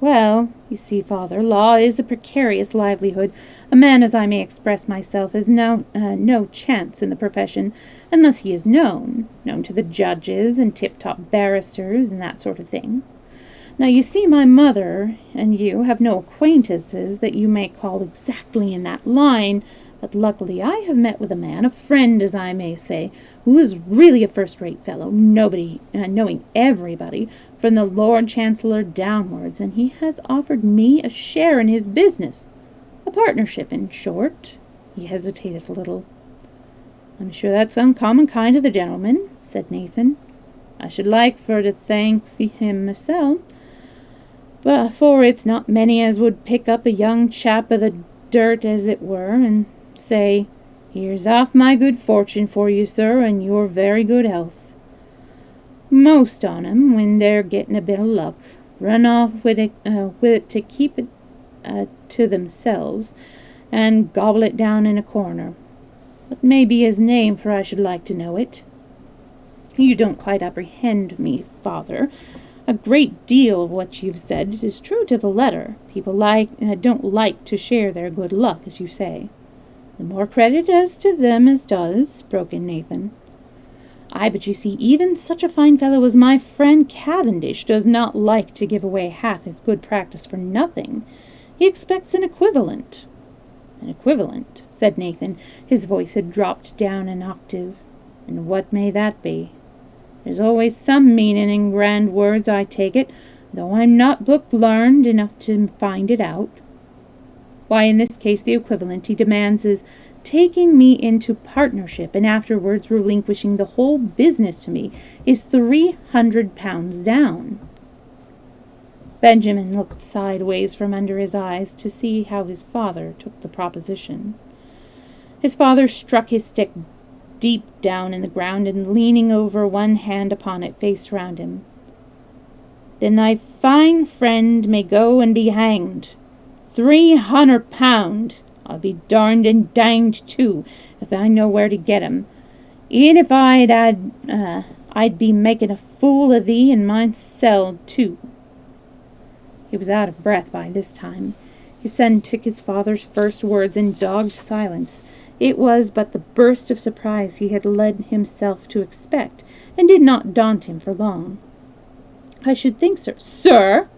Well, you see, father, law is a precarious livelihood. A man, as I may express myself, has no chance in the profession unless he is known to the judges and tip-top barristers and that sort of thing. Now, you see, my mother and you have no acquaintances that you may call exactly in that line, but luckily I have met with a man, a friend, as I may say, who is really a first-rate fellow, knowing everybody, from the Lord Chancellor downwards, and he has offered me a share in his business. A partnership, in short. He hesitated a little. I'm sure that's uncommon kind of the gentleman, said Nathan. I should like for to thank him myself, but for it's not many as would pick up a young chap of the dirt, as it were, and say, here's off my good fortune for you, sir, and your very good health. Most on 'em, when they're getting a bit of luck, run off with it to keep it to themselves, and gobble it down in a corner. What may be his name, for I should like to know it? You don't quite apprehend me, father. A great deal of what you've said is true to the letter. People don't like to share their good luck, as you say. The more credit as to them as does, broke in Nathan. Ay, but you see, even such a fine fellow as my friend Cavendish does not like to give away half his good practice for nothing. He expects an equivalent. An equivalent, said Nathan. His voice had dropped down an octave. And what may that be? There's always some meaning in grand words, I take it, though I'm not book-learned enough to find it out. Why, in this case, the equivalent he demands is taking me into partnership and afterwards relinquishing the whole business to me is £300 down. Benjamin looked sideways from under his eyes to see how his father took the proposition. His father struck his stick deep down in the ground and, leaning over one hand upon it, faced round him. Then thy fine friend may go and be hanged. £300! I'll be darned and danged too, if I know where to get 'em. E'en if I'd be making a fool of thee in my cell too. He was out of breath by this time. His son took his father's first words in dogged silence. It was but the burst of surprise he had led himself to expect, and did not daunt him for long. I should think, sir. Sir!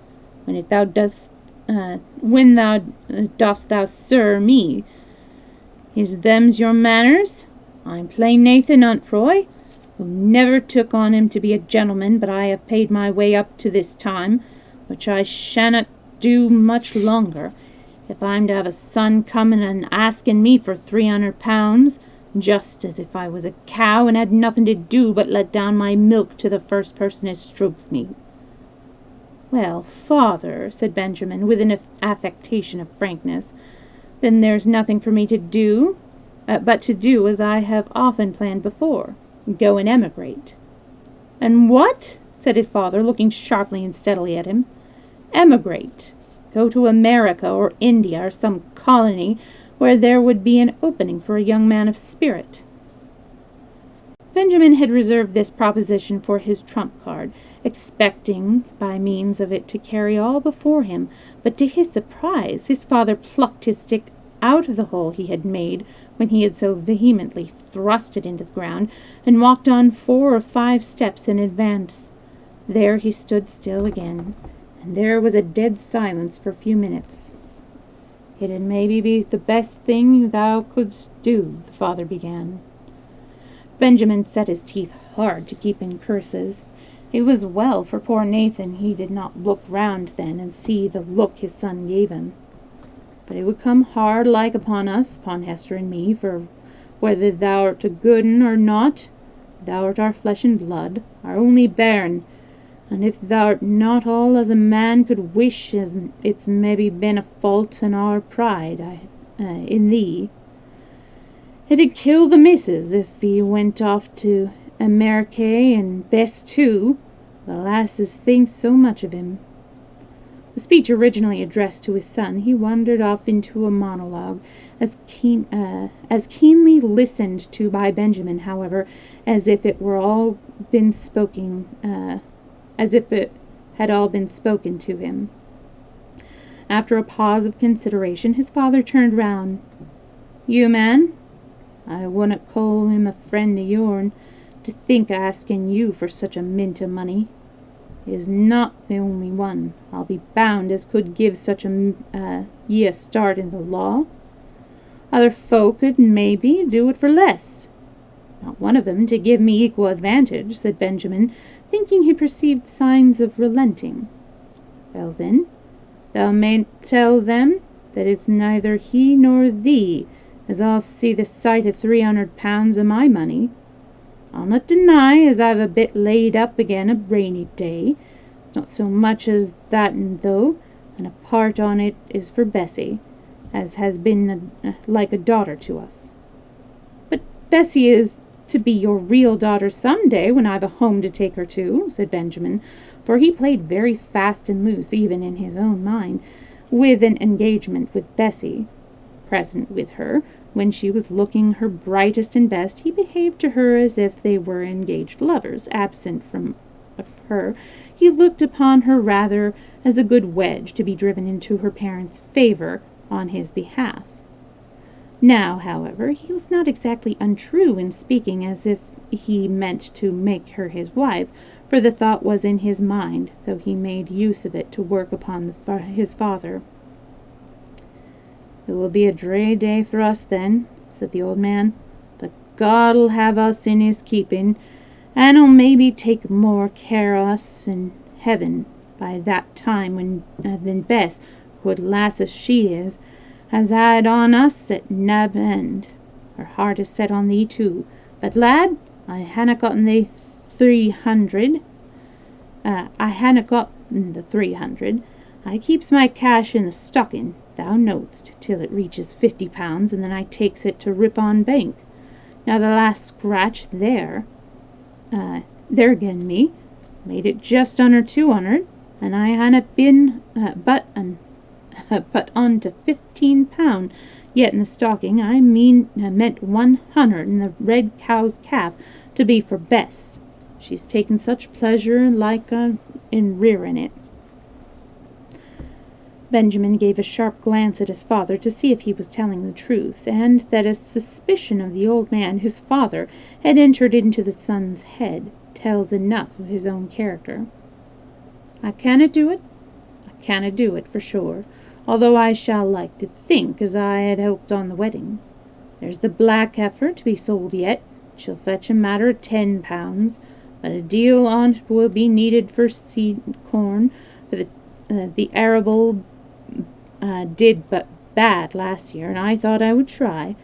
When thou dost thou sir me? Is them's your manners? I'm plain Nathan Untroy, who never took on him to be a gentleman, but I have paid my way up to this time, which I shannot do much longer. If I'm to have a son coming and asking me for £300, just as if I was a cow and had nothing to do but let down my milk to the first person as strokes me. Well, father, said Benjamin, with an affectation of frankness, then there's nothing for me to do, but to do as I have often planned before, go and emigrate. And what? Said his father, looking sharply and steadily at him. Emigrate. Go to America or India or some colony where there would be an opening for a young man of spirit. Benjamin had reserved this proposition for his trump card, expecting by means of it to carry all before him, but to his surprise his father plucked his stick out of the hole he had made when he had so vehemently thrust it into the ground, and walked on 4 or 5 steps in advance. There he stood still again, and there was a dead silence for a few minutes. It'd maybe be the best thing thou couldst do, the father began. Benjamin set his teeth hard to keep in curses. It was well for poor Nathan he did not look round then and see the look his son gave him. But it would come hard like upon us, upon Hester and me, for whether thou art a good un or not, thou art our flesh and blood, our only bairn, and if thou art not all as a man could wish, as it's maybe been a fault in our pride in thee, it'd kill the missus if he went off to America, and Bess too. The lasses think so much of him. The speech originally addressed to his son, he wandered off into a monologue, as keenly listened to by Benjamin, however, as if it had all been spoken to him. After a pause of consideration, his father turned round. "You, man, I wouldn't call him a friend o' yourn, to think o' asking you for such a mint o' money. He is not the only one, I'll be bound, as could give such ye a start in the law. Other folk could, maybe, do it for less. Not one of 'em to give me equal advantage," said Benjamin, thinking he perceived signs of relenting. "Well, then, thou mayn't tell them that it's neither he nor thee as I'll see the sight of £300 o' my money. I'll not deny as I've a bit laid up again a rainy day, not so much as that though, and a part on it is for Bessie, as has been like a daughter to us." "But Bessie is to be your real daughter some day, when I've a home to take her to," said Benjamin, for he played very fast and loose, even in his own mind, with an engagement with Bessie. Present with her, when she was looking her brightest and best, he behaved to her as if they were engaged lovers. Absent from her, he looked upon her rather as a good wedge to be driven into her parents' favour on his behalf. Now, however, he was not exactly untrue in speaking as if he meant to make her his wife, for the thought was in his mind, though he made use of it to work upon his father. "It will be a dree day for us then," said the old man, "but God'll have us in his keeping, and'll maybe take more care o' us in heaven by that time than Bess, good lass as she is, has had on us at Nab End. Her heart is set on thee too. But, lad, I hanna gotten the 300. I keeps my cash in the stocking, thou know'st, till it reaches £50, and then I takes it to Ripon Bank. Now the last scratch there gen me made it just under 200, and I hanna been but on to £15 yet in the stocking. I meant 100 in the red cow's calf to be for Bess. She's taken such pleasure in rearing it." Benjamin gave a sharp glance at his father to see if he was telling the truth, and that a suspicion of the old man, his father, had entered into the son's head, tells enough of his own character. "I canna do it, for sure, although I shall like to think as I had helped on the wedding. There's the black heifer to be sold yet. She'll fetch a matter of £10, but a deal on't will be needed for seed corn, for the arable did but bad last year, and I thought I would try.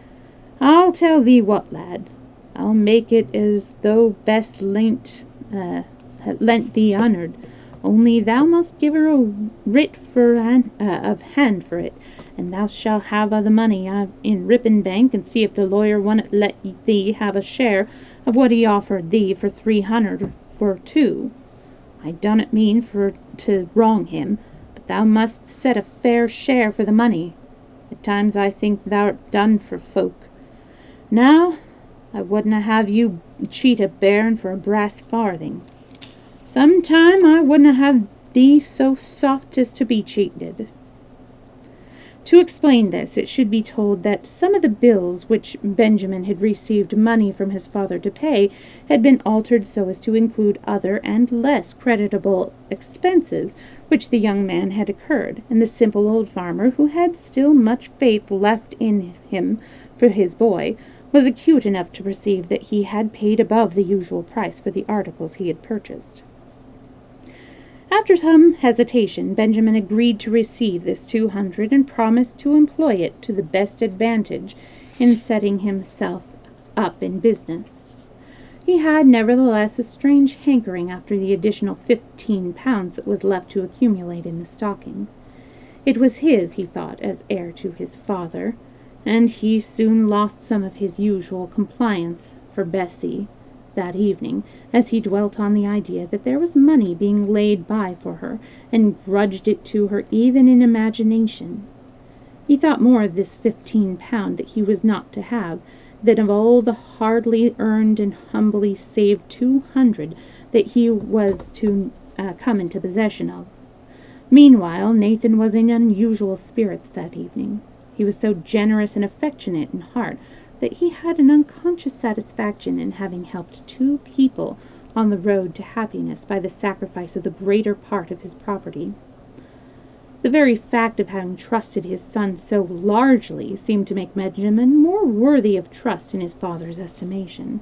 I'll tell thee what, lad, I'll make it as though Bess lent thee 100, only thou must give her a writ of hand for it, and thou shalt have the money in Ripon Bank, and see if the lawyer wunn't let thee have a share of what he offered thee for 300 for 2. I dunnot mean to wrong him, but thou must set a fair share for the money. At times I think thou'rt done for folk. Now, I wouldna have you cheat a bairn for a brass farthing. Sometime I wouldna have thee so soft as to be cheated." To explain this, it should be told that some of the bills which Benjamin had received money from his father to pay had been altered so as to include other and less creditable expenses which the young man had incurred, and the simple old farmer, who had still much faith left in him for his boy, was acute enough to perceive that he had paid above the usual price for the articles he had purchased. After some hesitation, Benjamin agreed to receive this 200 and promised to employ it to the best advantage in setting himself up in business. He had nevertheless a strange hankering after the additional £15 that was left to accumulate in the stocking. It was his, he thought, as heir to his father, and he soon lost some of his usual compliance for Bessie that evening, as he dwelt on the idea that there was money being laid by for her, and grudged it to her even in imagination. He thought more of this £15 that he was not to have, than of all the hardly earned and humbly saved 200 that he was to come into possession of. Meanwhile, Nathan was in unusual spirits that evening. He was so generous and affectionate in heart that he had an unconscious satisfaction in having helped two people on the road to happiness by the sacrifice of the greater part of his property. The very fact of having trusted his son so largely seemed to make Benjamin more worthy of trust in his father's estimation.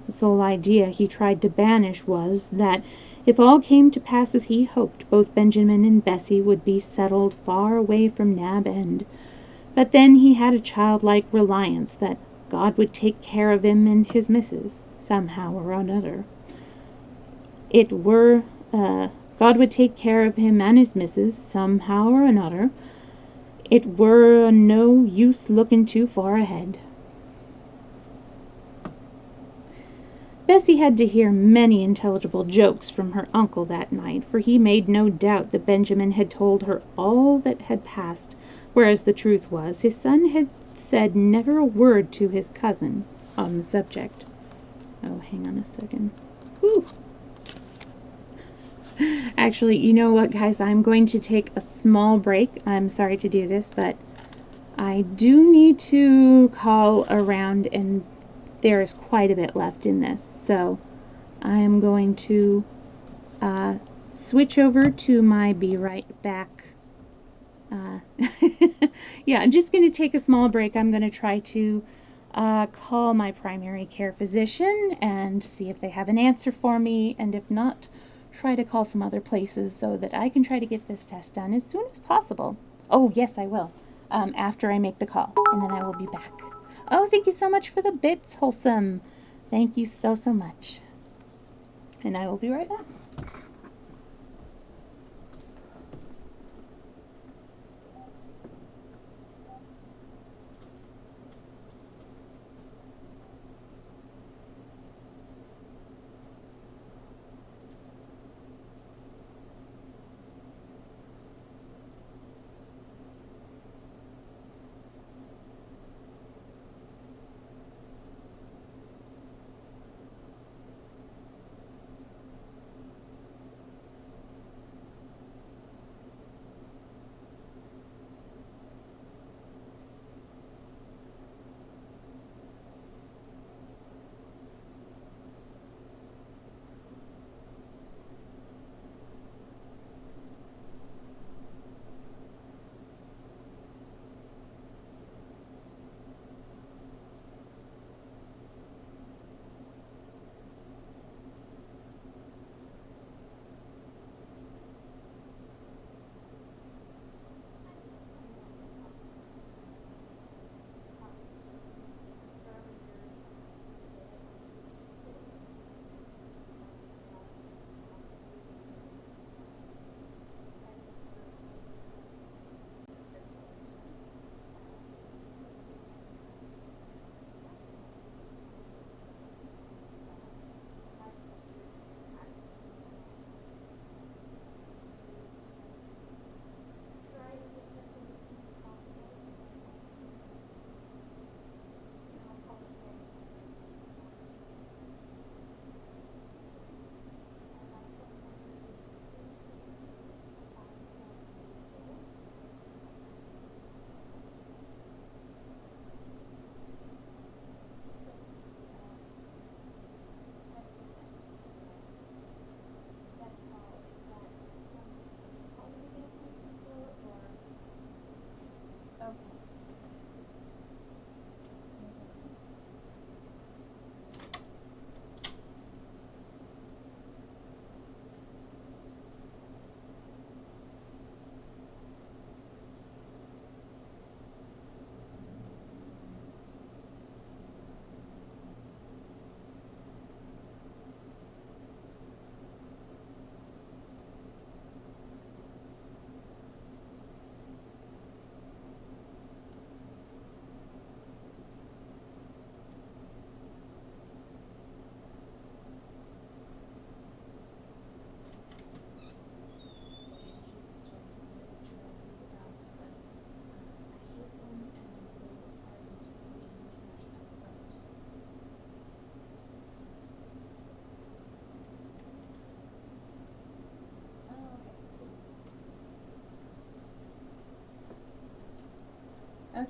The sole idea he tried to banish was that, if all came to pass as he hoped, both Benjamin and Bessie would be settled far away from Nab End. But then he had a childlike reliance that God would take care of him and his missus, somehow or another. God would take care of him and his missus, somehow or another. It were no use looking too far ahead. Bessie had to hear many intelligible jokes from her uncle that night, for he made no doubt that Benjamin had told her all that had passed, whereas the truth was his son had said never a word to his cousin on the subject. Oh, hang on a second. Whew. Actually, you know what, guys? I'm going to take a small break. I'm sorry to do this, but I do need to call around, and there is quite a bit left in this. So I am going to switch over to my be right back. Yeah, I'm just going to take a small break. I'm going to try to call my primary care physician and see if they have an answer for me, and if not, try to call some other places so that I can try to get this test done as soon as possible. Oh, yes, I will, after I make the call, and then I will be back. Oh, thank you so much for the bits, Wholesome. Thank you so, so much. And I will be right back.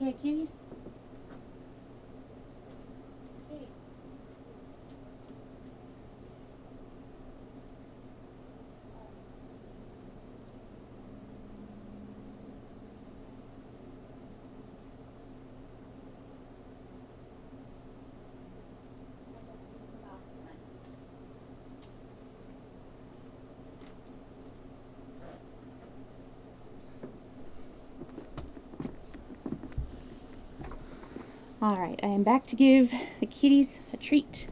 Okay, kitties. Kitties. Alright, I am back to give the kitties a treat.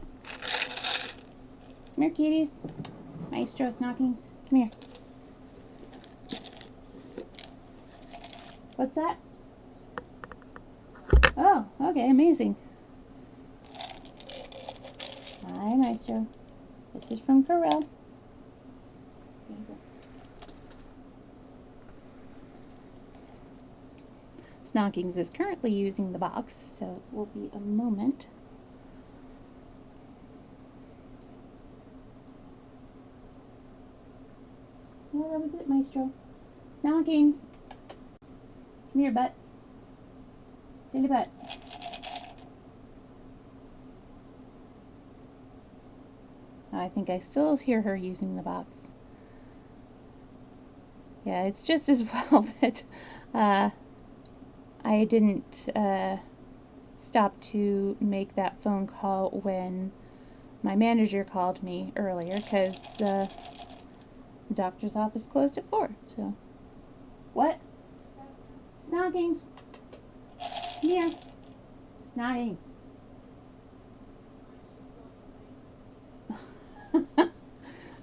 Come here, kitties. Maestro Snockings. Come here. What's that? Oh, okay, amazing. Hi, Maestro. This is from Corel. Snockings is currently using the box, so it will be a moment. Where was it, Maestro? Snockings! Come here, butt. Sit your butt. I think I still hear her using the box. Yeah, it's just as well that I didn't stop to make that phone call when my manager called me earlier, because the doctor's office closed at 4. So, what? Snoggings. Come here. Snoggings.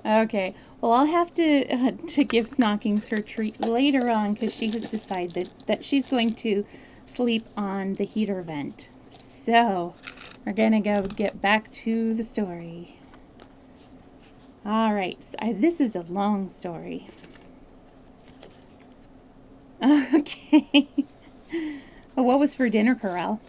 Okay, well, I'll have to give Snockings her treat later on, because she has decided that she's going to sleep on the heater vent. So, we're going to go get back to the story. Alright, so this is a long story. Okay. Well, what was for dinner, Corel?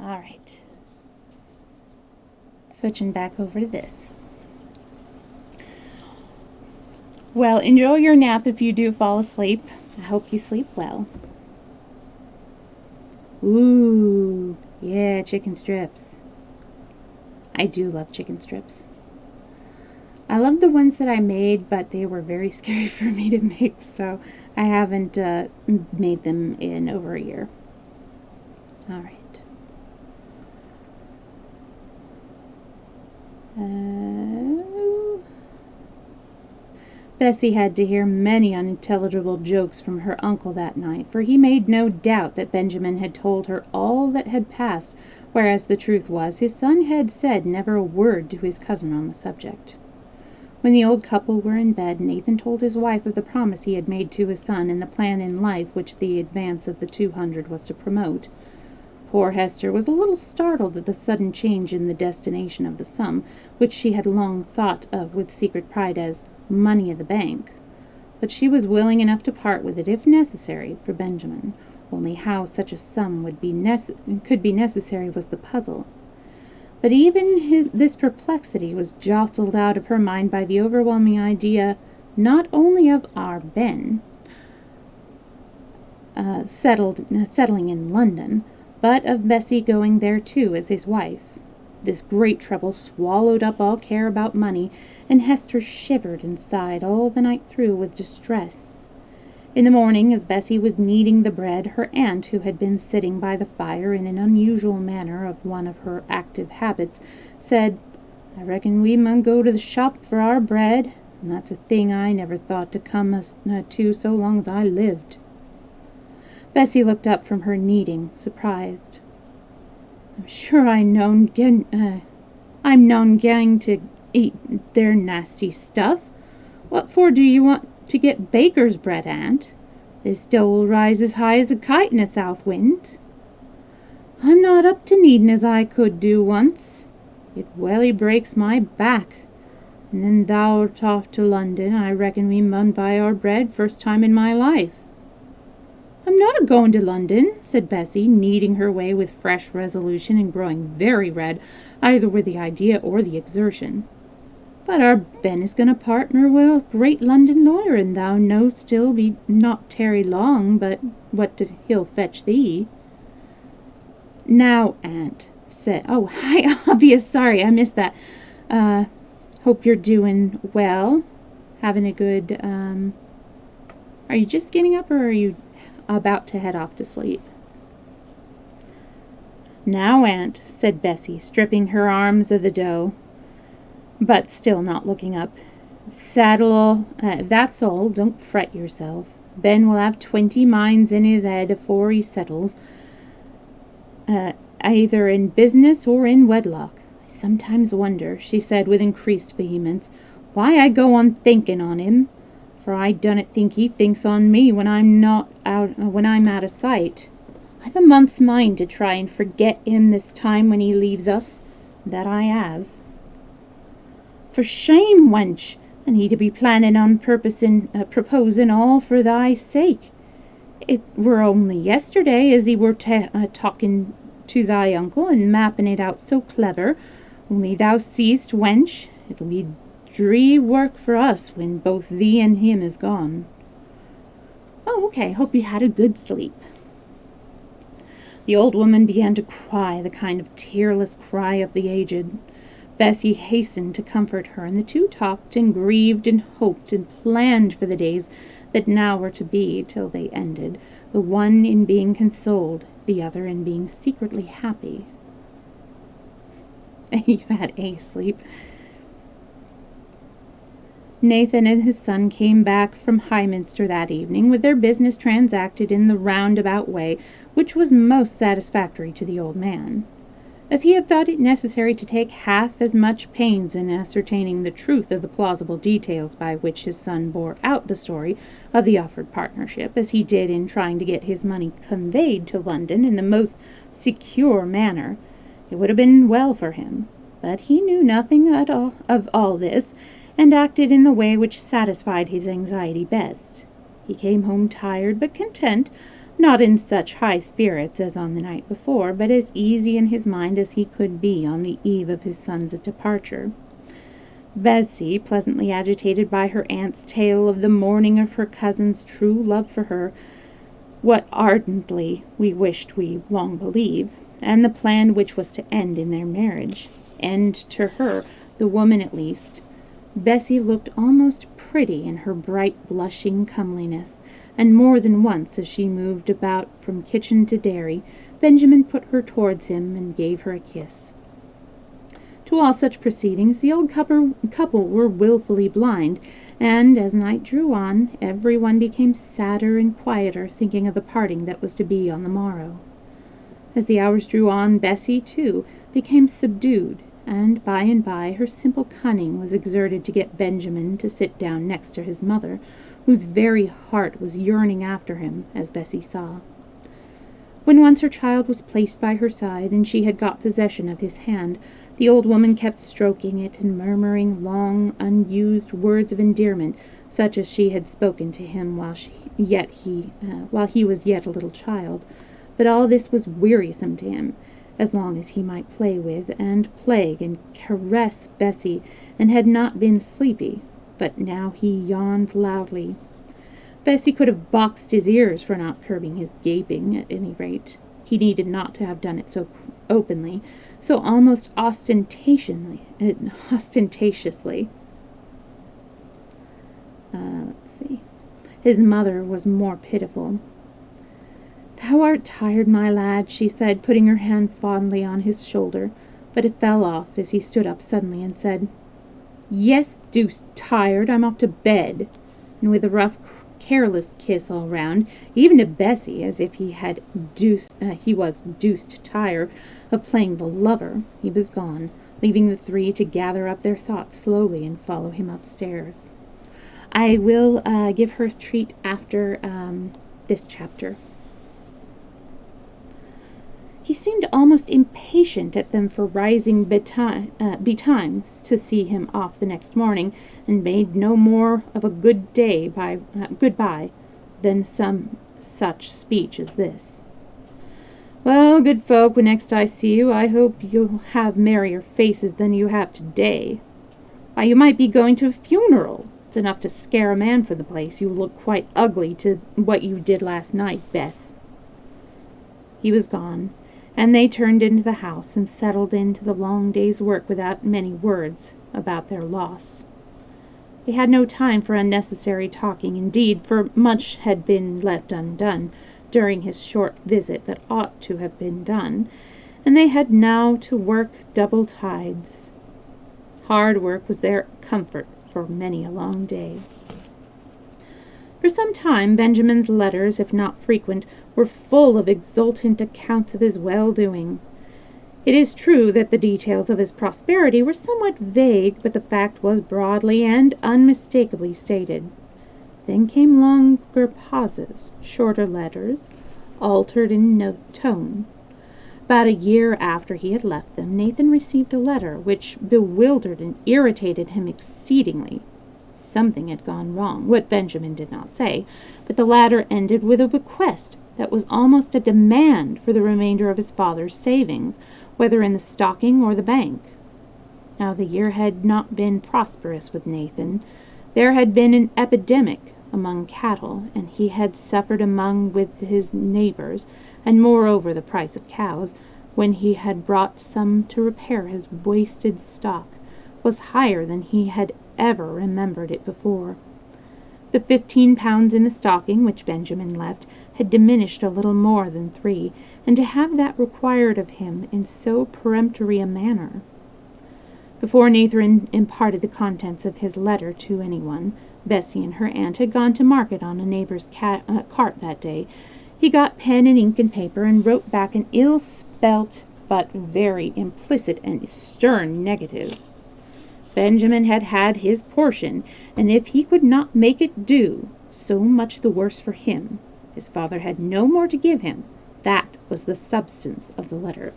Alright. Switching back over to this. Well, enjoy your nap if you do fall asleep. I hope you sleep well. Ooh, yeah, chicken strips. I do love chicken strips. I love the ones that I made, but they were very scary for me to make, so I haven't made them in over a year. Alright. Bessie had to hear many unintelligible jokes from her uncle that night, for he made no doubt that Benjamin had told her all that had passed, whereas the truth was his son had said never a word to his cousin on the subject. When the old couple were in bed, Nathan told his wife of the promise he had made to his son and the plan in life which the advance of the 200 was to promote. Poor Hester was a little startled at the sudden change in the destination of the sum, which she had long thought of with secret pride as money in the bank. But she was willing enough to part with it, if necessary, for Benjamin. Only how such a sum could be necessary was the puzzle. But even this perplexity was jostled out of her mind by the overwhelming idea not only of our Ben settling in London, but of Bessie going there too as his wife. This great trouble swallowed up all care about money, and Hester shivered and sighed all the night through with distress. In the morning, as Bessie was kneading the bread, her aunt, who had been sitting by the fire in an unusual manner of one of her active habits, said, "I reckon we mun go to the shop for our bread, and that's a thing I never thought to come to so long as I lived." Bessie looked up from her kneading, surprised. "I'm sure I'm none going to eat their nasty stuff. What for do you want to get baker's bread, Aunt? This dough will rise as high as a kite in a south wind." I'm not up to needin' as I could do once. It welly breaks my back. And then thou'rt off to London. I reckon we mun buy our bread first time in my life. I'm not a-going to London, said Bessie, kneading her way with fresh resolution and growing very red, either with the idea or the exertion. But our Ben is going to partner with a great London lawyer, and thou knowst he'll be not tarry long, but what he'll fetch thee. Now, Aunt, said, oh, hi, obvious, sorry, I missed that. Hope you're doing well, having a good, are you just getting up, or are you about to head off to sleep? Now, Aunt, said Bessie, stripping her arms of the dough, but still not looking up. That's all, don't fret yourself. Ben will have 20 minds in his head afore he settles, either in business or in wedlock. I sometimes wonder, she said with increased vehemence, why I go on thinking on him, for I dunnot think he thinks on me when I'm out of sight. I've a month's mind to try and forget him this time when he leaves us, that I have. For shame, wench, and he to be planning on proposing all for thy sake. It were only yesterday as he were talking to thy uncle and mapping it out so clever, only thou seest, wench, it'll be dree work for us when both thee and him is gone. Oh, okay, hope you had a good sleep. The old woman began to cry, the kind of tearless cry of the aged. Bessie hastened to comfort her, and the two talked and grieved and hoped and planned for the days that now were to be till they ended, the one in being consoled, the other in being secretly happy. You had a sleep. Nathan and his son came back from Highminster that evening, with their business transacted in the roundabout way which was most satisfactory to the old man. If he had thought it necessary to take half as much pains in ascertaining the truth of the plausible details by which his son bore out the story of the offered partnership, as he did in trying to get his money conveyed to London in the most secure manner, it would have been well for him. But he knew nothing at all of all this, and acted in the way which satisfied his anxiety best. He came home tired but content, not in such high spirits as on the night before, but as easy in his mind as he could be on the eve of his son's departure. Bessie, pleasantly agitated by her aunt's tale of the morning of her cousin's true love for her, what ardently we wished we long believe, and the plan which was to end in their marriage, and to her, the woman at least, Bessie looked almost pretty in her bright blushing comeliness, and more than once as she moved about from kitchen to dairy, Benjamin put her towards him and gave her a kiss. To all such proceedings the old couple were wilfully blind, and as night drew on, every one became sadder and quieter, thinking of the parting that was to be on the morrow. As the hours drew on, Bessie, too, became subdued, and by her simple cunning was exerted to get Benjamin to sit down next to his mother, whose very heart was yearning after him, as Bessie saw. When once her child was placed by her side, and she had got possession of his hand, the old woman kept stroking it and murmuring long, unused words of endearment, such as she had spoken to him while he was yet a little child. But all this was wearisome to him, as long as he might play with and plague and caress Bessie, and had not been sleepy, but now he yawned loudly. Bessie could have boxed his ears for not curbing his gaping, at any rate. He needed not to have done it so openly, so almost ostentatiously. Let's see. His mother was more pitiful. "Thou art tired, my lad," she said, putting her hand fondly on his shoulder, but it fell off as he stood up suddenly and said, "Yes, deuced tired. I'm off to bed," and with a rough, careless kiss all round, even to Bessie, as if he was deuced tired of playing the lover, he was gone, leaving the three to gather up their thoughts slowly and follow him upstairs. I will give her a treat after this chapter. He seemed almost impatient at them for rising betimes to see him off the next morning, and made no more of a goodbye than some such speech as this. "Well, good folk, when next I see you, I hope you'll have merrier faces than you have today. Why, you might be going to a funeral. It's enough to scare a man for the place. You look quite ugly to what you did last night, Bess." He was gone, and they turned into the house and settled into the long day's work without many words about their loss. They had no time for unnecessary talking, indeed, for much had been left undone during his short visit that ought to have been done, and they had now to work double tides. Hard work was their comfort for many a long day. For some time Benjamin's letters, if not frequent, were full of exultant accounts of his well-doing. It is true that the details of his prosperity were somewhat vague, but the fact was broadly and unmistakably stated. Then came longer pauses, shorter letters, altered in tone. About a year after he had left them, Nathan received a letter which bewildered and irritated him exceedingly. Something had gone wrong, what Benjamin did not say, but the latter ended with a bequest that was almost a demand for the remainder of his father's savings, whether in the stocking or the bank. Now the year had not been prosperous with Nathan. There had been an epidemic among cattle, and he had suffered with his neighbors, and moreover the price of cows, when he had brought some to repair his wasted stock, was higher than he had ever remembered it before. The 15 pounds in the stocking which Benjamin left had diminished a little more than 3, and to have that required of him in so peremptory a manner. Before Nathan imparted the contents of his letter to anyone, Bessie and her aunt had gone to market on a neighbor's cart that day. He got pen and ink and paper, and wrote back an ill-spelt but very implicit and stern negative. Benjamin had had his portion, and if he could not make it do, so much the worse for him. His father had no more to give him. That was the substance of the letter.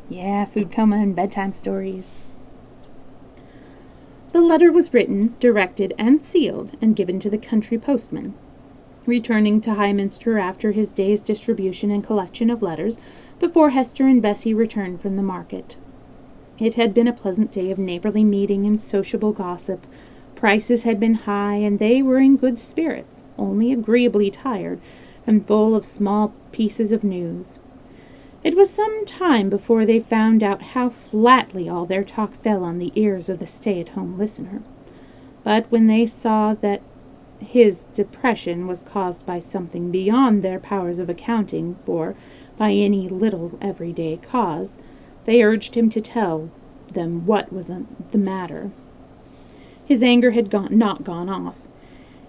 Yeah, food coma and bedtime stories. The letter was written, directed, and sealed, and given to the country postman. Returning to Highminster after his day's distribution and collection of letters, before Hester and Bessie returned from the market. It had been a pleasant day of neighborly meeting and sociable gossip. Prices had been high, and they were in good spirits, only agreeably tired, and full of small pieces of news. It was some time before they found out how flatly all their talk fell on the ears of the stay-at-home listener. But when they saw that his depression was caused by something beyond their powers of accounting for by any little everyday cause, they urged him to tell them what was the matter. His anger had not gone off.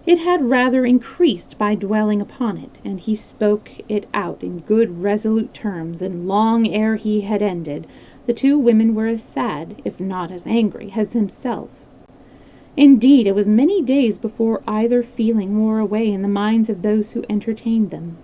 It had rather increased by dwelling upon it, and he spoke it out in good resolute terms, and long ere he had ended, the two women were as sad, if not as angry, as himself. Indeed, it was many days before either feeling wore away in the minds of those who entertained them.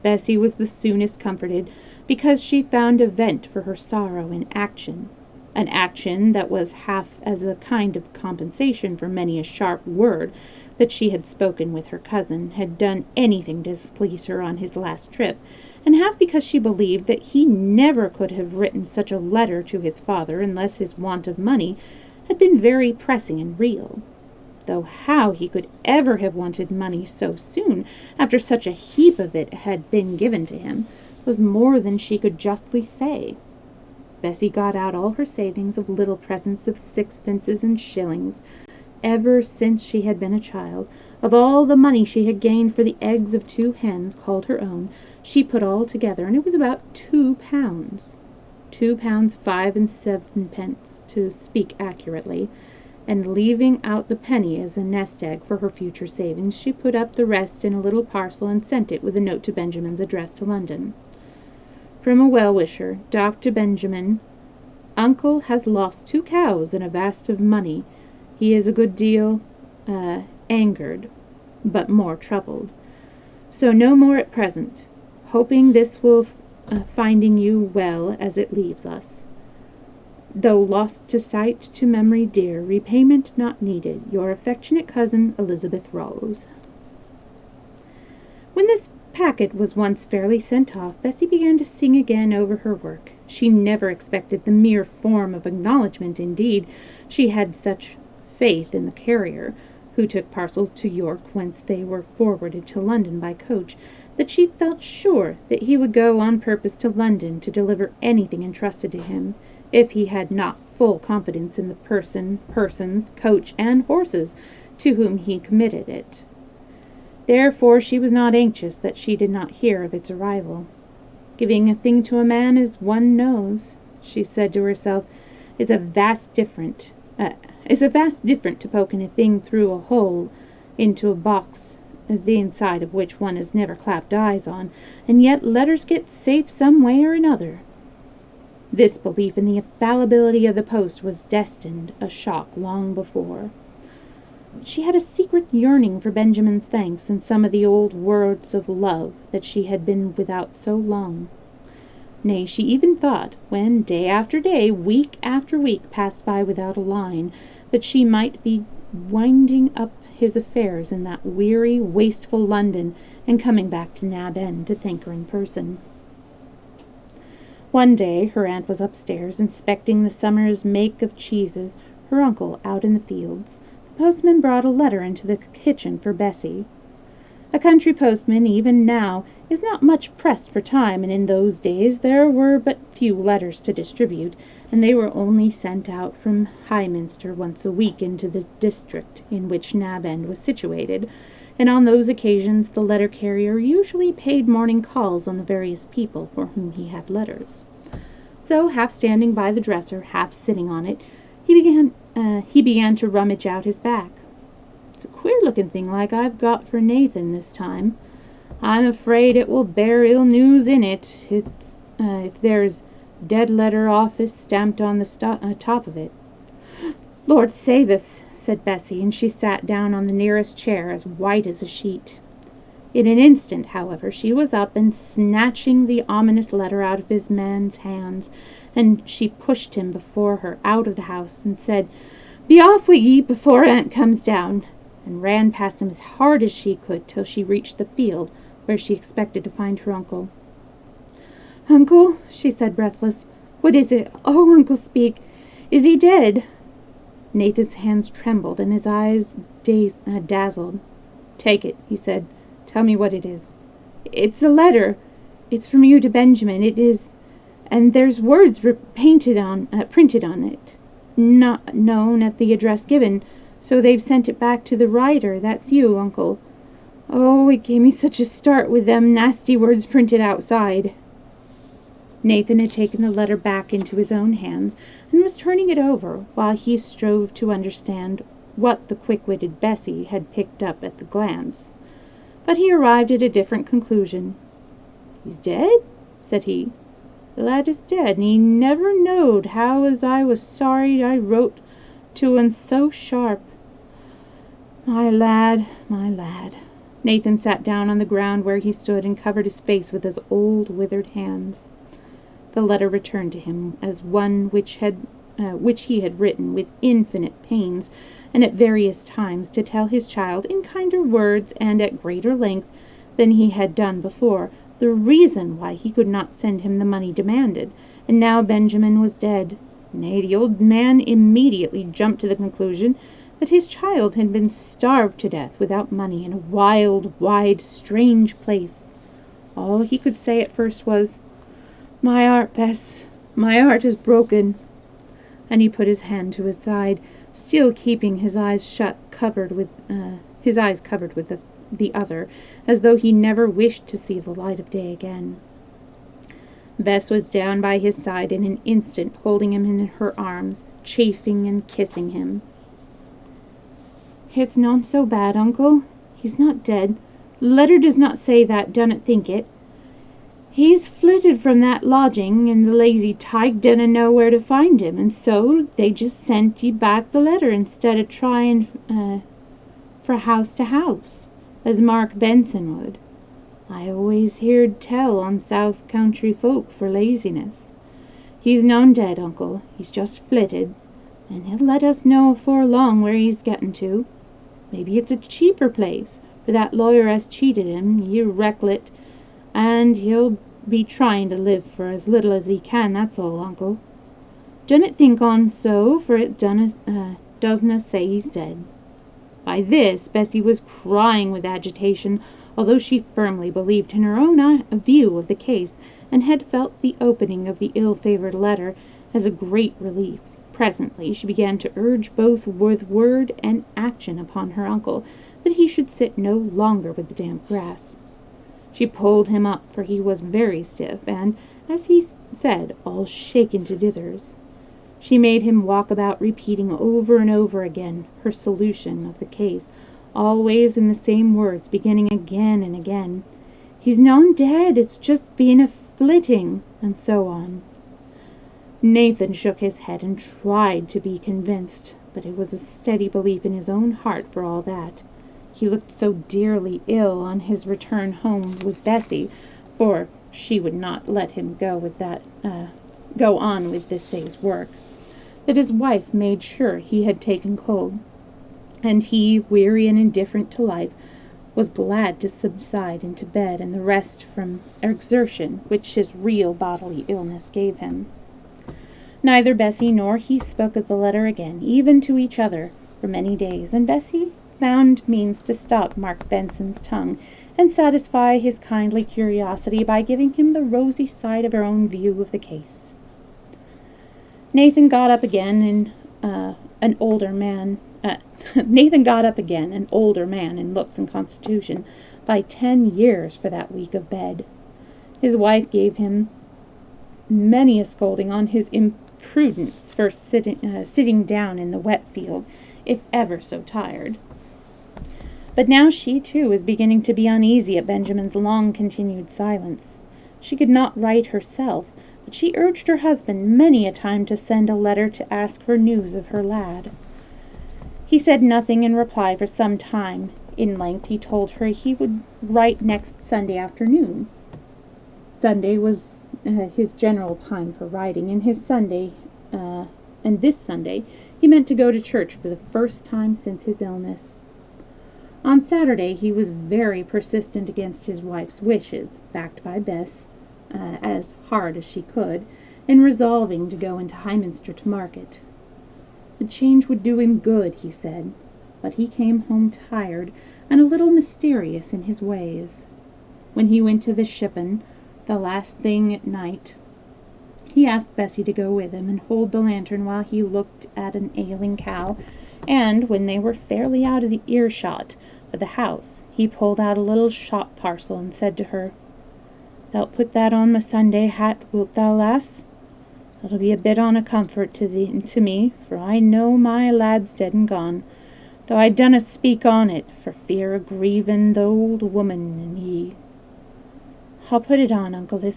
Bessie was the soonest comforted, because she found a vent for her sorrow in action, an action that was half as a kind of compensation for many a sharp word that she had spoken with her cousin, had done anything to displease her on his last trip, and half because she believed that he never could have written such a letter to his father unless his want of money had been very pressing and real. Though how he could ever have wanted money so soon, after such a heap of it had been given to him, was more than she could justly say. Bessie got out all her savings of little presents of sixpences and shillings, ever since she had been a child. Of all the money she had gained for the eggs of 2 hens called her own, she put all together, and it was about 2 pounds. 2 pounds 5 and 7 pence, to speak accurately, and leaving out the penny as a nest egg for her future savings, she put up the rest in a little parcel and sent it with a note to Benjamin's address to London. From a well-wisher, Dr. Benjamin, Uncle has lost 2 cows and a vast of money. He is a good deal angered. but more troubled. So no more at present, hoping this will finding you well as it leaves us. Though lost to sight, to memory dear, repayment not needed, your affectionate cousin, Elizabeth Rolls. When this packet was once fairly sent off, Bessie began to sing again over her work. She never expected the mere form of acknowledgment. Indeed, she had such faith in the carrier, who took parcels to York, whence they were forwarded to London by coach, that she felt sure that he would go on purpose to London to deliver anything entrusted to him, if he had not full confidence in the persons, coach, and horses to whom he committed it. Therefore she was not anxious that she did not hear of its arrival. Giving a thing to a man as one knows, she said to herself, is a vast different to poking a thing through a hole into a box, the inside of which one has never clapped eyes on, and yet letters get safe some way or another. This belief in the infallibility of the post was destined a shock long before. She had a secret yearning for Benjamin's thanks and some of the old words of love that she had been without so long. Nay, she even thought, when day after day, week after week passed by without a line, that she might be winding up his affairs in that weary, wasteful London, and coming back to Nab End to thank her in person. One day her aunt was upstairs, inspecting the summer's make of cheeses, her uncle out in the fields. The postman brought a letter into the kitchen for Bessie. A country postman, even now, is not much pressed for time, and in those days there were but few letters to distribute, and they were only sent out from Highminster once a week into the district in which Nab End was situated, and on those occasions the letter-carrier usually paid morning calls on the various people for whom he had letters. So, half standing by the dresser, half sitting on it, he began to rummage out his bag. It's a queer-looking thing like I've got for Nathan this time. I'm afraid it will bear ill news in it. If there's dead letter office stamped on the top of it. Lord save us, said Bessie, and she sat down on the nearest chair, as white as a sheet. In an instant, however, she was up and snatching the ominous letter out of his man's hands, and she pushed him before her out of the house, and said, "Be off with ye before aunt comes down," and ran past him as hard as she could till she reached the field, where she expected to find her uncle. "Uncle," she said, breathless, "what is it? Oh, uncle, speak! Is he dead?" Nathan's hands trembled, and his eyes dazzled. "Take it," he said. "Tell me what it is." "It's a letter. It's from you to Benjamin. It is, and there's words printed on it, not known at the address given, so they've sent it back to the writer. That's you, uncle. Oh, it gave me such a start with them nasty words printed outside." Nathan had taken the letter back into his own hands, and was turning it over, while he strove to understand what the quick-witted Bessie had picked up at the glance. But he arrived at a different conclusion. "He's dead?" said he. "The lad is dead, and he never knowed how as I was sorry I wrote to un so sharp. My lad, my lad." Nathan sat down on the ground where he stood and covered his face with his old withered hands. The letter returned to him as one which he had written with infinite pains and at various times to tell his child in kinder words and at greater length than he had done before the reason why he could not send him the money demanded, and now Benjamin was dead. Nay, the old man immediately jumped to the conclusion that his child had been starved to death without money in a wild, wide, strange place. All he could say at first was, "My heart, Bess, my heart is broken," and he put his hand to his side, still keeping his eyes covered with the other, as though he never wished to see the light of day again. Bess was down by his side in an instant, holding him in her arms, chafing and kissing him. "It's not so bad, uncle. He's not dead. The letter does not say that, dunnot think it. He's flitted from that lodging, and the lazy tyke didn't know where to find him, and so they just sent ye back the letter instead of trying for house to house. as Mark Benson would. I always heerd tell on south country folk for laziness. He's none dead, uncle. He's just flitted, and he'll let us know afore long where he's gettin' to. Maybe it's a cheaper place, for that lawyer as cheated him, you recklet, and he'll be trying to live for as little as he can, that's all, uncle. Dunnot think on so, for it doesna say he's dead." By this, Bessie was crying with agitation, although she firmly believed in her own view of the case, and had felt the opening of the ill-favoured letter as a great relief. Presently she began to urge both with word and action upon her uncle that he should sit no longer with the damp grass. She pulled him up, for he was very stiff, and, as he said, all shaken to dithers. She made him walk about, repeating over and over again her solution of the case, always in the same words, beginning again and again. "He's none dead, it's just been a flitting," and so on. Nathan shook his head and tried to be convinced, but it was a steady belief in his own heart for all that. He looked so dearly ill on his return home with Bessie, for she would not let him go on with this day's work, that his wife made sure he had taken cold, and he, weary and indifferent to life, was glad to subside into bed and the rest from exertion which his real bodily illness gave him. Neither Bessie nor he spoke of the letter again, even to each other, for many days, and Bessie found means to stop Mark Benson's tongue and satisfy his kindly curiosity by giving him the rosy side of her own view of the case. Nathan got up again, an older man in looks and constitution by 10 years for that week of bed. His wife gave him many a scolding on his imprudence for sitting down in the wet field, if ever so tired. But now she, too, was beginning to be uneasy at Benjamin's long-continued silence. She could not write herself, but she urged her husband many a time to send a letter to ask for news of her lad. He said nothing in reply for some time. In length he told her he would write next Sunday afternoon. Sunday was his general time for writing, and this Sunday he meant to go to church for the first time since his illness. On Saturday he was very persistent against his wife's wishes, backed by Bess, as hard as she could, in resolving to go into Highminster to market. The change would do him good, he said, but he came home tired and a little mysterious in his ways. When he went to the shippen, the last thing at night, he asked Bessie to go with him and hold the lantern while he looked at an ailing cow, and when they were fairly out of the earshot of the house, he pulled out a little shop parcel and said to her, "Thou'lt put that on my Sunday hat, wilt thou, lass? It'll be a bit on a comfort to me, for I know my lad's dead and gone, though I dunna speak on it for fear of grieving the old woman and ye." "I'll put it on, uncle, but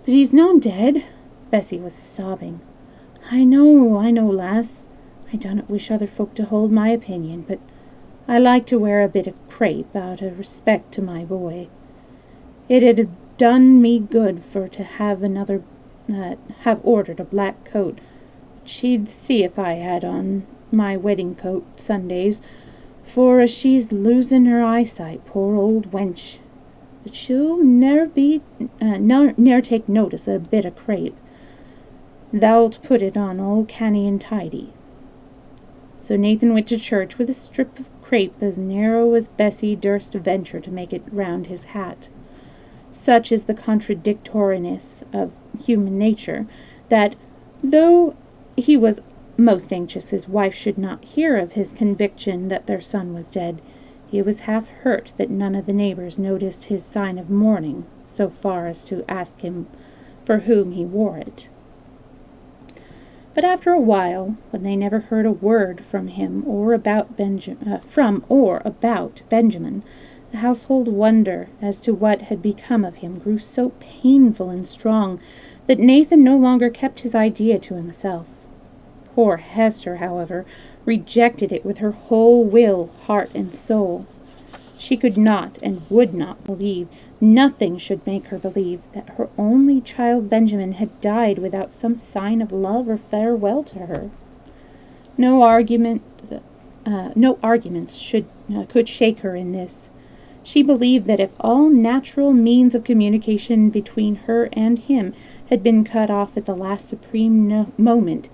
he's not dead." Bessie was sobbing. I know, lass. I dunnot wish other folk to hold my opinion, but I like to wear a bit of crape out of respect to my boy. It 'ud have done me good for to have ordered a black coat. She'd see if I had on my wedding coat Sundays, for she's losing her eyesight, poor old wench. But she'll ne'er take notice of a bit of crape. Thou'lt put it on all canny and tidy." So Nathan went to church with a strip of crape as narrow as Bessie durst venture to make it round his hat. Such is the contradictoriness of human nature, that, though he was most anxious his wife should not hear of his conviction that their son was dead, he was half hurt that none of the neighbours noticed his sign of mourning, so far as to ask him for whom he wore it. But after a while, when they never heard a word from him or about Benjamin, the household wonder as to what had become of him grew so painful and strong that Nathan no longer kept his idea to himself. Poor Hester, however, rejected it with her whole will, heart, and soul. She could not and would not believe, nothing should make her believe, that her only child Benjamin had died without some sign of love or farewell to her. No argument, no arguments could shake her in this. She believed that if all natural means of communication between her and him had been cut off at the last supreme moment,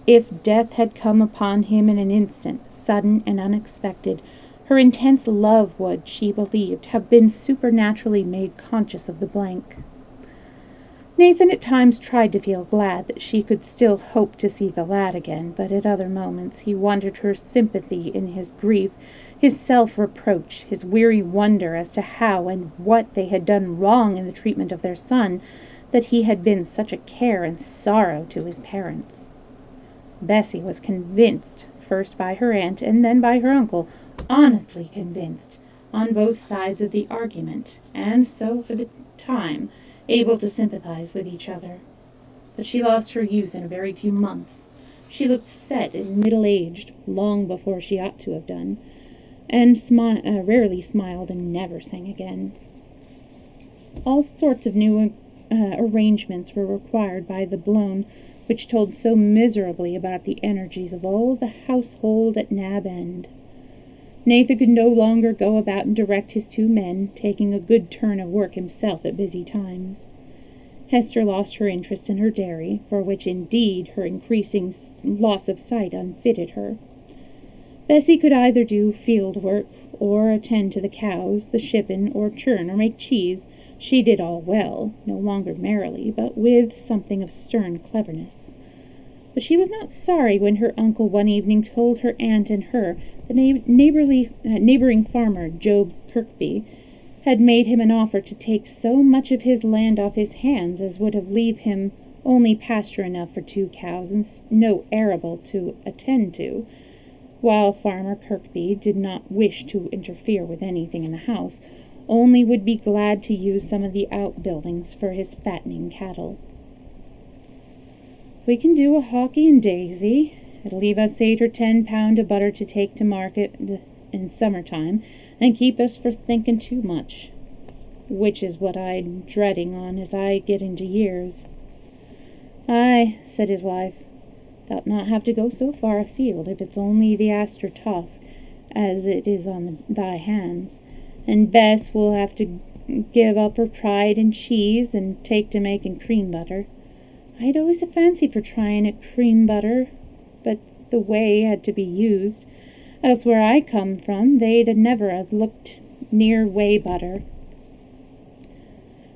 if death had come upon him in an instant, sudden and unexpected, her intense love would, she believed, have been supernaturally made conscious of the blank. Nathan at times tried to feel glad that she could still hope to see the lad again, but at other moments he wondered her sympathy in his grief, his self-reproach, his weary wonder as to how and what they had done wrong in the treatment of their son, that he had been such a care and sorrow to his parents. Bessie was convinced, first by her aunt and then by her uncle, honestly convinced, on both sides of the argument, and so, for the time, able to sympathize with each other. But she lost her youth in a very few months. She looked set and middle-aged, long before she ought to have done, and rarely smiled and never sang again. All sorts of new arrangements were required by the blown, which told so miserably about the energies of all the household at Nab End. Nathan could no longer go about and direct his 2 men, taking a good turn of work himself at busy times. Hester lost her interest in her dairy, for which indeed her increasing loss of sight unfitted her. Bessie could either do field work, or attend to the cows, the shippen, or churn, or make cheese. She did all well, no longer merrily, but with something of stern cleverness. But she was not sorry when her uncle one evening told her aunt and her the neighboring farmer, Job Kirkby, had made him an offer to take so much of his land off his hands as would have leave him only pasture enough for 2 cows and no arable to attend to, while Farmer Kirkby did not wish to interfere with anything in the house, only would be glad to use some of the outbuildings for his fattening cattle. We can do a Hawkie and Daisy. It'll leave us 8 or 10 pound of butter to take to market in summertime, and keep us for thinking too much, which is what I'm dreading on as I get into years. Aye, said his wife, thou'lt not have to go so far afield if it's only the aster toff as it is on thy hands, and Bess will have to give up her pride in cheese and take to making cream butter. I'd always a fancy for trying at cream butter, but the whey had to be used. Else where I come from, they'd never have looked near whey butter.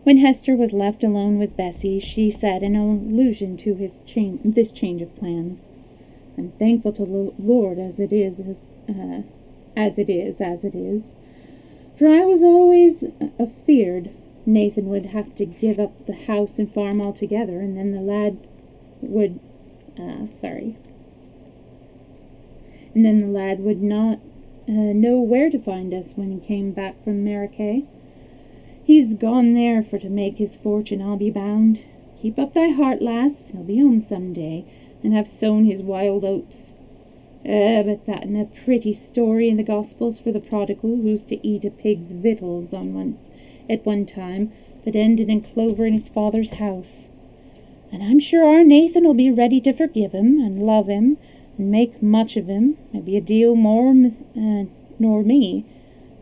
When Hester was left alone with Bessie, she said in allusion to this change of plans, "I'm thankful to the Lord as it is, for I was always afeard Nathan would have to give up the house and farm altogether, and then the lad would not know where to find us when he came back from Maracay. He's gone there for to make his fortune, I'll be bound. Keep up thy heart, lass, he'll be home some day, and have sown his wild oats. But that'n a pretty story in the Gospels for the prodigal who's to eat a pig's victuals at one time, but ended in clover in his father's house. And I'm sure our Nathan'll be ready to forgive him, and love him, and make much of him, maybe a deal more nor me,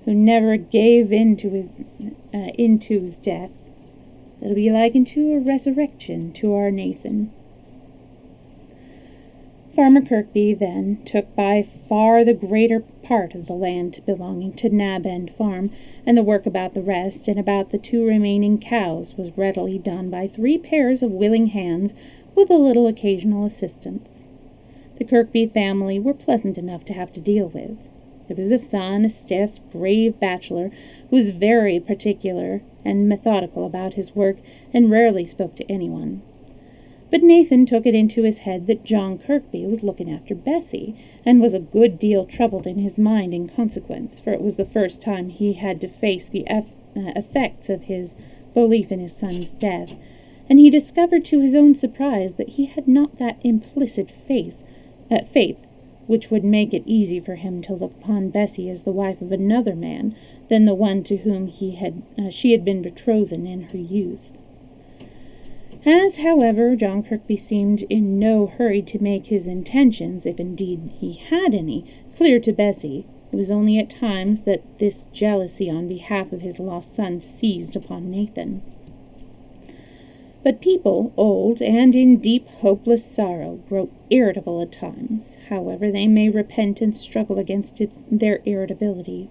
who never gave into his death. It'll be like unto a resurrection to our Nathan." Farmer Kirkby then took by far the greater part of the land belonging to Nab End Farm, and the work about the rest and about the 2 remaining cows was readily done by 3 pairs of willing hands with a little occasional assistance. The Kirkby family were pleasant enough to have to deal with. There was a son, a stiff, grave bachelor, who was very particular and methodical about his work and rarely spoke to anyone. But Nathan took it into his head that John Kirkby was looking after Bessie, and was a good deal troubled in his mind in consequence, for it was the first time he had to face the effects of his belief in his son's death, and he discovered to his own surprise that he had not that implicit faith which would make it easy for him to look upon Bessie as the wife of another man than the one to whom she had been betrothed in her youth. As, however, John Kirkby seemed in no hurry to make his intentions, if indeed he had any, clear to Bessie, it was only at times that this jealousy on behalf of his lost son seized upon Nathan. But people, old and in deep, hopeless sorrow, grow irritable at times, however they may repent and struggle against their irritability.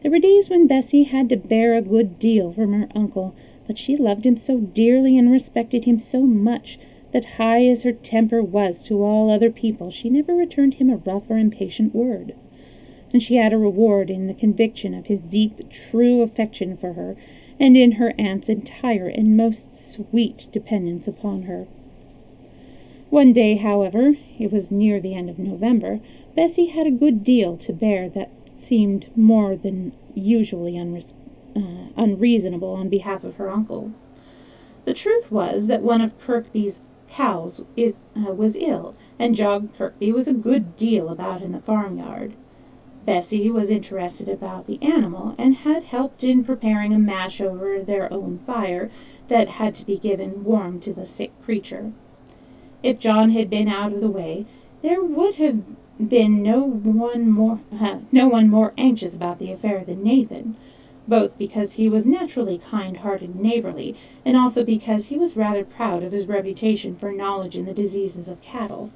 There were days when Bessie had to bear a good deal from her uncle, but she loved him so dearly and respected him so much that, high as her temper was to all other people, she never returned him a rough or impatient word. And she had a reward in the conviction of his deep, true affection for her, and in her aunt's entire and most sweet dependence upon her. One day, however, it was near the end of November, Bessie had a good deal to bear that seemed more than usually unreasonable on behalf of her uncle. The truth was that one of Kirkby's cows was ill, and John Kirkby was a good deal about in the farmyard. Bessie was interested about the animal, and had helped in preparing a mash over their own fire that had to be given warm to the sick creature. If John had been out of the way, there would have been no one more anxious about the affair than Nathan, both because he was naturally kind-hearted and neighborly, and also because he was rather proud of his reputation for knowledge in the diseases of cattle.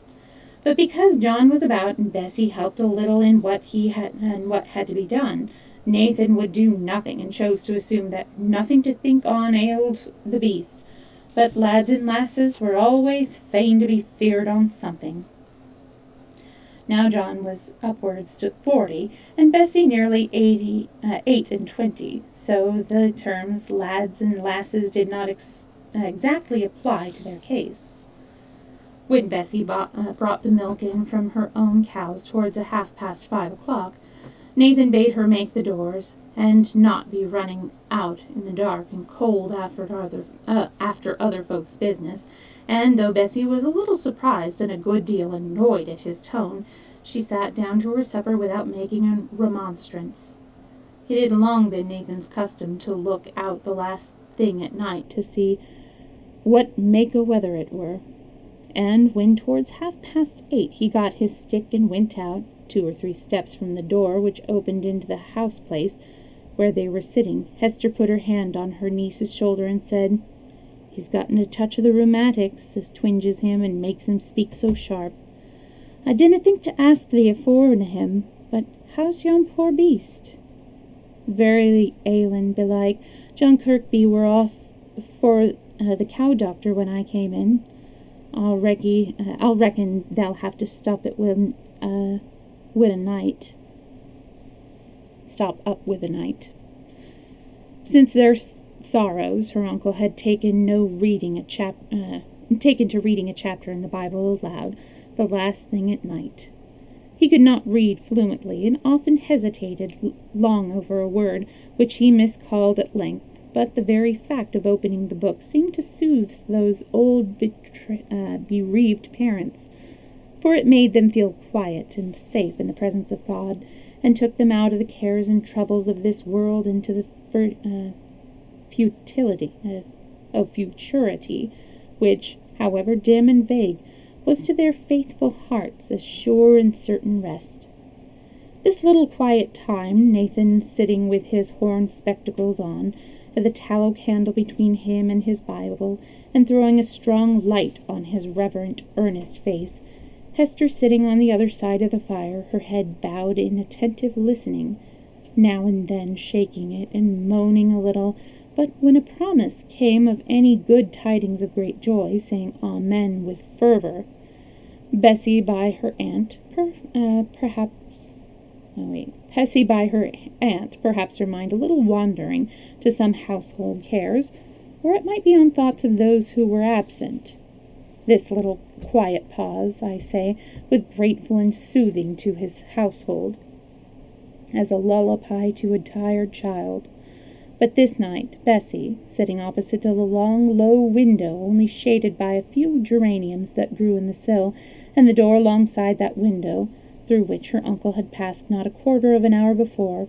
But because John was about and Bessie helped a little in what had to be done, Nathan would do nothing and chose to assume that nothing to think on ailed the beast, but lads and lasses were always fain to be feared on something. Now John was upwards to 40, and Bessie nearly 8 and 20, so the terms lads and lasses did not exactly apply to their case. When Bessie brought the milk in from her own cows towards 5:30, Nathan bade her make the doors, and not be running out in the dark and cold after other folks' business, and though Bessie was a little surprised and a good deal annoyed at his tone, she sat down to her supper without making a remonstrance. It had long been Nathan's custom to look out the last thing at night to see what make o' weather it were, and when towards 8:30 he got his stick and went out, 2 or 3 steps from the door which opened into the house place where they were sitting, Hester put her hand on her niece's shoulder and said, "He's gotten a touch of the rheumatics as twinges him and makes him speak so sharp. I dinna think to ask thee afore him, but how's yon poor beast?" "Very ailin', belike. John Kirkby were off for the cow doctor when I came in. I'll reckon they'll have to stop it with a night. Stop up with a night." Since their sorrows, her uncle had taken to reading a chapter in the Bible aloud, the last thing at night. He could not read fluently, and often hesitated long over a word, which he miscalled at length, but the very fact of opening the book seemed to soothe those old bereaved parents, for it made them feel quiet and safe in the presence of God, and took them out of the cares and troubles of this world into the futurity, which, however dim and vague, was to their faithful hearts a sure and certain rest. This little quiet time, Nathan sitting with his horn spectacles on, the tallow candle between him and his Bible, and throwing a strong light on his reverent, earnest face, Hester sitting on the other side of the fire, her head bowed in attentive listening, now and then shaking it and moaning a little, but when a promise came of any good tidings of great joy, saying Amen with fervor. Bessie by her aunt, perhaps her mind a little wandering to some household cares, or it might be on thoughts of those who were absent. This little quiet pause, I say, was grateful and soothing to his household, as a lullaby to a tired child. But this night, Bessie, sitting opposite to the long, low window, only shaded by a few geraniums that grew in the sill, and the door alongside that window, through which her uncle had passed not a quarter of an hour before,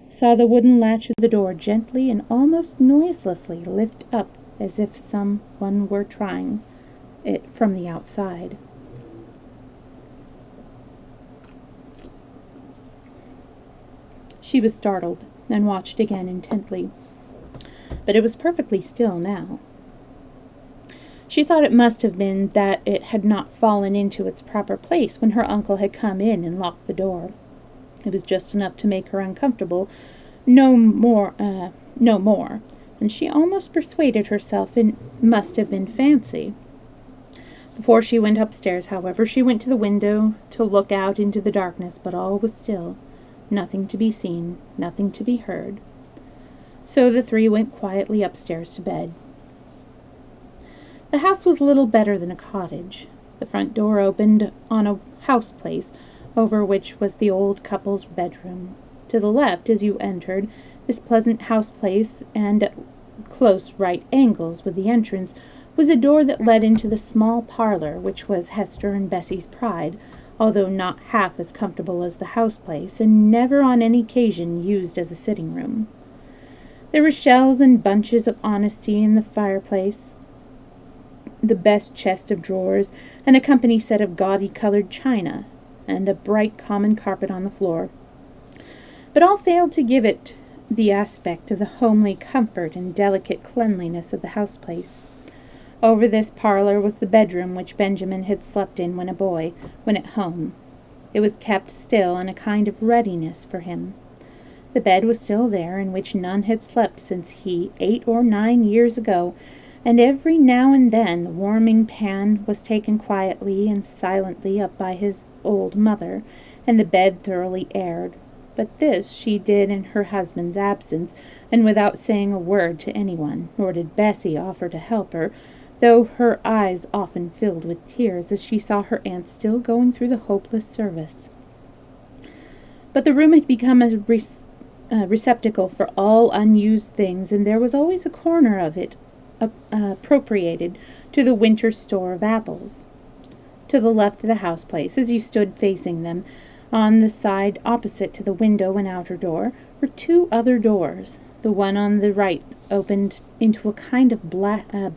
saw the wooden latch of the door gently and almost noiselessly lift up as if some one were trying it from the outside. She was startled and watched again intently, but it was perfectly still now. She thought it must have been that it had not fallen into its proper place when her uncle had come in and locked the door. It was just enough to make her uncomfortable, no more, and she almost persuaded herself it must have been fancy. Before she went upstairs, however, she went to the window to look out into the darkness, but all was still, nothing to be seen, nothing to be heard. So the three went quietly upstairs to bed. The house was little better than a cottage. The front door opened on a house place, over which was the old couple's bedroom. To the left, as you entered this pleasant house place, and at close right angles with the entrance, was a door that led into the small parlor, which was Hester and Bessie's pride, although not half as comfortable as the house place, and never on any occasion used as a sitting room. There were shelves and bunches of honesty in the fireplace, the best chest of drawers, and a company set of gaudy colored china, and a bright common carpet on the floor. But all failed to give it the aspect of the homely comfort and delicate cleanliness of the house place. Over this parlor was the bedroom which Benjamin had slept in when a boy, when at home. It was kept still in a kind of readiness for him. The bed was still there, in which none had slept since he, 8 or 9 years ago, and every now and then the warming pan was taken quietly and silently up by his old mother, and the bed thoroughly aired. But this she did in her husband's absence, and without saying a word to anyone, nor did Bessie offer to help her, though her eyes often filled with tears as she saw her aunt still going through the hopeless service. But the room had become a receptacle for all unused things, and there was always a corner of it appropriated to the winter store of apples. To the left of the house place, as you stood facing them, on the side opposite to the window and outer door, were 2 other doors. The one on the right opened into a kind of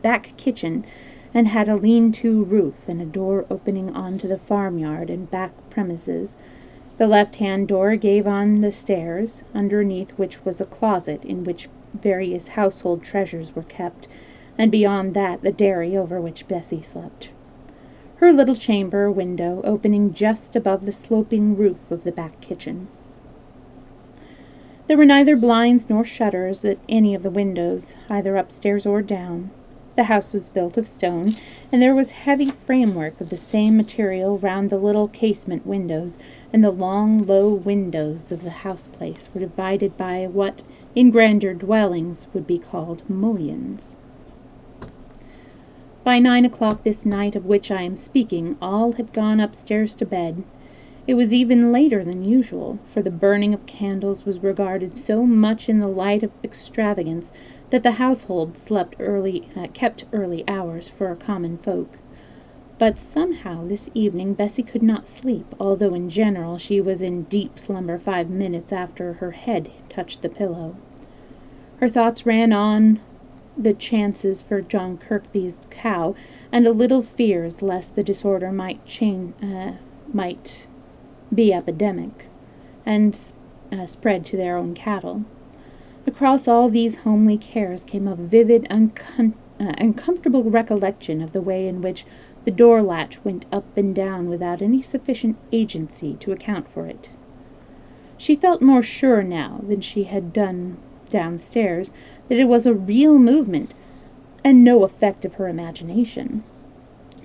back kitchen, and had a lean-to roof, and a door opening onto the farmyard and back premises. The left-hand door gave on the stairs, underneath which was a closet in which various household treasures were kept, and beyond that the dairy over which Bessie slept. Her little chamber window opening just above the sloping roof of the back kitchen. There were neither blinds nor shutters at any of the windows, either upstairs or down. The house was built of stone, and there was heavy framework of the same material round the little casement windows, and the long, low windows of the house place were divided by what, in grander dwellings, would be called mullions. By 9 o'clock this night of which I am speaking, all had gone upstairs to bed. It was even later than usual, for the burning of candles was regarded so much in the light of extravagance that the household kept early hours for common folk. But somehow this evening Bessie could not sleep, although in general she was in deep slumber 5 minutes after her head touched the pillow. Her thoughts ran on the chances for John Kirkby's cow, and a little fears lest the disorder might be epidemic, and spread to their own cattle. Across all these homely cares came a vivid, uncomfortable recollection of the way in which the door latch went up and down without any sufficient agency to account for it. She felt more sure now than she had done downstairs that it was a real movement, and no effect of her imagination.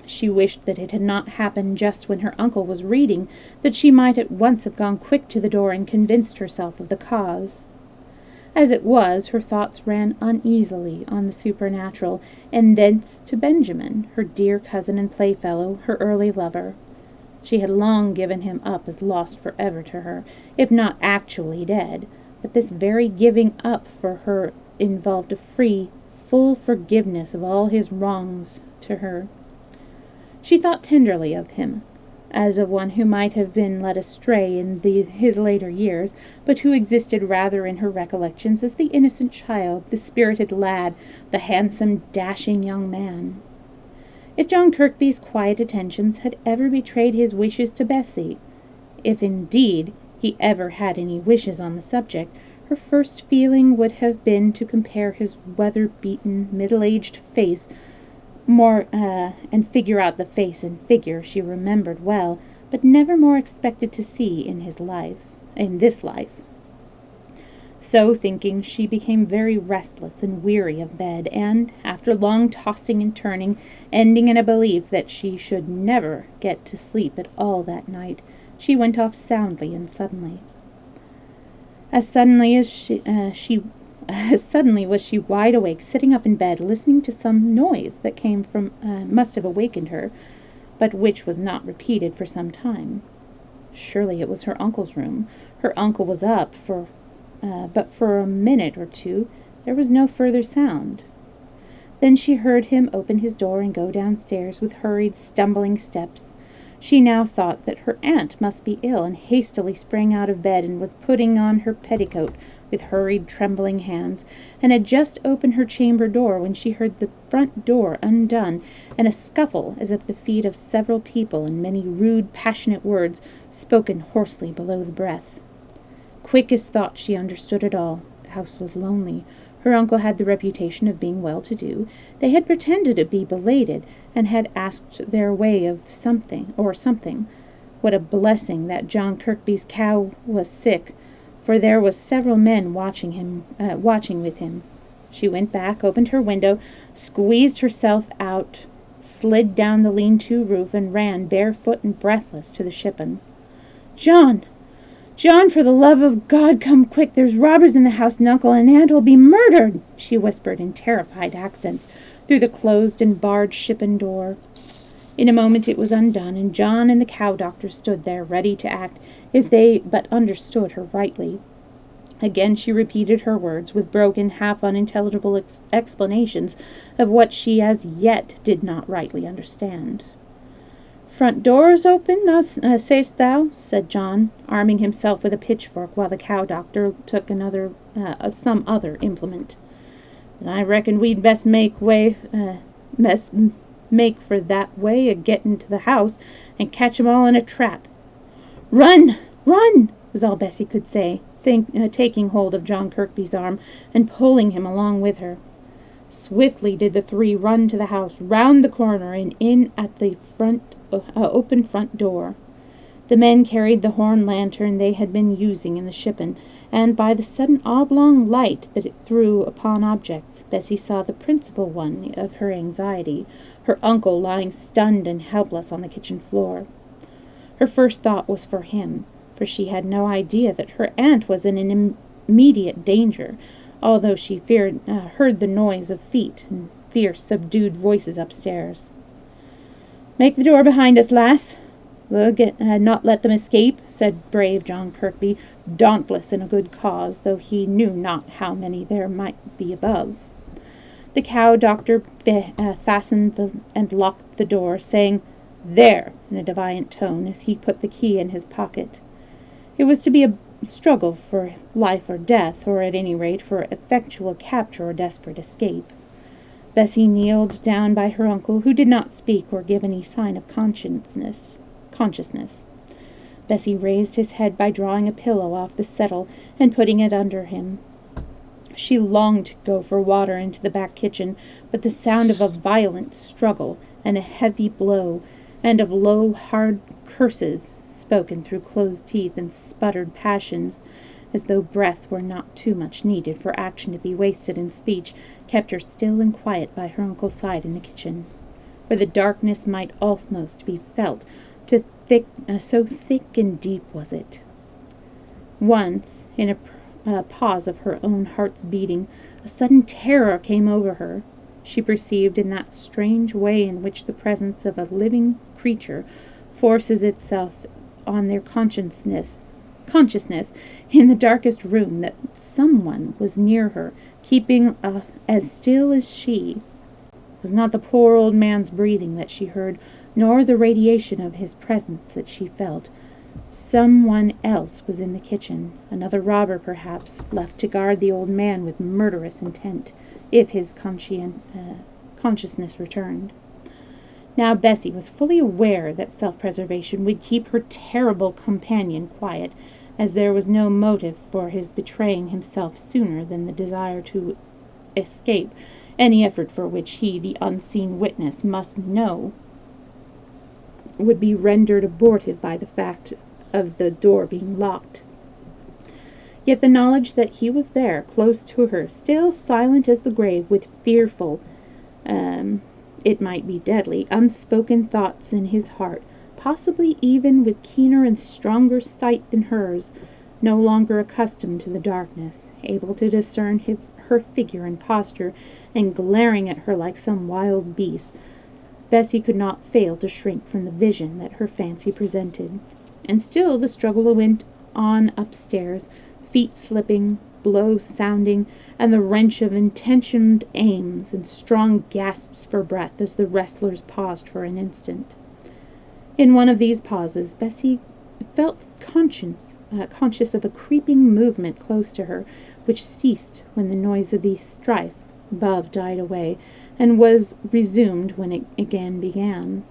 She wished that it had not happened just when her uncle was reading, that she might at once have gone quick to the door and convinced herself of the cause. As it was, her thoughts ran uneasily on the supernatural, and thence to Benjamin, her dear cousin and playfellow, her early lover. She had long given him up as lost forever to her, if not actually dead, but this very giving up for her involved a free, full forgiveness of all his wrongs to her. She thought tenderly of him, as of one who might have been led astray in his later years, but who existed rather in her recollections as the innocent child, the spirited lad, the handsome, dashing young man. If John Kirkby's quiet attentions had ever betrayed his wishes to Bessie, if indeed he ever had any wishes on the subject, her first feeling would have been to compare his weather-beaten, middle-aged face and figure out the face and figure she remembered well, but never more expected to see in this life. So thinking, she became very restless and weary of bed, and, after long tossing and turning, ending in a belief that she should never get to sleep at all that night, she went off soundly and suddenly. As suddenly was she wide awake, sitting up in bed, listening to some noise that came from must have awakened her, but which was not repeated for some time. Surely it was her uncle's room. Her uncle was up, but for a minute or two there was no further sound. Then she heard him open his door and go downstairs with hurried, stumbling steps. She now thought that her aunt must be ill, and hastily sprang out of bed and was putting on her petticoat with hurried, trembling hands, and had just opened her chamber door when she heard the front door undone, and a scuffle as of the feet of several people, and many rude, passionate words spoken hoarsely below the breath. Quick as thought, she understood it all. The house was lonely. Her uncle had the reputation of being well-to-do. They had pretended to be belated, and had asked their way of something. What a blessing that John Kirkby's cow was sick, for there was several men watching with him. She went back, opened her window, squeezed herself out, slid down the lean-to roof, and ran, barefoot and breathless, to the shippen. "John! John, for the love of God, come quick! There's robbers in the house, and Uncle and Aunt will be murdered!" she whispered in terrified accents through the closed and barred shippen door. In a moment it was undone, and John and the cow doctor stood there, ready to act, if they but understood her rightly. Again she repeated her words, with broken, half-unintelligible explanations of what she as yet did not rightly understand. "Front door's open, say'st thou?" said John, arming himself with a pitchfork, while the cow doctor took some other implement. "Then I reckon we'd best make for that way of getting to the house, and catch 'em all in a trap." "Run! Run!" was all Bessie could say, taking hold of John Kirkby's arm and pulling him along with her. Swiftly did the three run to the house, round the corner, and in at the open front door. The men carried the horn lantern they had been using in the shippen, and by the sudden oblong light that it threw upon objects, Bessie saw the principal one of her anxiety, her uncle lying stunned and helpless on the kitchen floor. Her first thought was for him, for she had no idea that her aunt was in immediate danger, although she heard the noise of feet and fierce, subdued voices upstairs. "Make the door behind us, lass. We'll not let them escape," said brave John Kirkby, dauntless in a good cause, though he knew not how many there might be above. The cow doctor fastened and locked the door, saying, "There," in a defiant tone, as he put the key in his pocket. It was to be a struggle for life or death, or at any rate for effectual capture or desperate escape. Bessie kneeled down by her uncle, who did not speak or give any sign of consciousness. Bessie raised his head by drawing a pillow off the settle and putting it under him. She longed to go for water into the back kitchen, but the sound of a violent struggle and a heavy blow, and of low, hard curses, spoken through closed teeth and sputtered passions, as though breath were not too much needed for action to be wasted in speech, kept her still and quiet by her uncle's side in the kitchen, where the darkness might almost be felt, so thick and deep was it. Once, in a pause of her own heart's beating, a sudden terror came over her. She perceived in that strange way in which the presence of a living creature forces itself on their consciousness consciousness in the darkest room that someone was near her, keeping as still as she. It was not the poor old man's breathing that she heard, nor the radiation of his presence that she felt. Someone else was in the kitchen, another robber perhaps, left to guard the old man with murderous intent, if his consciousness returned. Now Bessie was fully aware that self-preservation would keep her terrible companion quiet, as there was no motive for his betraying himself sooner than the desire to escape, any effort for which he, the unseen witness, must know would be rendered abortive by the fact of the door being locked. Yet the knowledge that he was there, close to her, still silent as the grave, with fearful, it might be deadly, unspoken thoughts in his heart, possibly even with keener and stronger sight than hers, no longer accustomed to the darkness, able to discern her figure and posture, and glaring at her like some wild beast, Bessie could not fail to shrink from the vision that her fancy presented. And still the struggle went on upstairs, feet slipping, blows sounding, and the wrench of intentioned aims and strong gasps for breath as the wrestlers paused for an instant. In one of these pauses, Bessie felt conscious of a creeping movement close to her, which ceased when the noise of the strife above died away, and was resumed when it again began.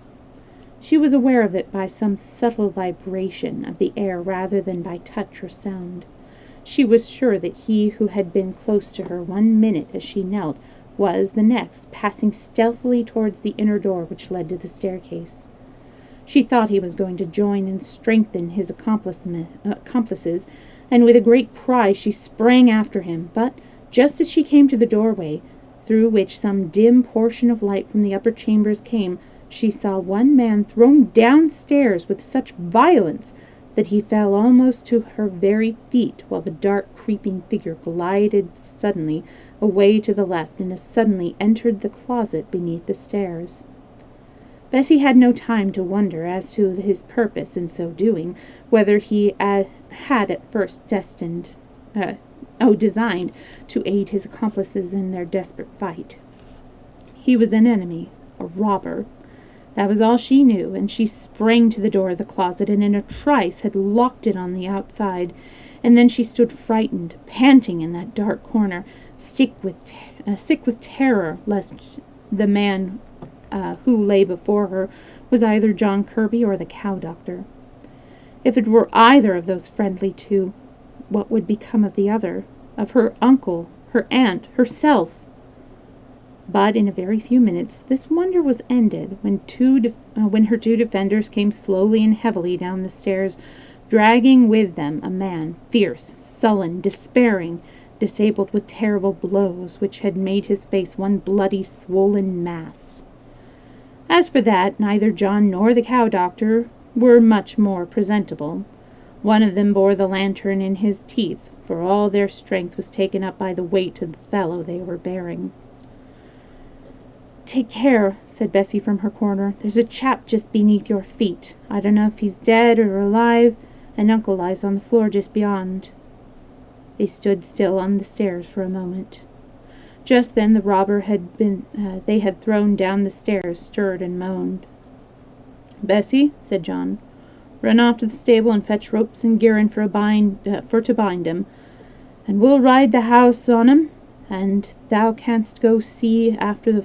She was aware of it by some subtle vibration of the air rather than by touch or sound. She was sure that he who had been close to her 1 minute as she knelt was, the next, passing stealthily towards the inner door which led to the staircase. She thought he was going to join and strengthen his accomplices, and with a great cry she sprang after him, but just as she came to the doorway, through which some dim portion of light from the upper chambers came, she saw one man thrown downstairs with such violence that he fell almost to her very feet, while the dark creeping figure glided suddenly away to the left and as suddenly entered the closet beneath the stairs. Bessie had no time to wonder as to his purpose in so doing, whether he had at first designed to aid his accomplices in their desperate fight. He was an enemy, a robber. That was all she knew, and she sprang to the door of the closet and in a trice had locked it on the outside, and then she stood frightened, panting in that dark corner, sick with terror lest the man who lay before her was either John Kirby or the cow doctor. If it were either of those friendly two, what would become of the other, of her uncle, her aunt, herself? But in a very few minutes this wonder was ended when her two defenders came slowly and heavily down the stairs, dragging with them a man, fierce, sullen, despairing, disabled with terrible blows which had made his face one bloody, swollen mass. As for that, neither John nor the cow doctor were much more presentable. One of them bore the lantern in his teeth, for all their strength was taken up by the weight of the fellow they were bearing. "Take care," said Bessie from her corner. "There's a chap just beneath your feet. I don't know if he's dead or alive, and Uncle lies on the floor just beyond." They stood still on the stairs for a moment. Just then the robber they had thrown down the stairs stirred and moaned. "Bessie," said John, "run off to the stable and fetch ropes and gearin' for to bind him, and we'll ride the house on him, and thou canst go see after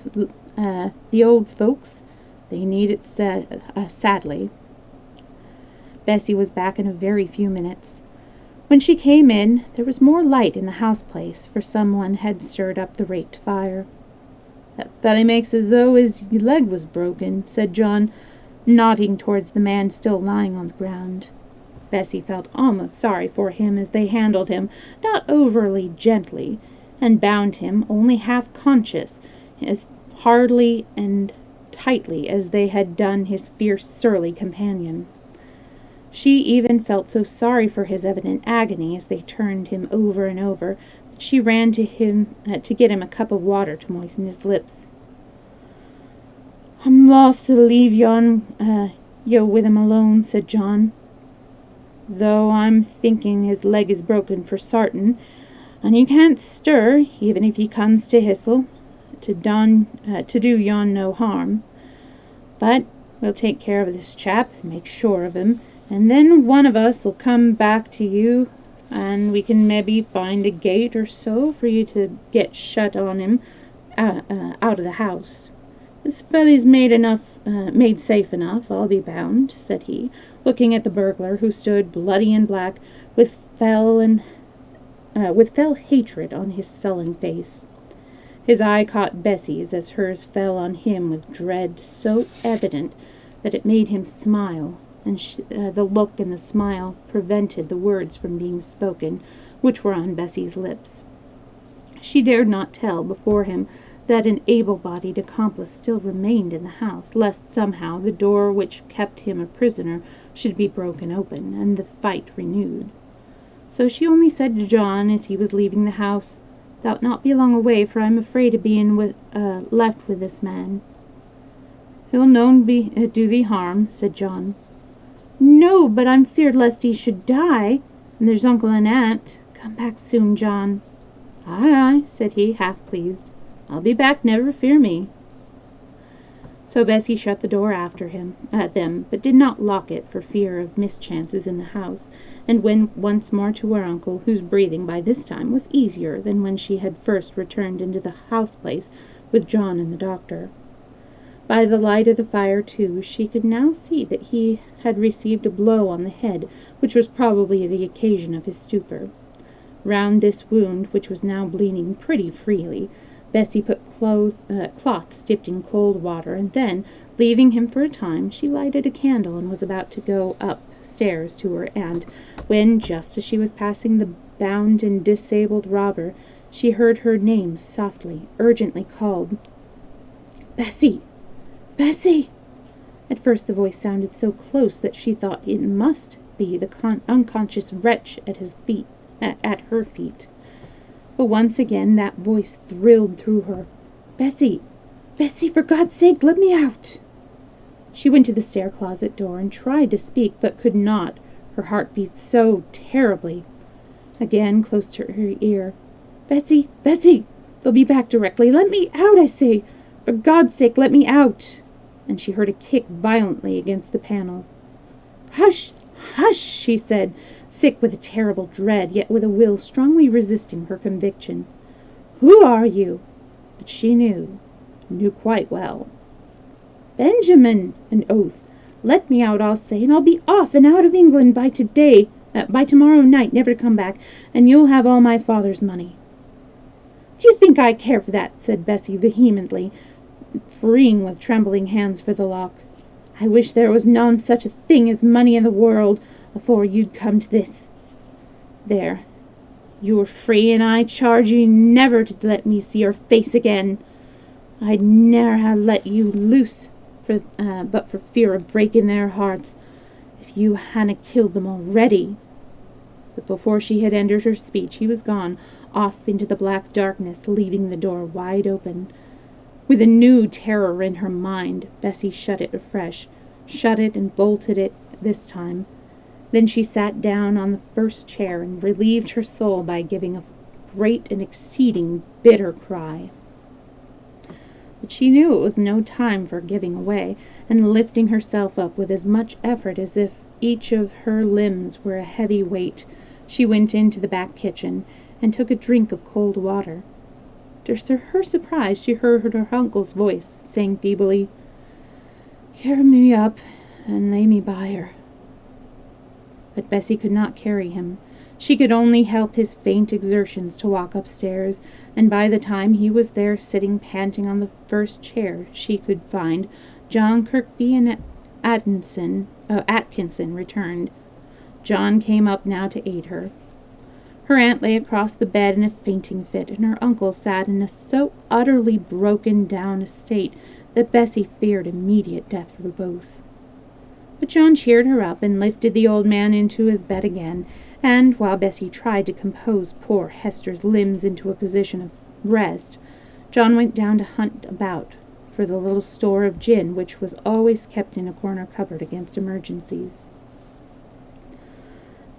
the old folks. They need it sadly." Bessie was back in a very few minutes. When she came in, there was more light in the house-place, for someone had stirred up the raked fire. "That felly makes as though his leg was broken," said John, nodding towards the man still lying on the ground. Bessie felt almost sorry for him as they handled him, not overly gently, and bound him, only half conscious, as hardly and tightly as they had done his fierce, surly companion. She even felt so sorry for his evident agony as they turned him over and over that she ran to him to get him a cup of water to moisten his lips. "I'm loth to leave yo with him alone," said John. though I'm thinking his leg is broken for sartin, and he can't stir, even if he comes to histle, to do yon no harm. But we'll take care of this chap, and make sure of him, and then one of us'll come back to you, and we can maybe find a gate or so for you to get shut on him out of the house. This felly's made safe enough, I'll be bound," said he, looking at the burglar, who stood bloody and black, with fell hatred on his sullen face. His eye caught Bessie's as hers fell on him with dread so evident that it made him smile, and the look and the smile prevented the words from being spoken, which were on Bessie's lips. She dared not tell before him that an able-bodied accomplice still remained in the house, lest somehow the door which kept him a prisoner should be broken open, and the fight renewed. So she only said to John, as he was leaving the house, "Thou'lt not be long away, for I'm afraid of being left with this man." "He'll noan do thee harm," said John. "No, but I'm feared lest he should die, and there's uncle and aunt. Come back soon, John." "Aye, aye," said he, half pleased. "I'll be back, never fear me." So Bessie shut the door after them, but did not lock it for fear of mischances in the house, and went once more to her uncle, whose breathing by this time was easier than when she had first returned into the house-place with John and the doctor. By the light of the fire, too, she could now see that he had received a blow on the head, which was probably the occasion of his stupor. Round this wound, which was now bleeding pretty freely, Bessie put cloths dipped in cold water, and then, leaving him for a time, she lighted a candle and was about to go upstairs to her aunt, when, just as she was passing the bound and disabled robber, she heard her name softly, urgently called. "Bessie! Bessie!" At first the voice sounded so close that she thought it must be the unconscious wretch at her feet. But once again that voice thrilled through her. "Bessie! Bessie, for God's sake, let me out!" She went to the stair-closet door and tried to speak, but could not. Her heart beat so terribly. Again, close to her ear. "Bessie! Bessie! They'll be back directly. Let me out, I say! For God's sake, let me out!" And she heard a kick violently against the panels. "Hush! Hush!" she said, sick with a terrible dread, yet with a will strongly resisting her conviction. "Who are you?" But she knew quite well. "Benjamin!" An oath. "Let me out, I'll say, and I'll be off and out of England by tomorrow night, never to come back, and you'll have all my father's money." "Do you think I care for that?" said Bessie vehemently, freeing with trembling hands for the lock. "I wish there was none such a thing as money in the world, afore you'd come to this. There, you're free, and I charge you never to let me see your face again. I'd ne'er ha' let you loose but for fear of breaking their hearts, if you hadna killed them already." But before she had ended her speech, he was gone, off into the black darkness, leaving the door wide open. With a new terror in her mind, Bessie shut it afresh, shut it and bolted it this time. Then she sat down on the first chair and relieved her soul by giving a great and exceeding bitter cry. But she knew it was no time for giving away, and lifting herself up with as much effort as if each of her limbs were a heavy weight, she went into the back kitchen and took a drink of cold water. To her surprise, she heard her uncle's voice, saying feebly, "Carry me up and lay me by her." But Bessie could not carry him. She could only help his faint exertions to walk upstairs, and by the time he was there, sitting panting on the first chair she could find, John Kirkby and Atkinson returned. John came up now to aid her. Her aunt lay across the bed in a fainting fit, and her uncle sat in a so utterly broken down state that Bessie feared immediate death for both. But John cheered her up and lifted the old man into his bed again, and while Bessie tried to compose poor Hester's limbs into a position of rest, John went down to hunt about for the little store of gin which was always kept in a corner cupboard against emergencies.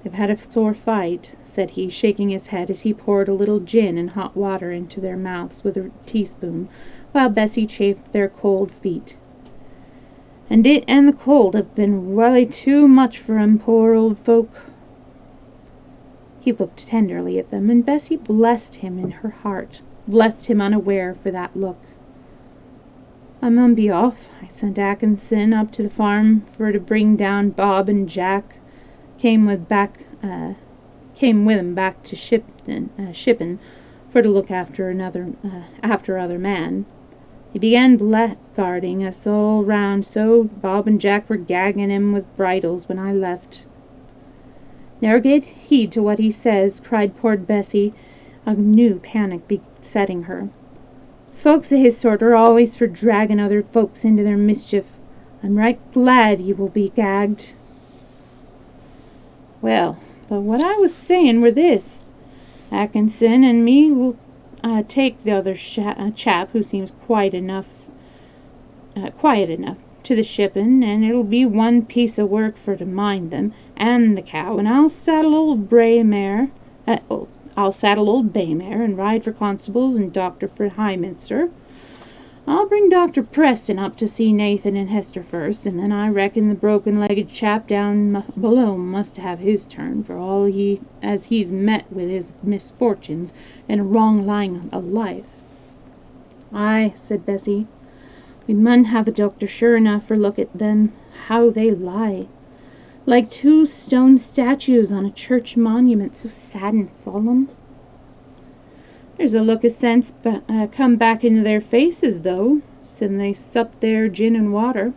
"They've had a sore fight," said he, shaking his head as he poured a little gin and hot water into their mouths with a teaspoon, while Bessie chafed their cold feet. "And it and the cold have been welly too much for 'em poor old folk." He looked tenderly at them, and Bessie blessed him in her heart, blessed him unaware for that look. "I mun be off. I sent Atkinson up to the farm for to bring down Bob and Jack. Came with 'em back to shippin' for to look after other man. He began blackguarding us all round so Bob and Jack were gagging him with bridles when I left." "Ne'er give heed to what he says," cried poor Bessie, a new panic besetting her. "Folks of his sort are always for dragging other folks into their mischief. I'm right glad you will be gagged." "Well, but what I was saying were this. Atkinson and me will take the other chap who seems quiet enough to the shipping, and it'll be one piece of work for to mind them and the cow, and I'll saddle old Baymare and ride for constables and doctor for Highminster. I'll bring Dr. Preston up to see Nathan and Hester first, and then I reckon the broken-legged chap down below must have his turn, for all as he's met with his misfortunes and a wrong line of life." "Aye," said Bessie, "we mun have the doctor sure enough for look at them, how they lie. Like two stone statues on a church monument, so sad and solemn. There's a look of sense come back into their faces, though, sin' they supped their gin and water.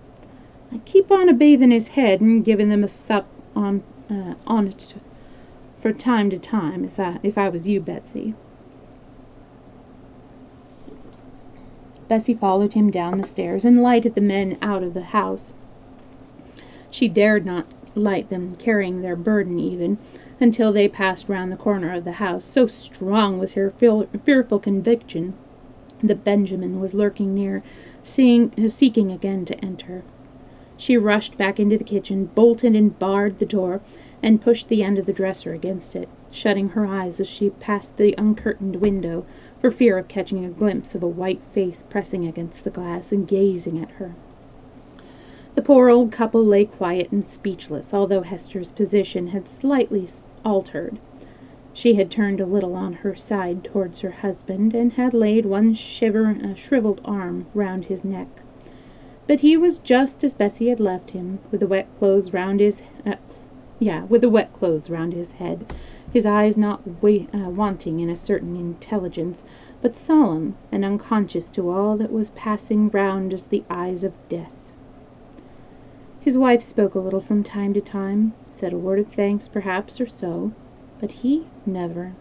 I'd keep on a-bathing his head and giving them a sup on it for time to time, if I was you, Betsy." Bessie followed him down the stairs and lighted the men out of the house. She dared not light them, carrying their burden even, until they passed round the corner of the house, so strong was her fearful conviction that Benjamin was lurking near, seeking again to enter. She rushed back into the kitchen, bolted and barred the door, and pushed the end of the dresser against it, shutting her eyes as she passed the uncurtained window, for fear of catching a glimpse of a white face pressing against the glass and gazing at her. The poor old couple lay quiet and speechless, although Hester's position had slightly altered. She had turned a little on her side towards her husband, and had laid one shriveled arm round his neck. But he was just as Bessie had left him, with the wet clothes round his head, his eyes not wanting in a certain intelligence, but solemn and unconscious to all that was passing round as the eyes of death. His wife spoke a little from time to time, said a word of thanks perhaps or so, but he never.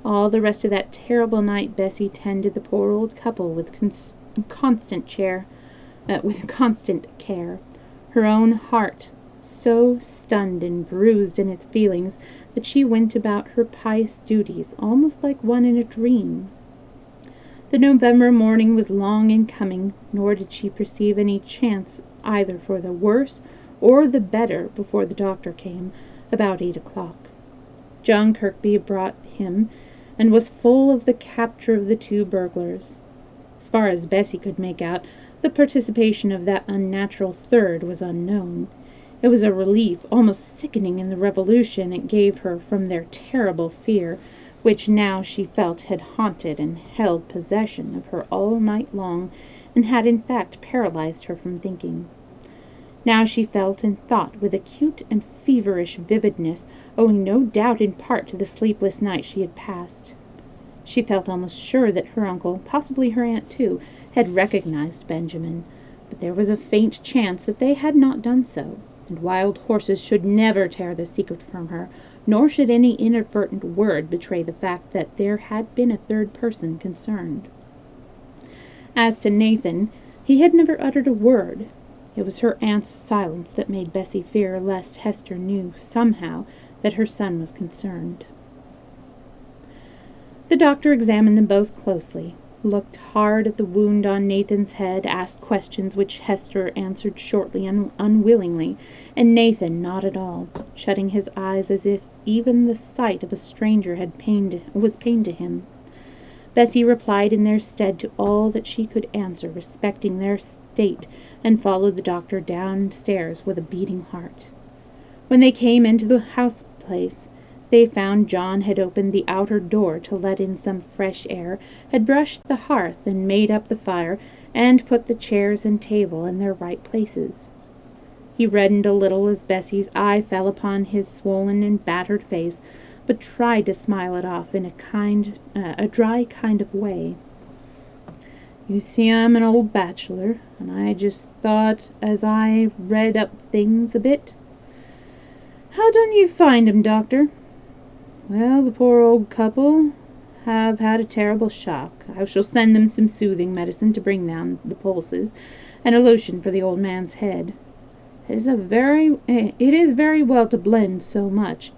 All the rest of that terrible night Bessie tended the poor old couple with constant care, her own heart so stunned and bruised in its feelings that she went about her pious duties almost like one in a dream. The November morning was long in coming, nor did she perceive any chance either for the worse or the better before the doctor came, about 8 o'clock. John Kirkby brought him, and was full of the capture of the 2 burglars. As far as Bessie could make out, the participation of that unnatural third was unknown. It was a relief almost sickening in the revolution it gave her from their terrible fear, which now she felt had haunted and held possession of her all night long, and had in fact paralyzed her from thinking. Now she felt and thought with acute and feverish vividness, owing no doubt in part to the sleepless night she had passed. She felt almost sure that her uncle, possibly her aunt too, had recognized Benjamin, but there was a faint chance that they had not done so, and wild horses should never tear the secret from her, nor should any inadvertent word betray the fact that there had been a third person concerned. As to Nathan, he had never uttered a word. It was her aunt's silence that made Bessie fear lest Hester knew somehow that her son was concerned. The doctor examined them both closely, looked hard at the wound on Nathan's head, asked questions which Hester answered shortly and unwillingly, and Nathan not at all, shutting his eyes as if even the sight of a stranger was pain to him. Bessie replied in their stead to all that she could answer respecting their state, and followed the doctor downstairs with a beating heart. When they came into the house place, they found John had opened the outer door to let in some fresh air, had brushed the hearth and made up the fire, and put the chairs and table in their right places. He reddened a little as Bessie's eye fell upon his swollen and battered face, but tried to smile it off in a dry kind of way. "You see, I'm an old bachelor, and I just thought as I read up things a bit. How done you find 'em, doctor?" "Well, the poor old couple have had a terrible shock. I shall send them some soothing medicine to bring down the pulses, and a lotion for the old man's head. It is very well to blend so much.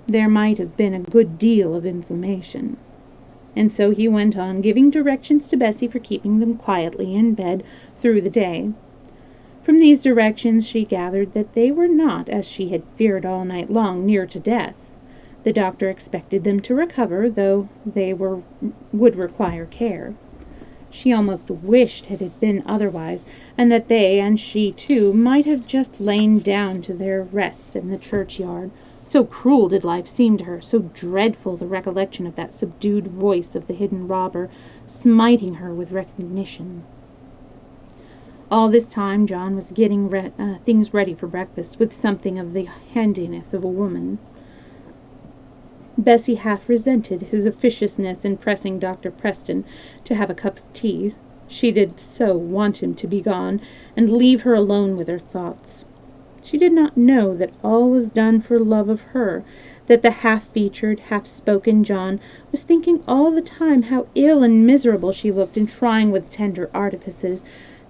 There might have been a good deal of inflammation." And so he went on, giving directions to Bessie for keeping them quietly in bed through the day. From these directions she gathered that they were not, as she had feared all night long, near to death. The doctor expected them to recover, though they would require care. She almost wished it had been otherwise, and that they, and she too, might have just lain down to their rest in the churchyard. So cruel did life seem to her, so dreadful the recollection of that subdued voice of the hidden robber, smiting her with recognition. All this time John was getting things ready for breakfast, with something of the handiness of a woman. Bessie half resented his officiousness in pressing Dr. Preston to have a cup of tea. She did so want him to be gone, and leave her alone with her thoughts. She did not know that all was done for love of her, that the half-featured, half-spoken John was thinking all the time how ill and miserable she looked, and trying with tender artifices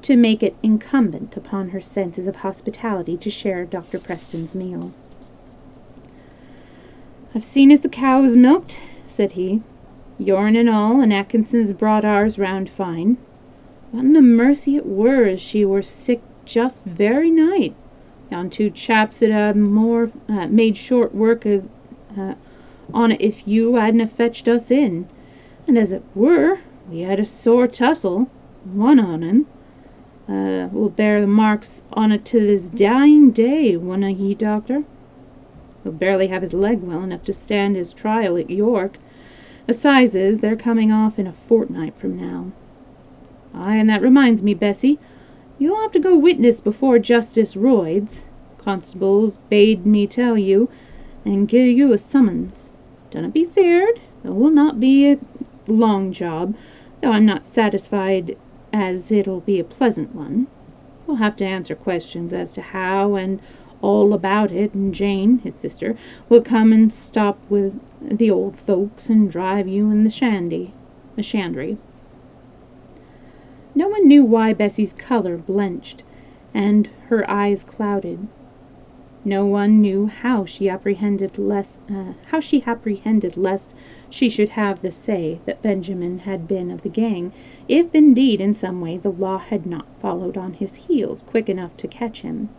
to make it incumbent upon her senses of hospitality to share Dr. Preston's meal. "I've seen as the cow is milked," said he. "Yourn and all, and Atkinson's brought ours round fine. What a mercy it were as she were sick just very night. Yon two chaps had made short work on it if you hadna fetched us in. And as it were, we had a sore tussle, one on 'em. Will bear the marks on it to this dying day, wunna ye, doctor? He'll barely have his leg well enough to stand his trial at York. Assizes, they're coming off in a fortnight from now. Aye, and that reminds me, Bessie, you'll have to go witness before Justice Royds. Constables bade me tell you, and give you a summons. Dunna be feared, it will not be a long job, though I'm not satisfied as it'll be a pleasant one. We'll have to answer questions as to how and all about it, and Jane, his sister, will come and stop with the old folks and drive you in the shandry. No one knew why Bessie's color blenched, and her eyes clouded. No one knew how she apprehended lest she should have the say that Benjamin had been of the gang, if indeed in some way the law had not followed on his heels quick enough to catch him.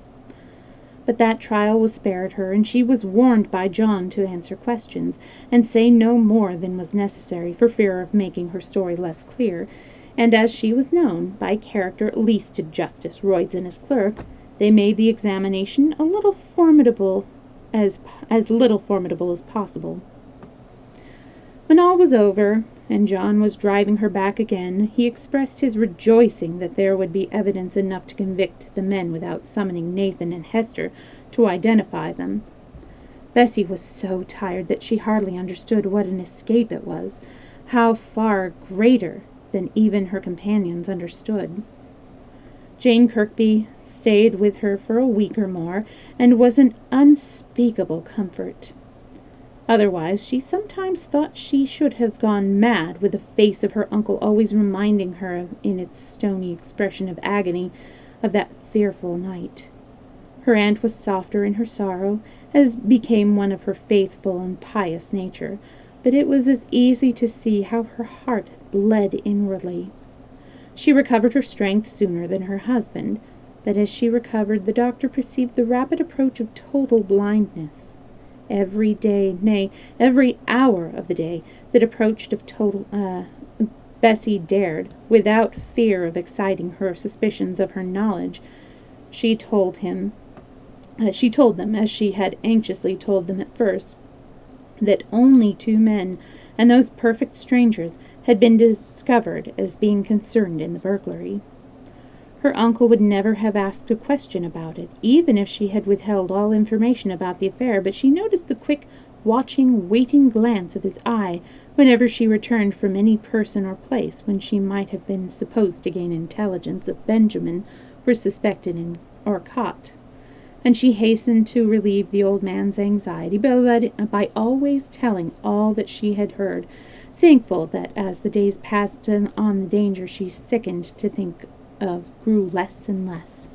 But that trial was spared her, and she was warned by John to answer questions, and say no more than was necessary for fear of making her story less clear, and as she was known, by character at least to Justice Royds and his clerk, they made the examination as little formidable as possible. When all was over, and John was driving her back again, he expressed his rejoicing that there would be evidence enough to convict the men without summoning Nathan and Hester to identify them. Bessie was so tired that she hardly understood what an escape it was, how far greater than even her companions understood. Jane Kirkby stayed with her for a week or more, and was an unspeakable comfort. Otherwise, she sometimes thought she should have gone mad, with the face of her uncle always reminding her, in its stony expression of agony, of that fearful night. Her aunt was softer in her sorrow, as became one of her faithful and pious nature, but it was as easy to see how her heart bled inwardly. She recovered her strength sooner than her husband, but as she recovered, the doctor perceived the rapid approach of total blindness. Every day, nay, every hour of the day that approached of Bessie dared, without fear of exciting her suspicions of her knowledge, she told them, as she had anxiously told them at first, that only 2 men, and those perfect strangers, had been discovered as being concerned in the burglary. Her uncle would never have asked a question about it, even if she had withheld all information about the affair, but she noticed the quick, watching, waiting glance of his eye whenever she returned from any person or place when she might have been supposed to gain intelligence if Benjamin were suspected or caught. And she hastened to relieve the old man's anxiety by always telling all that she had heard, thankful that as the days passed on the danger she sickened to think of grew less and less.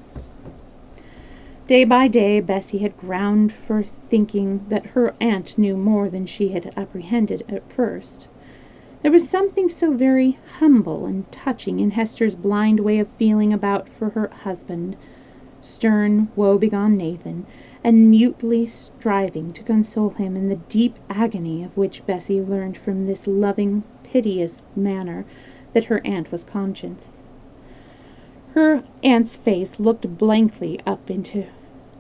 Day by day, Bessie had ground for thinking that her aunt knew more than she had apprehended at first. There was something so very humble and touching in Hester's blind way of feeling about for her husband, stern, woe-begone Nathan, and mutely striving to console him in the deep agony of which Bessie learned from this loving, piteous manner that her aunt was conscious. Her aunt's face looked blankly up into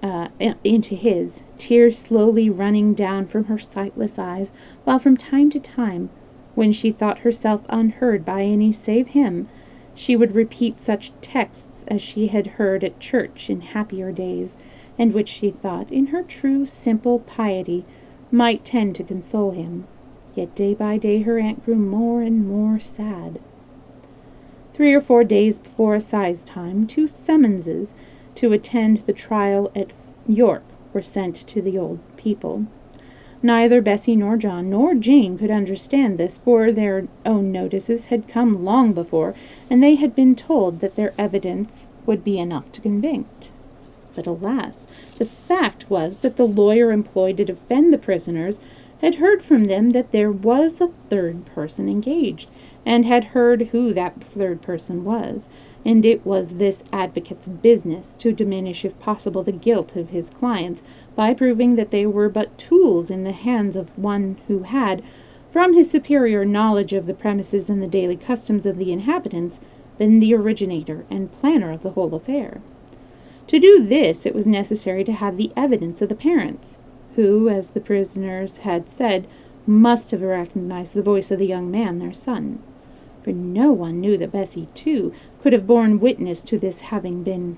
his, tears slowly running down from her sightless eyes, while from time to time, when she thought herself unheard by any save him, she would repeat such texts as she had heard at church in happier days, and which she thought, in her true, simple piety, might tend to console him. Yet day by day her aunt grew more and more sad. 3 or 4 days before assize time, 2 summonses to attend the trial at York were sent to the old people. Neither Bessie nor John nor Jane could understand this, for their own notices had come long before, and they had been told that their evidence would be enough to convict. But alas, the fact was that the lawyer employed to defend the prisoners had heard from them that there was a 3rd person engaged, and had heard who that 3rd person was, and it was this advocate's business to diminish, if possible, the guilt of his clients by proving that they were but tools in the hands of one who had, from his superior knowledge of the premises and the daily customs of the inhabitants, been the originator and planner of the whole affair. To do this, it was necessary to have the evidence of the parents, who, as the prisoners had said, must have recognized the voice of the young man, their son. For no one knew that Bessie, too, could have borne witness to his having been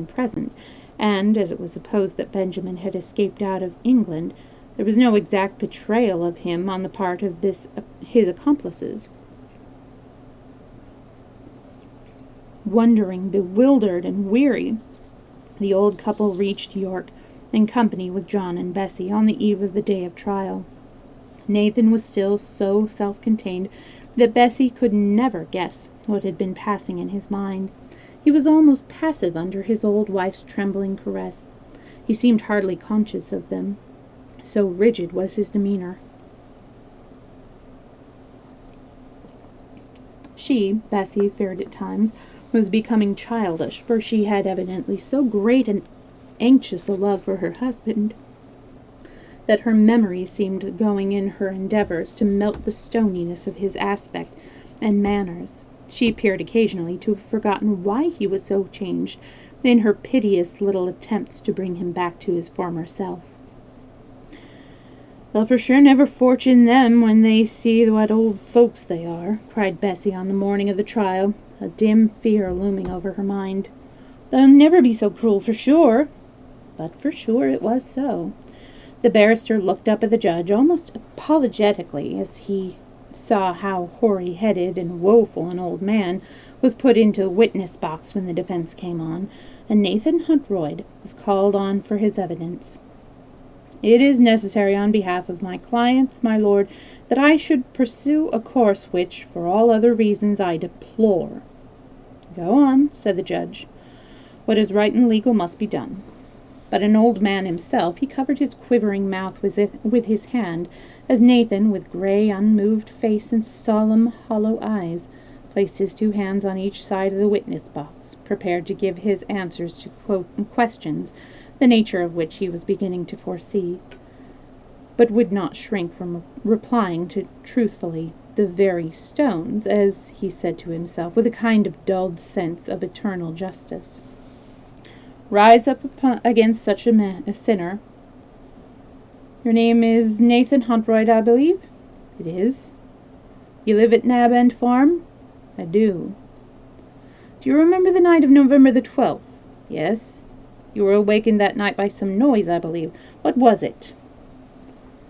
present, and as it was supposed that Benjamin had escaped out of England, there was no exact betrayal of him on the part of his accomplices. Wondering, bewildered, and weary, the old couple reached York in company with John and Bessie on the eve of the day of trial. Nathan was still so self-contained that Bessie could never guess what had been passing in his mind. He was almost passive under his old wife's trembling caress. He seemed hardly conscious of them, so rigid was his demeanor. She, Bessie, feared at times, was becoming childish, for she had evidently so great and anxious a love for her husband that her memory seemed going in her endeavors to melt the stoniness of his aspect and manners. She appeared occasionally to have forgotten why he was so changed in her piteous little attempts to bring him back to his former self. "They'll for sure never fortune them when they see what old folks they are," cried Bessie on the morning of the trial, a dim fear looming over her mind. "They'll never be so cruel for sure." But for sure it was so. The barrister looked up at the judge almost apologetically as he saw how hoary-headed and woeful an old man was put into a witness box when the defense came on, and Nathan Huntroyd was called on for his evidence. "It is necessary on behalf of my clients, my lord, that I should pursue a course which, for all other reasons, I deplore." "Go on," said the judge. "What is right and legal must be done." But an old man himself, he covered his quivering mouth with his hand, as Nathan, with grey, unmoved face and solemn, hollow eyes, placed his 2 hands on each side of the witness box, prepared to give his answers to questions, the nature of which he was beginning to foresee, but would not shrink from replying to truthfully. The very stones, as he said to himself, with a kind of dulled sense of eternal justice, rise up against such a sinner. Your name is Nathan Huntroyd, I believe? It is. You live at Nab End Farm? I do. Do you remember the night of November the 12th? Yes. You were awakened that night by some noise, I believe. What was it?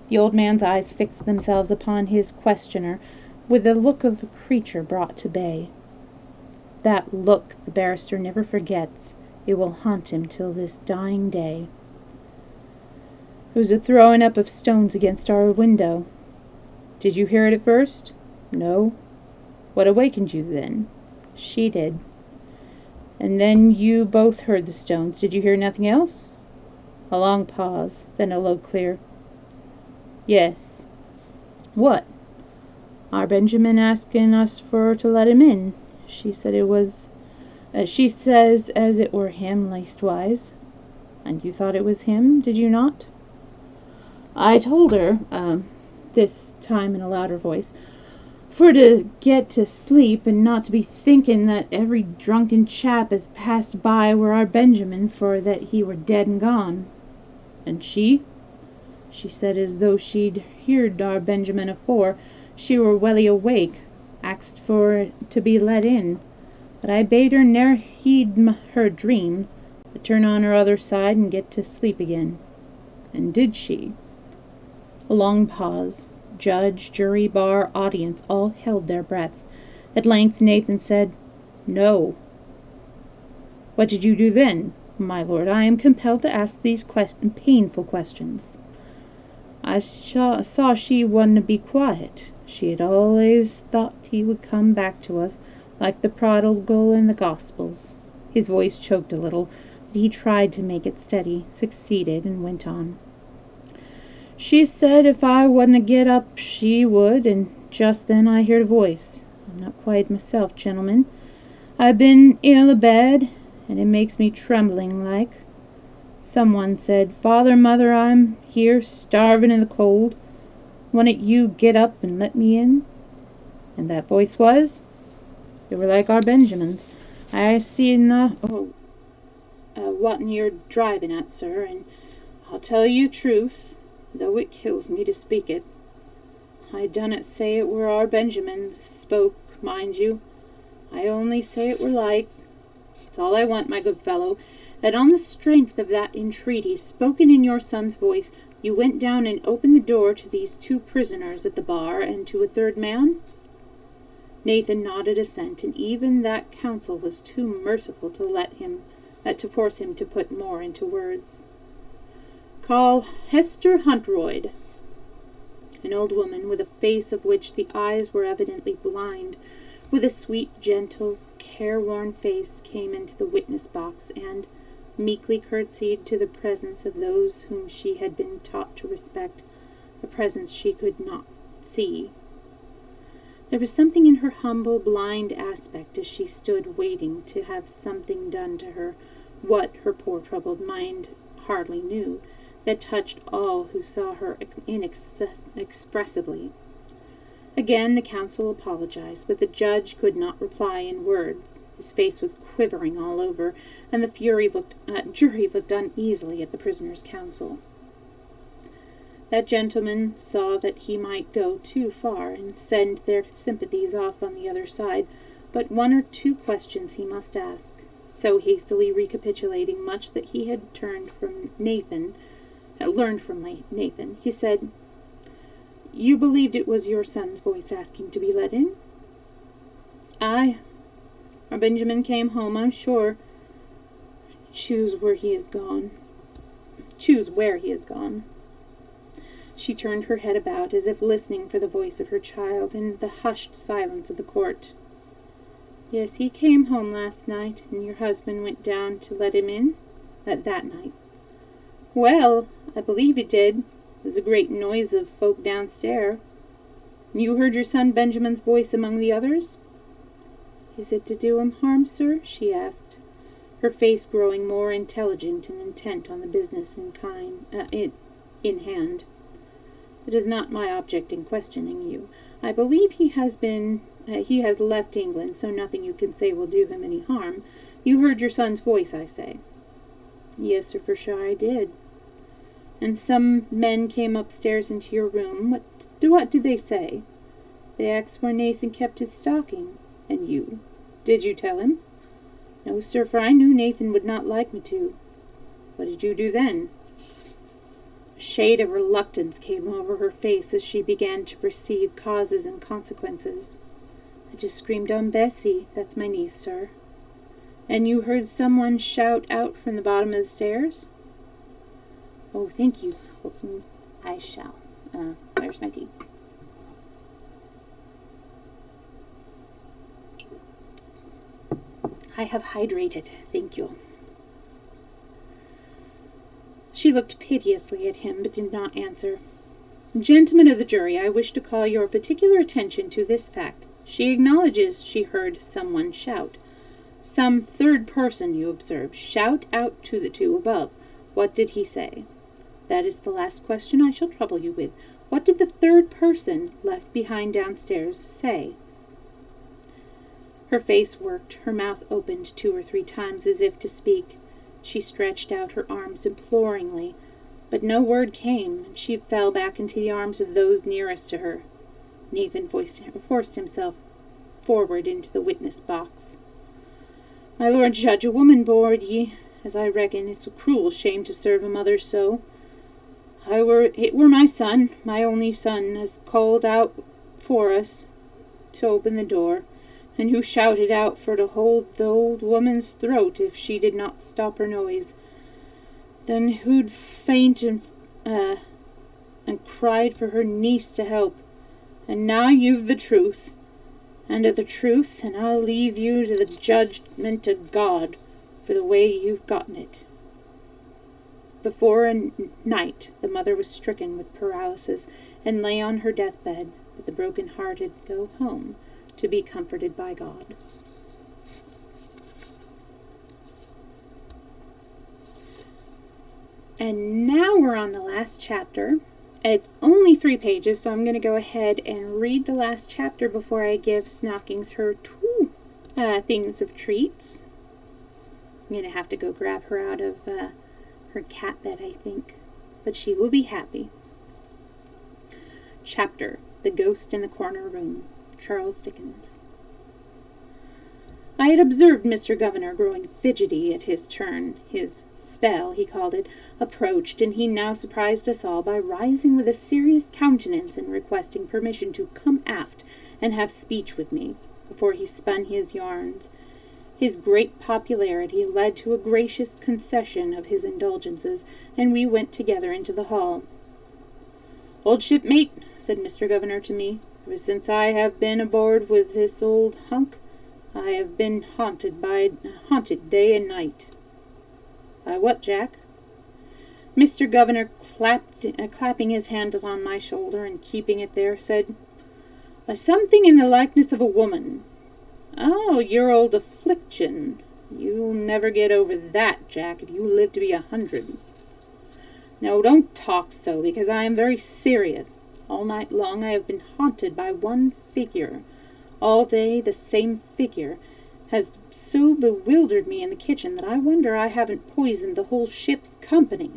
The old man's eyes fixed themselves upon his questioner with the look of a creature brought to bay. That look the barrister never forgets. It will haunt him till this dying day. It was a throwing up of stones against our window. Did you hear it at first? No. What awakened you then? She did. And then you both heard the stones. Did you hear nothing else? A long pause, then a low clear. Yes. What? Our Benjamin asking us for to let him in. She said it was... she says as it were him, leastwise. And you thought it was him, did you not? I told her, this time in a louder voice, for to get to sleep and not to be thinking that every drunken chap as passed by were our Benjamin, for that he were dead and gone. And she? She said as though she'd heard our Benjamin afore, she were welly awake, asked for to be let in. But I bade her ne'er heed her dreams, but turn on her other side and get to sleep again. And did she? A long pause. Judge, jury, bar, audience all held their breath. At length Nathan said, No. What did you do then? My lord, I am compelled to ask these painful questions. I saw she wouldn't be quiet. She had always thought he would come back to us, like the prodigal in the Gospels. His voice choked a little, but he tried to make it steady, succeeded, and went on. She said if I wouldn't get up she would, and just then I heard a voice. I'm not quite myself, gentlemen. I've been ill abed, and it makes me trembling like. Someone said, Father, mother, I'm here, starving in the cold. Wouldn't you get up and let me in? And that voice was? They were like our Benjamins. I seen what you're driving at, sir, and I'll tell you truth, though it kills me to speak it. I dunnot say it were our Benjamin spoke, mind you. I only say it were like. It's all I want, my good fellow, that on the strength of that entreaty spoken in your son's voice, you went down and opened the door to these 2 prisoners at the bar and to a 3rd man? Nathan nodded assent, and even that counsel was too merciful to force him to put more into words. Call Hester Huntroyd. An old woman, with a face of which the eyes were evidently blind, with a sweet, gentle, careworn face, came into the witness box, and meekly curtsied to the presence of those whom she had been taught to respect, a presence she could not see. There was something in her humble, blind aspect as she stood waiting to have something done to her, what her poor troubled mind hardly knew, that touched all who saw her inexpressibly. Again the counsel apologized, but the judge could not reply in words. His face was quivering all over, and the jury looked uneasily at the prisoner's counsel. That gentleman saw that he might go too far and send their sympathies off on the other side, but 1 or 2 questions he must ask. So hastily recapitulating much that he had learned from Nathan, he said, You believed it was your son's voice asking to be let in? Aye. Our Benjamin came home, I'm sure. Choose where he is gone. She turned her head about, as if listening for the voice of her child in the hushed silence of the court. Yes, he came home last night, and your husband went down to let him in? That night. Well, I believe it did. There's a great noise of folk downstairs. You heard your son Benjamin's voice among the others? Is it to do him harm, sir? She asked, her face growing more intelligent and intent on the business in hand. It is not my object in questioning you. I believe he has left England, so nothing you can say will do him any harm. You heard your son's voice, I say. Yes, sir, for sure I did. And some men came upstairs into your room. What did they say? They asked where Nathan kept his stocking. And you? Did you tell him? No, sir, for I knew Nathan would not like me to. What did you do then? A shade of reluctance came over her face as she began to perceive causes and consequences. I just screamed on Bessie. That's my niece, sir. And you heard someone shout out from the bottom of the stairs? Oh, thank you, Wilson. I shall. Where's my tea? I have hydrated, thank you. She looked piteously at him, but did not answer. Gentlemen of the jury, I wish to call your particular attention to this fact. She acknowledges she heard someone shout. Some third person, you observe, shout out to the two above. What did he say? That is the last question I shall trouble you with. What did the third person left behind downstairs say? Her face worked, her mouth opened 2 or 3 times as if to speak. She stretched out her arms imploringly, but no word came, and she fell back into the arms of those nearest to her. Nathan forced himself forward into the witness box. My lord judge, a woman bored ye, as I reckon it's a cruel shame to serve a mother so. It were my son, my only son, as called out for us to open the door, and who shouted out for to hold the old woman's throat if she did not stop her noise. Then who'd faint and cried for her niece to help. And now you've the truth, and of the truth, and I'll leave you to the judgment of God for the way you've gotten it. Before night, the mother was stricken with paralysis and lay on her deathbed, but the broken-hearted go home to be comforted by God. And now we're on the last chapter. It's only 3 pages, so I'm going to go ahead and read the last chapter before I give Snockings her 2 things of treats. I'm going to have to go grab her out of her cat bed, I think. But she will be happy. Chapter: The Ghost in the Corner Room. Charles Dickens. I had observed Mr. Governor growing fidgety at his turn. His spell, he called it, approached, and he now surprised us all by rising with a serious countenance and requesting permission to come aft and have speech with me, before he spun his yarns. His great popularity led to a gracious concession of his indulgences, and we went together into the hall. Old shipmate, said Mr. Governor to me, ever since I have been aboard with this old hunk, I have been haunted day and night. By what, Jack? Mr. Governor clapping his hand on my shoulder and keeping it there, said, by something in the likeness of a woman. Oh, your old affliction. You'll never get over that, Jack, if you live to be 100. No, don't talk so, because I am very serious. All night long I have been haunted by one figure. All day the same figure has so bewildered me in the kitchen that I wonder I haven't poisoned the whole ship's company.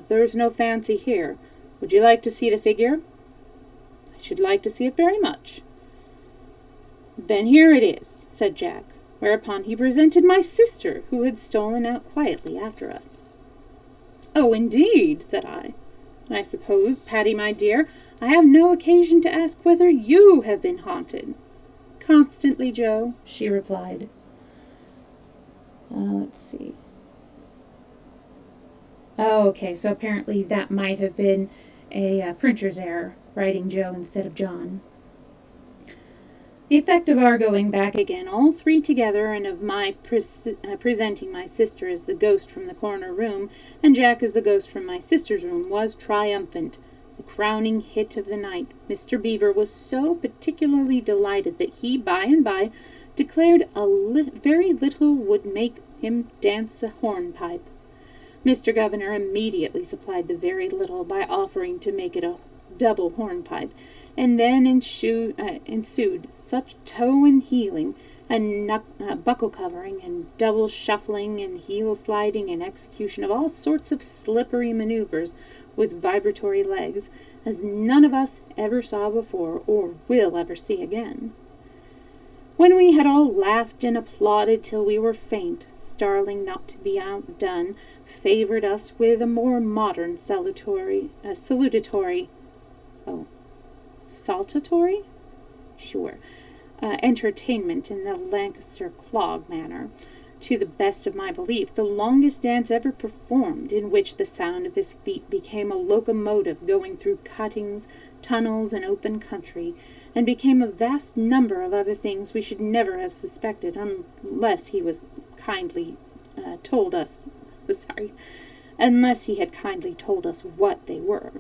There's no fancy here. Would you like to see the figure? I should like to see it very much. Then here it is, said Jack, whereupon he presented my sister, who had stolen out quietly after us. Oh, indeed, said I. And I suppose, Patty, my dear, I have no occasion to ask whether you have been haunted. Constantly, Joe, she replied. Let's see. Oh, okay, so apparently that might have been a printer's error, writing Joe instead of John. The effect of our going back again, all three together, and of my presenting my sister as the ghost from the corner room, and Jack as the ghost from my sister's room, was triumphant. The crowning hit of the night. Mr. Beaver was so particularly delighted that he, by and by, declared very little would make him dance a hornpipe. Mr. Governor immediately supplied the very little by offering to make it a double hornpipe, and then ensued such toe and heeling, and buckle covering, and double shuffling, and heel sliding, and execution of all sorts of slippery maneuvers with vibratory legs, as none of us ever saw before, or will ever see again. When we had all laughed and applauded till we were faint, Starling, not to be outdone, favoured us with a more modern salutatory, entertainment in the Lancaster clog manner, to the best of my belief, the longest dance ever performed, in which the sound of his feet became a locomotive going through cuttings, tunnels, and open country, and became a vast number of other things we should never have suspected, unless he was kindly unless he had kindly told us what they were.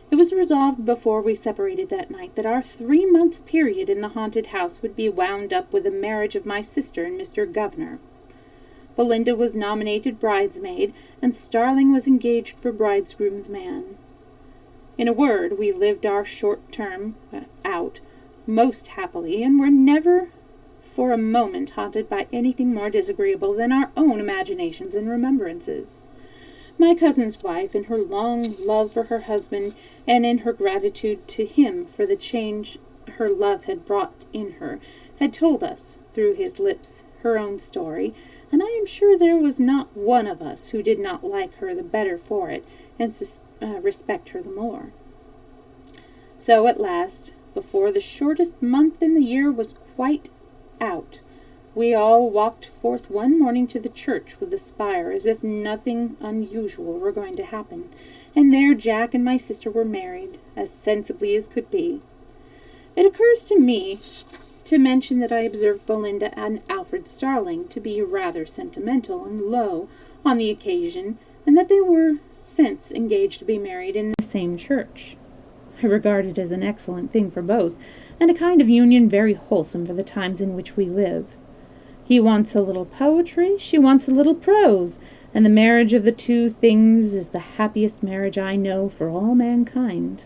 It was resolved before we separated that night that our 3 months' period in the haunted house would be wound up with the marriage of my sister and Mr. Governor. Belinda was nominated bridesmaid, and Starling was engaged for bridegroom's man. In a word, we lived our short term out most happily, and were never for a moment haunted by anything more disagreeable than our own imaginations and remembrances. My cousin's wife, in her long love for her husband, and in her gratitude to him for the change her love had brought in her, had told us, through his lips, her own story, and I am sure there was not one of us who did not like her the better for it, and respect her the more. So at last, before the shortest month in the year was quite out, we all walked forth one morning to the church with the spire, as if nothing unusual were going to happen, and there Jack and my sister were married, as sensibly as could be. It occurs to me to mention that I observed Belinda and Alfred Starling to be rather sentimental and low on the occasion, and that they were since engaged to be married in the same church. I regard it as an excellent thing for both, and a kind of union very wholesome for the times in which we live. He wants a little poetry, she wants a little prose, and the marriage of the two things is the happiest marriage I know for all mankind.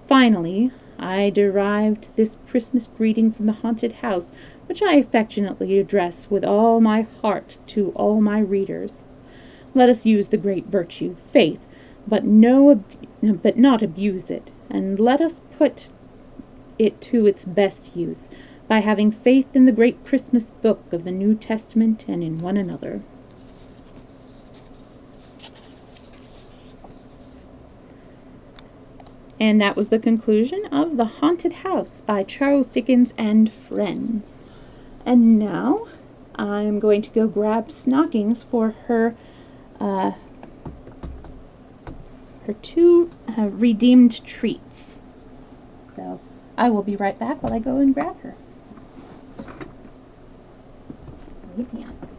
Finally, I derived this Christmas greeting from the haunted house, which I affectionately address with all my heart to all my readers. Let us use the great virtue, faith, but not abuse it, and let us put it to its best use, by having faith in the great Christmas book of the New Testament and in one another. And that was the conclusion of The Haunted House by Charles Dickens and Friends. And now I'm going to go grab Snockings for her two redeemed treats. So I will be right back while I go and grab her. Pants.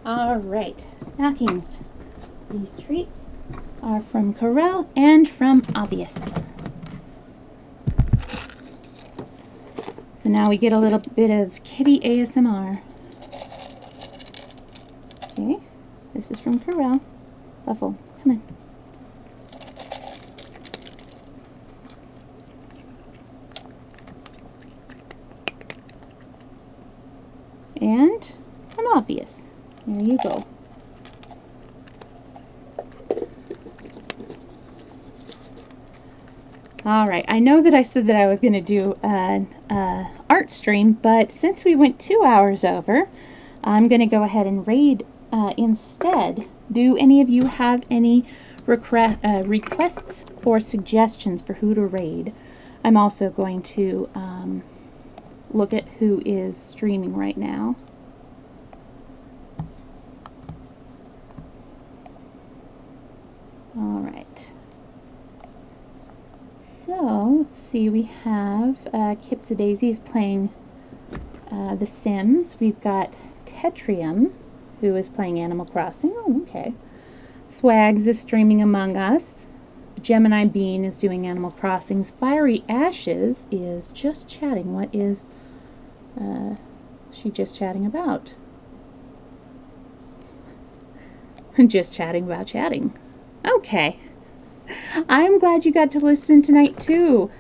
Alright, Snockings. These treats are from Corel and from Obvious. So now we get a little bit of kitty ASMR. Okay, this is from Corel. Buffle, come on. And from Obvious. There you go. All right, I know that I said that I was going to do an art stream, but since we went 2 hours over, I'm going to go ahead and raid instead. Do any of you have any requests or suggestions for who to raid? I'm also going to look at who is streaming right now. All right. So, let's see, we have Kipsadaisy is playing The Sims. We've got Tetrium, who is playing Animal Crossing. Oh, okay. Swags is streaming Among Us. Gemini Bean is doing Animal Crossing's. Fiery Ashes is just chatting. What is she just chatting about? Just chatting about chatting. Okay. I'm glad you got to listen tonight too.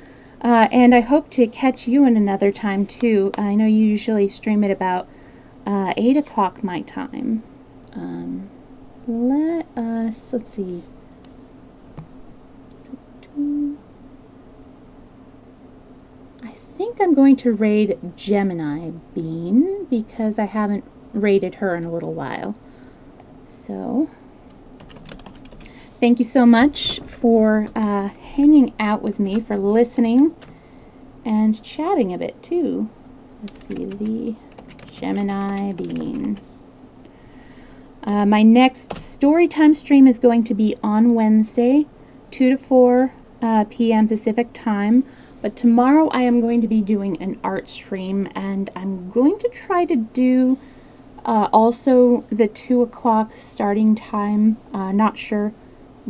And I hope to catch you in another time too. I know you usually stream at about 8 o'clock my time. Let's see. I think I'm going to raid Gemini Bean because I haven't raided her in a little while. So, thank you so much for hanging out with me, for listening and chatting a bit too. Let's see, the Gemini Bean. My next Storytime stream is going to be on Wednesday, 2 to 4 p.m. Pacific time. But tomorrow I am going to be doing an art stream, and I'm going to try to do also the 2 o'clock starting time. Not sure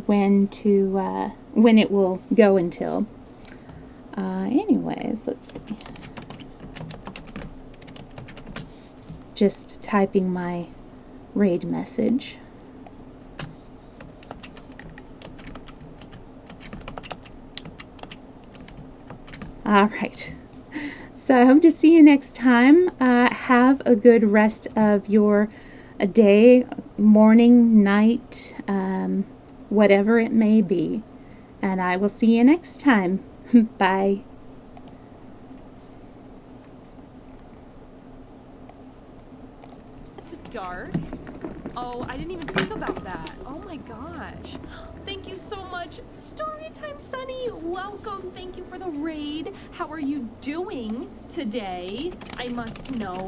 when it will go until. Anyways, let's see. Just typing my raid message. All right. So I hope to see you next time. Have a good rest of your day, morning, night, whatever it may be. And I will see you next time. Bye. It's dark. Oh, I didn't even think about that. Oh my gosh. Thank you so much. Storytime Sunny, welcome. Thank you for the raid. How are you doing today? I must know.